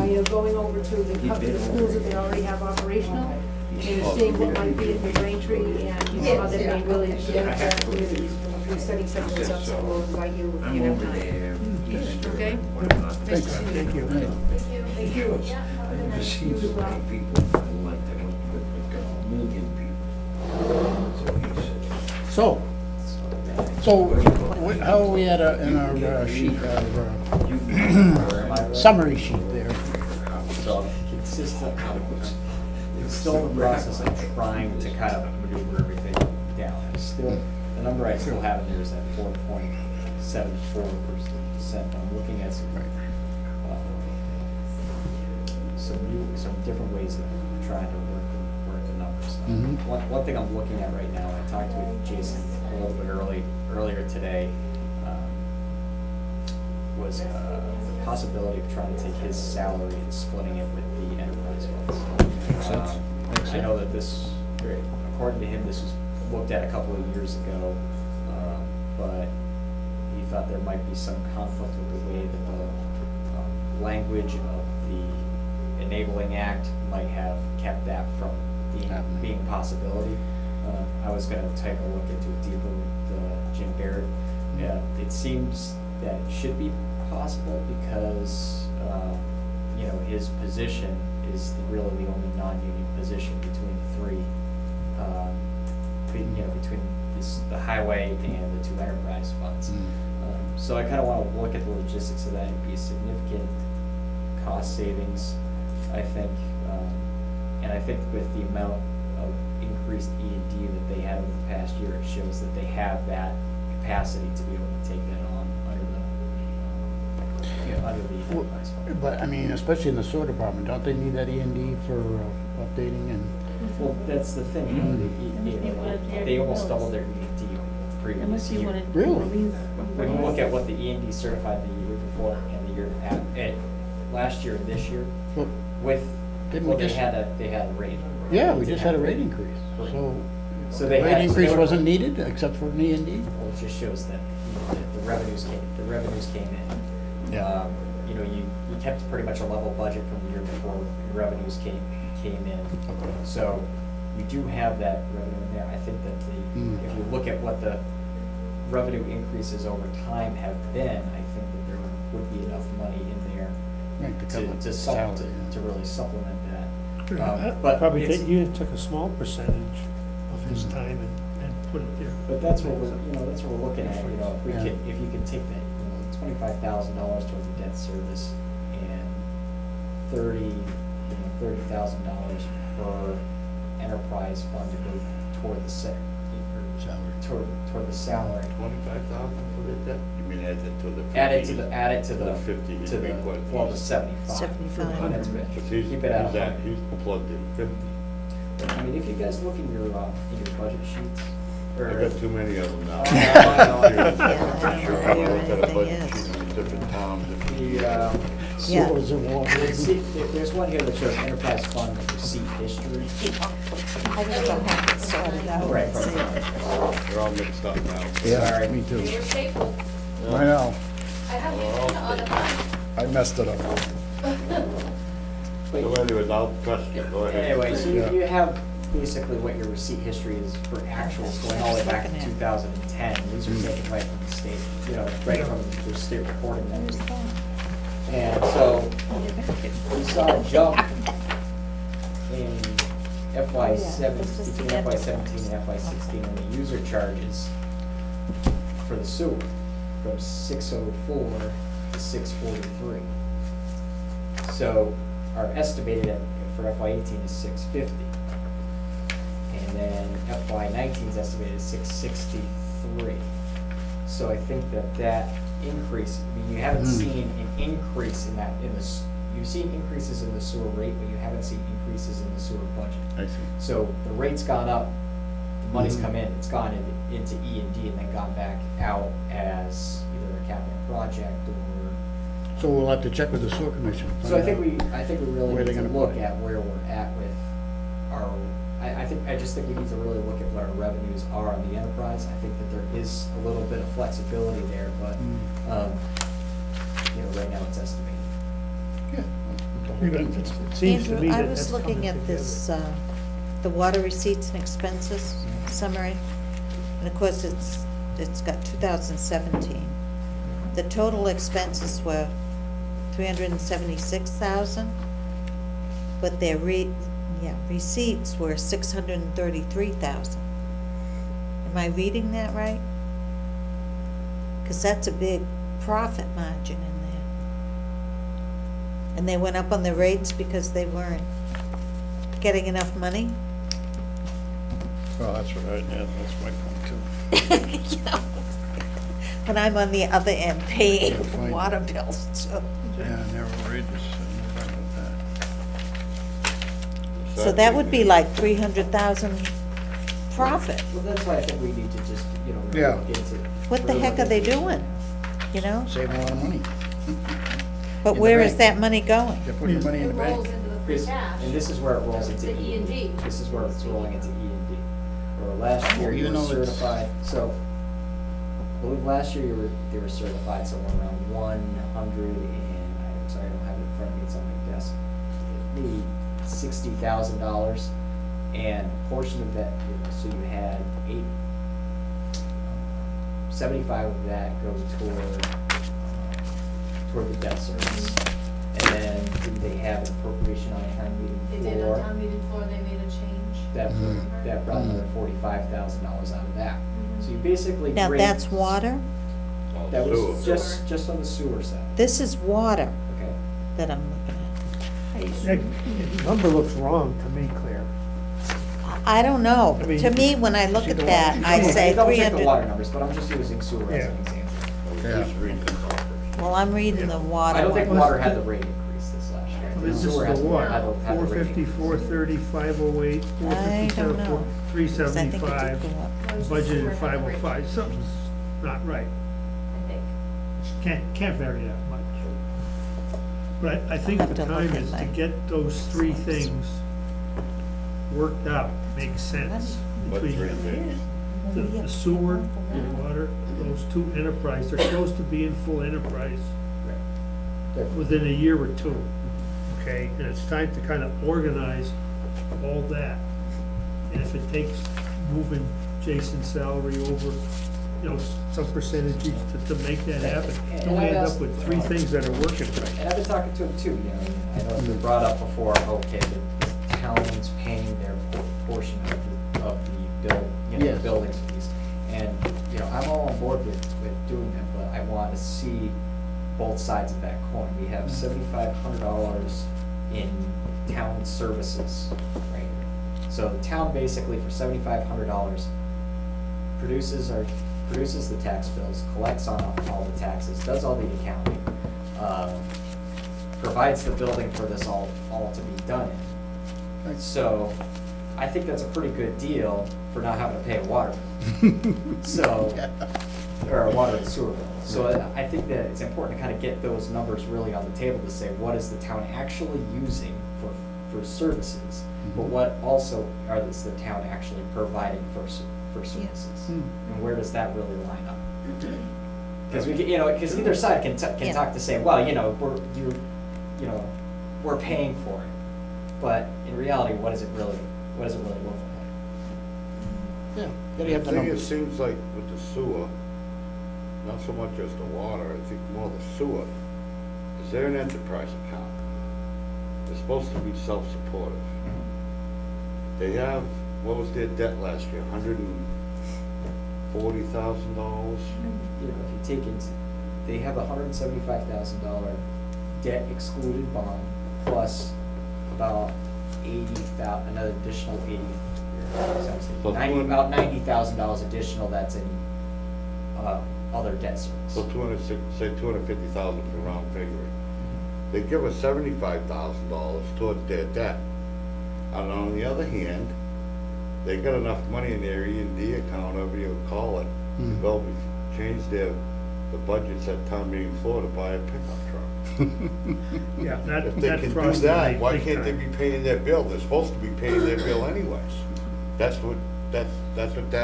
you're going over to the schools that they already have operational, and seeing what might be in the Braintree, and you know how they may really benefit our communities. We're setting some of those up, so we'll invite you if you have time. Okay? Nice to see you. Thank you. Thank you. Yeah. So, how are we at in our sheet, summary sheet there? So consistent, it's still in the process of trying to kind of maneuver everything down. It's still, the number I still have in there is at 4.74%. I'm looking at some different ways of trying to work the numbers. One thing I'm looking at right now, I talked with Jason a little bit earlier today, was the possibility of trying to take his salary and splitting it with the enterprise funds. I know that this, according to him, this was looked at a couple of years ago, but he thought there might be some conflict with the way that the language of the Enabling Act might have kept that from being a possibility. I was going to take a look into it deeper with Jim Barrett. It seems that it should be possible because you know, his position is really the only non-union position between the three, between the highway and the two enterprise funds. So I kind of want to look at the logistics of that. It'd be a significant cost savings, I think, and I think with the amount of increased E&D that they had over the past year, it shows that they have that capacity to be able to take that on under the enterprise fund. But, I mean, especially in the sewer department, don't they need that E&D for updating and? Well, that's the thing, they almost doubled their E&D previous year. Really? When you look at what the E&D certified the year before and the year last year and this year, with, Didn't well, we they just- had a rate. Yeah, we just had a rate increase, So they rate had- increase they were- wasn't needed except for an E&D? Well, it just shows that, you know, the revenues came in. Yeah. You know, you kept pretty much a level budget from the year before, and revenues came in. So you do have that revenue in there. I think that if you look at what the revenue increases over time have been, I think that there would be enough money in there Right, to cover to salary, to really supplement that. I But probably it's- think you took a small percentage of his time and put it there. But that's what we're, that's what we're looking at, if we Yeah. if you could take that, $25,000 towards the debt service and $30,000 per enterprise fund to go toward the salary. toward the salary. 25,000 for the debt? You mean add it to the 50? Add it to the 50, to the, well, the 75. 75. That's right. Because he's, Keep it at he's 100. he's plugged in 50. I mean, if you guys look in your budget sheets, or. I got too many of them now. Oh, I know. I'm sure I Yeah, looked at a budget everything sheet in different towns. The, Yeah. Sewers and water. see, there's one here that shows enterprise fund receipt history. I just don't have it sorted out. Right. Let's see. They're all mixed up now. Yeah, Sorry. me too. They were stapled. I know, I have these on the front. I messed it up. So anyways, I'll trust you, go ahead. Anyway, so Yeah. you have basically what your receipt history is for actuals going all the way back to 2010. These are taken right from the state, right from the state reporting Where's that. that? And so we saw a jump in FY between FY 17 and FY 16 in the user charges for the sewer from 604 to 643. So our estimated for FY 18 is 650. And then FY 19 is estimated at 663. So I think that increase, I mean, you haven't seen an increase in that, you've seen increases in the sewer rate, but you haven't seen increases in the sewer budget. I see. So the rate's gone up, the money's come in, it's gone into E&D and then gone back out as either a capital project or So we'll have to check with the sewer commission. So I think we really Where need they're to gonna look put it. at where we're at with our, I just think we need to really look at what our revenues are on the enterprise. I think that there is a little bit of flexibility there, but, you know, right now it's estimated. Yeah. It seems to Andrew, me I that was that's looking coming at this, together. the water receipts and expenses summary, and of course, it's got 2017. The total expenses were 376,000, but their receipts were 633,000. Am I reading that right? Because that's a big profit margin in there. And they went up on the rates because they weren't getting enough money? Well, that's right, yeah, that's my point too. You know, when I'm on the other end paying You'll find water it. bills, so. Yeah, narrow ranges, no problem with that. So that would be like 300,000 profit. Well, that's why I think we need to just, you know, really Yeah. look into. What the really heck look are they into it. doing? You know? Save a lot of money. But In the where is bank. that money going? They're putting money in It the rolls bank. into the free This- cash. And this is where it rolls into The E&D. This is where it's rolling into E&D. Or last Oh, year you even were though it's- certified, so, I believe last year they were certified somewhere around 100 and, I'm sorry, I don't have it in front of me, it's on my desk. Maybe $60,000, and a portion of that, so you had 75 of that goes toward the debt service. And then did they have an appropriation on a town meeting They floor? did on town meeting floor, they made a change. That, Mhm. that brought another $45,000 out of that. So you basically. Now, raised- that's water? That Sewer. was just on the sewer side, This is water okay? that I'm looking That number looks wrong to me, Claire. at. I don't know. I mean, To me, when I look see at the that, water- I say Double check the 300. water numbers, but I'm just using sewer as an Yeah. example. Yeah. Just read the numbers. Well, I'm reading the water I don't think one. water had the rate increase this last year. I think This is sewer the has what? had the rate 450, increase. 430, 508, I don't 457, know. 'Cause I think it did 375, go up. Well, it's just sewer budgeted 505. coverage, Something's not right. I think. Can't vary that much. But I think I'll the have to look time at is to my- get those three things worked out, makes sense. What Between three things? the sewer, the water, those two enterprise, they're supposed to be in full enterprise They're- within a year or two, okay? And it's time to kind of organize all that. And if it takes moving Jason's salary over, you know, some percentages to make that happen, And don't I've end up asked- with three things that are working right. And I've been talking to him too, you know, I know it's been brought up before, okay, the town's paying their portion of the bill, you know, the Yes. buildings fees. And, you know, I'm all on board with doing that, but I want to see both sides of that coin. We have $7,500 in town services, right? So the town basically for $7,500 produces the tax bills, collects on all the taxes, does all the accounting, provides the building for this all to be done in. So, I think that's a pretty good deal for not having to pay a water bill. So, or a water and sewer bill. So I think that it's important to kind of get those numbers really on the table to say, what is the town actually using for services? But what also is the town actually providing for services? And where does that really line up? Because because either side can Yeah. talk to say, well, we're paying for it. But in reality, what does it really look like? Yeah, gotta have the I think it numbers. seems like with the sewer, not so much as the water, I think more the sewer, is they're an enterprise account. They're supposed to be self-supportive. They have, what was their debt last year, $140,000? You know, if you take into, they have a $175,000 debt excluded bond plus about another additional So about $90,000 additional that's in other debt service. So say 250,000 for round figuring. They give us $75,000 towards their debt. And on the other hand, they got enough money in their E&D account, whatever you call it, to go change the budgets at town meeting floor to buy a pickup truck. Yeah, that, If they that can do frosted that, made why big can't they time. be paying their bill? They're supposed to be paying their bill anyways. That's what that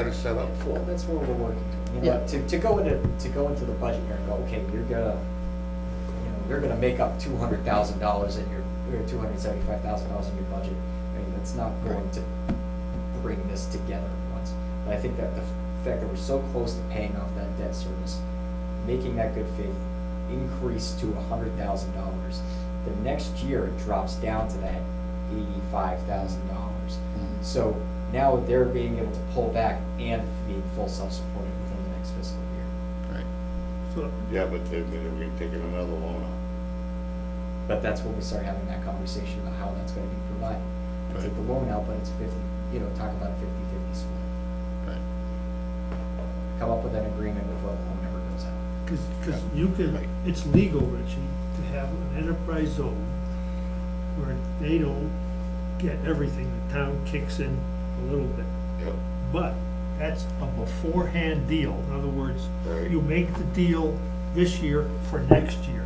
is set up for. Well, that's where we're working to. You Yeah. know, to go into the budget here and go, okay, you're gonna make up $200,000 in your, or $275,000 in your budget. I mean, that's not going to bring this together at once. But I think that the fact that we're so close to paying off that debt service, making that good faith increase to $100,000, the next year it drops down to that $85,000. So now they're being able to pull back and be full self-supporting within the next fiscal year. Right. So, Yeah, but they're taking another loan out. But that's when we start having that conversation about how that's gonna be provided. I take the loan out, but it's 50, talk about a 50-50 split. Right. Come up with an agreement before the loan ever goes out. cause you can, it's legal, Richie, to have an enterprise zone where they don't get everything, the town kicks in a little bit. Yep. But that's a beforehand deal. In other words, Right. you make the deal this year for next year,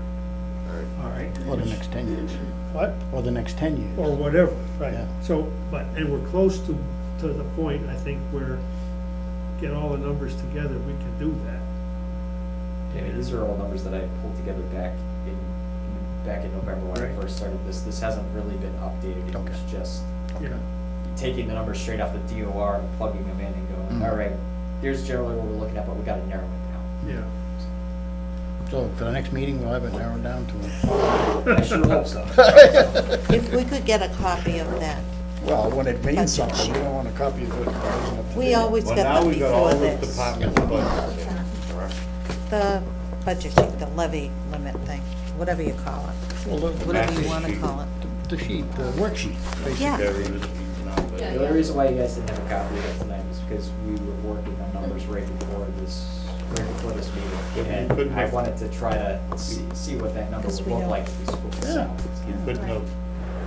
Right. all right? Or the next 10 years. What? Or the next 10 years. Or whatever, right. Yeah. So, and we're close to the point, I think, where get all the numbers together, we can do that. Yeah, these are all numbers that I pulled together back in November when I Right. first started this. This hasn't really been updated. It was Okay. just Yeah. taking the numbers straight off the DOR and plugging them in and going, all right, here's generally what we're looking at, but we gotta narrow it down. Yeah. So for the next meeting, we'll have it narrowed down to I sure hope so. If we could get a copy of that. well, when it Budget means something, sheet. we don't want a copy of it. that isn't up to We date. always Well, get now them we got all before the this. departments' budgets in, correct? The budget sheet, the levy limit thing, whatever you call it, Well, whatever you Master wanna sheet. call it. the sheet, the worksheet, basically. Yeah. There it is, now, but- Yeah. The only reason why you guys didn't have a copy of it tonight is because we were working on numbers right before this meeting. And I wanted to try to see what that number Because would we look don't- like if we spoke this Yeah. out. You couldn't have.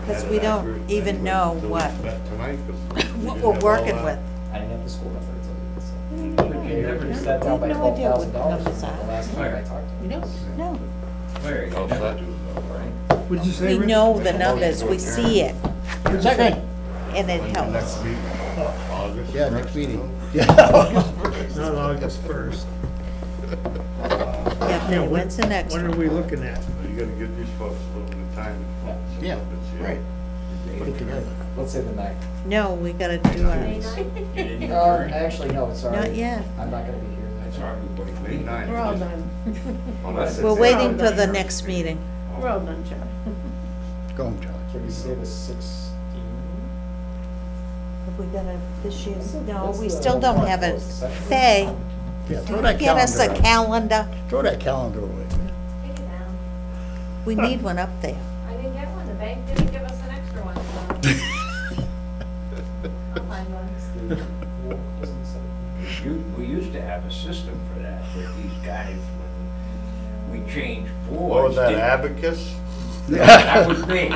Because had we it don't accurate even anyway know until we what- met tonight, 'cause we What didn't we're have all working that. with. I didn't have the school number until we We reduced that down by have no idea what $12,000 numbers the are. last time I talked to them. No, All set. What did you say, we Rich? know the numbers, we see it, Second. and it When the helps. next meeting, August Yeah, next 1st, meeting. you know? Yeah. Not August 1st. Yeah, Yeah, when's the next When are one? we looking at? You gotta give these folks a little bit of time. to Yeah, sit up and see right. it. Put it together. Let's say the night. No, we gotta do May our, 9th? Actually, no, it's all right. Not yet. I'm not gonna be here. May 9th. We're all done. Well, that's it. we're waiting for the next meeting. We're all done, Charlie. Go home, Charlie. Can we say the 16th? Have we got a, this year's, no, That's we the still don't warrant have it. close, the second. Faye, Yeah, throw can that you get us a calendar. calendar? Throw that calendar away. Take it down. We need one up there. I didn't get one, the bank didn't give us an extra one, so. I'll find one. We used to have a system for that these guys, when we changed boards. What was that, didn't- abacus? That was me.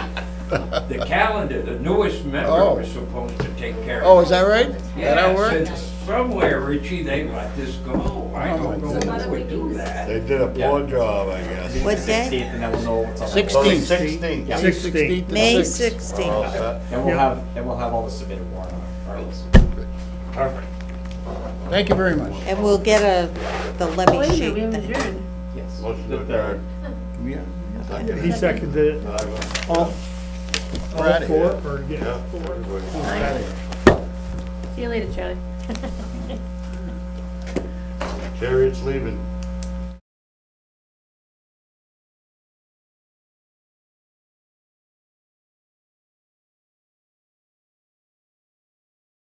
The calendar, the newest member Oh. was supposed to take care of. Oh, is that right? Yeah, That worked? since somewhere, Richie, they let this go. I Oh, don't my know goodness. who would do that. They did a poor job, I guess. What day? 16th, and then we'll know what's on the. 16th. 16th. Yeah. 16th. May All 16th. set? And we'll Yeah. have all the submitted warrant articles. Perfect. Thank you very much. And we'll get the levy Wait a minute, sheet we haven't thing. adjourned. Yes. Motion to adjourn. Yeah. Yeah, he seconded it. All We're outta four, here. or, yeah, Yeah. four. everybody. See you later, Charlie. Chariot's leaving.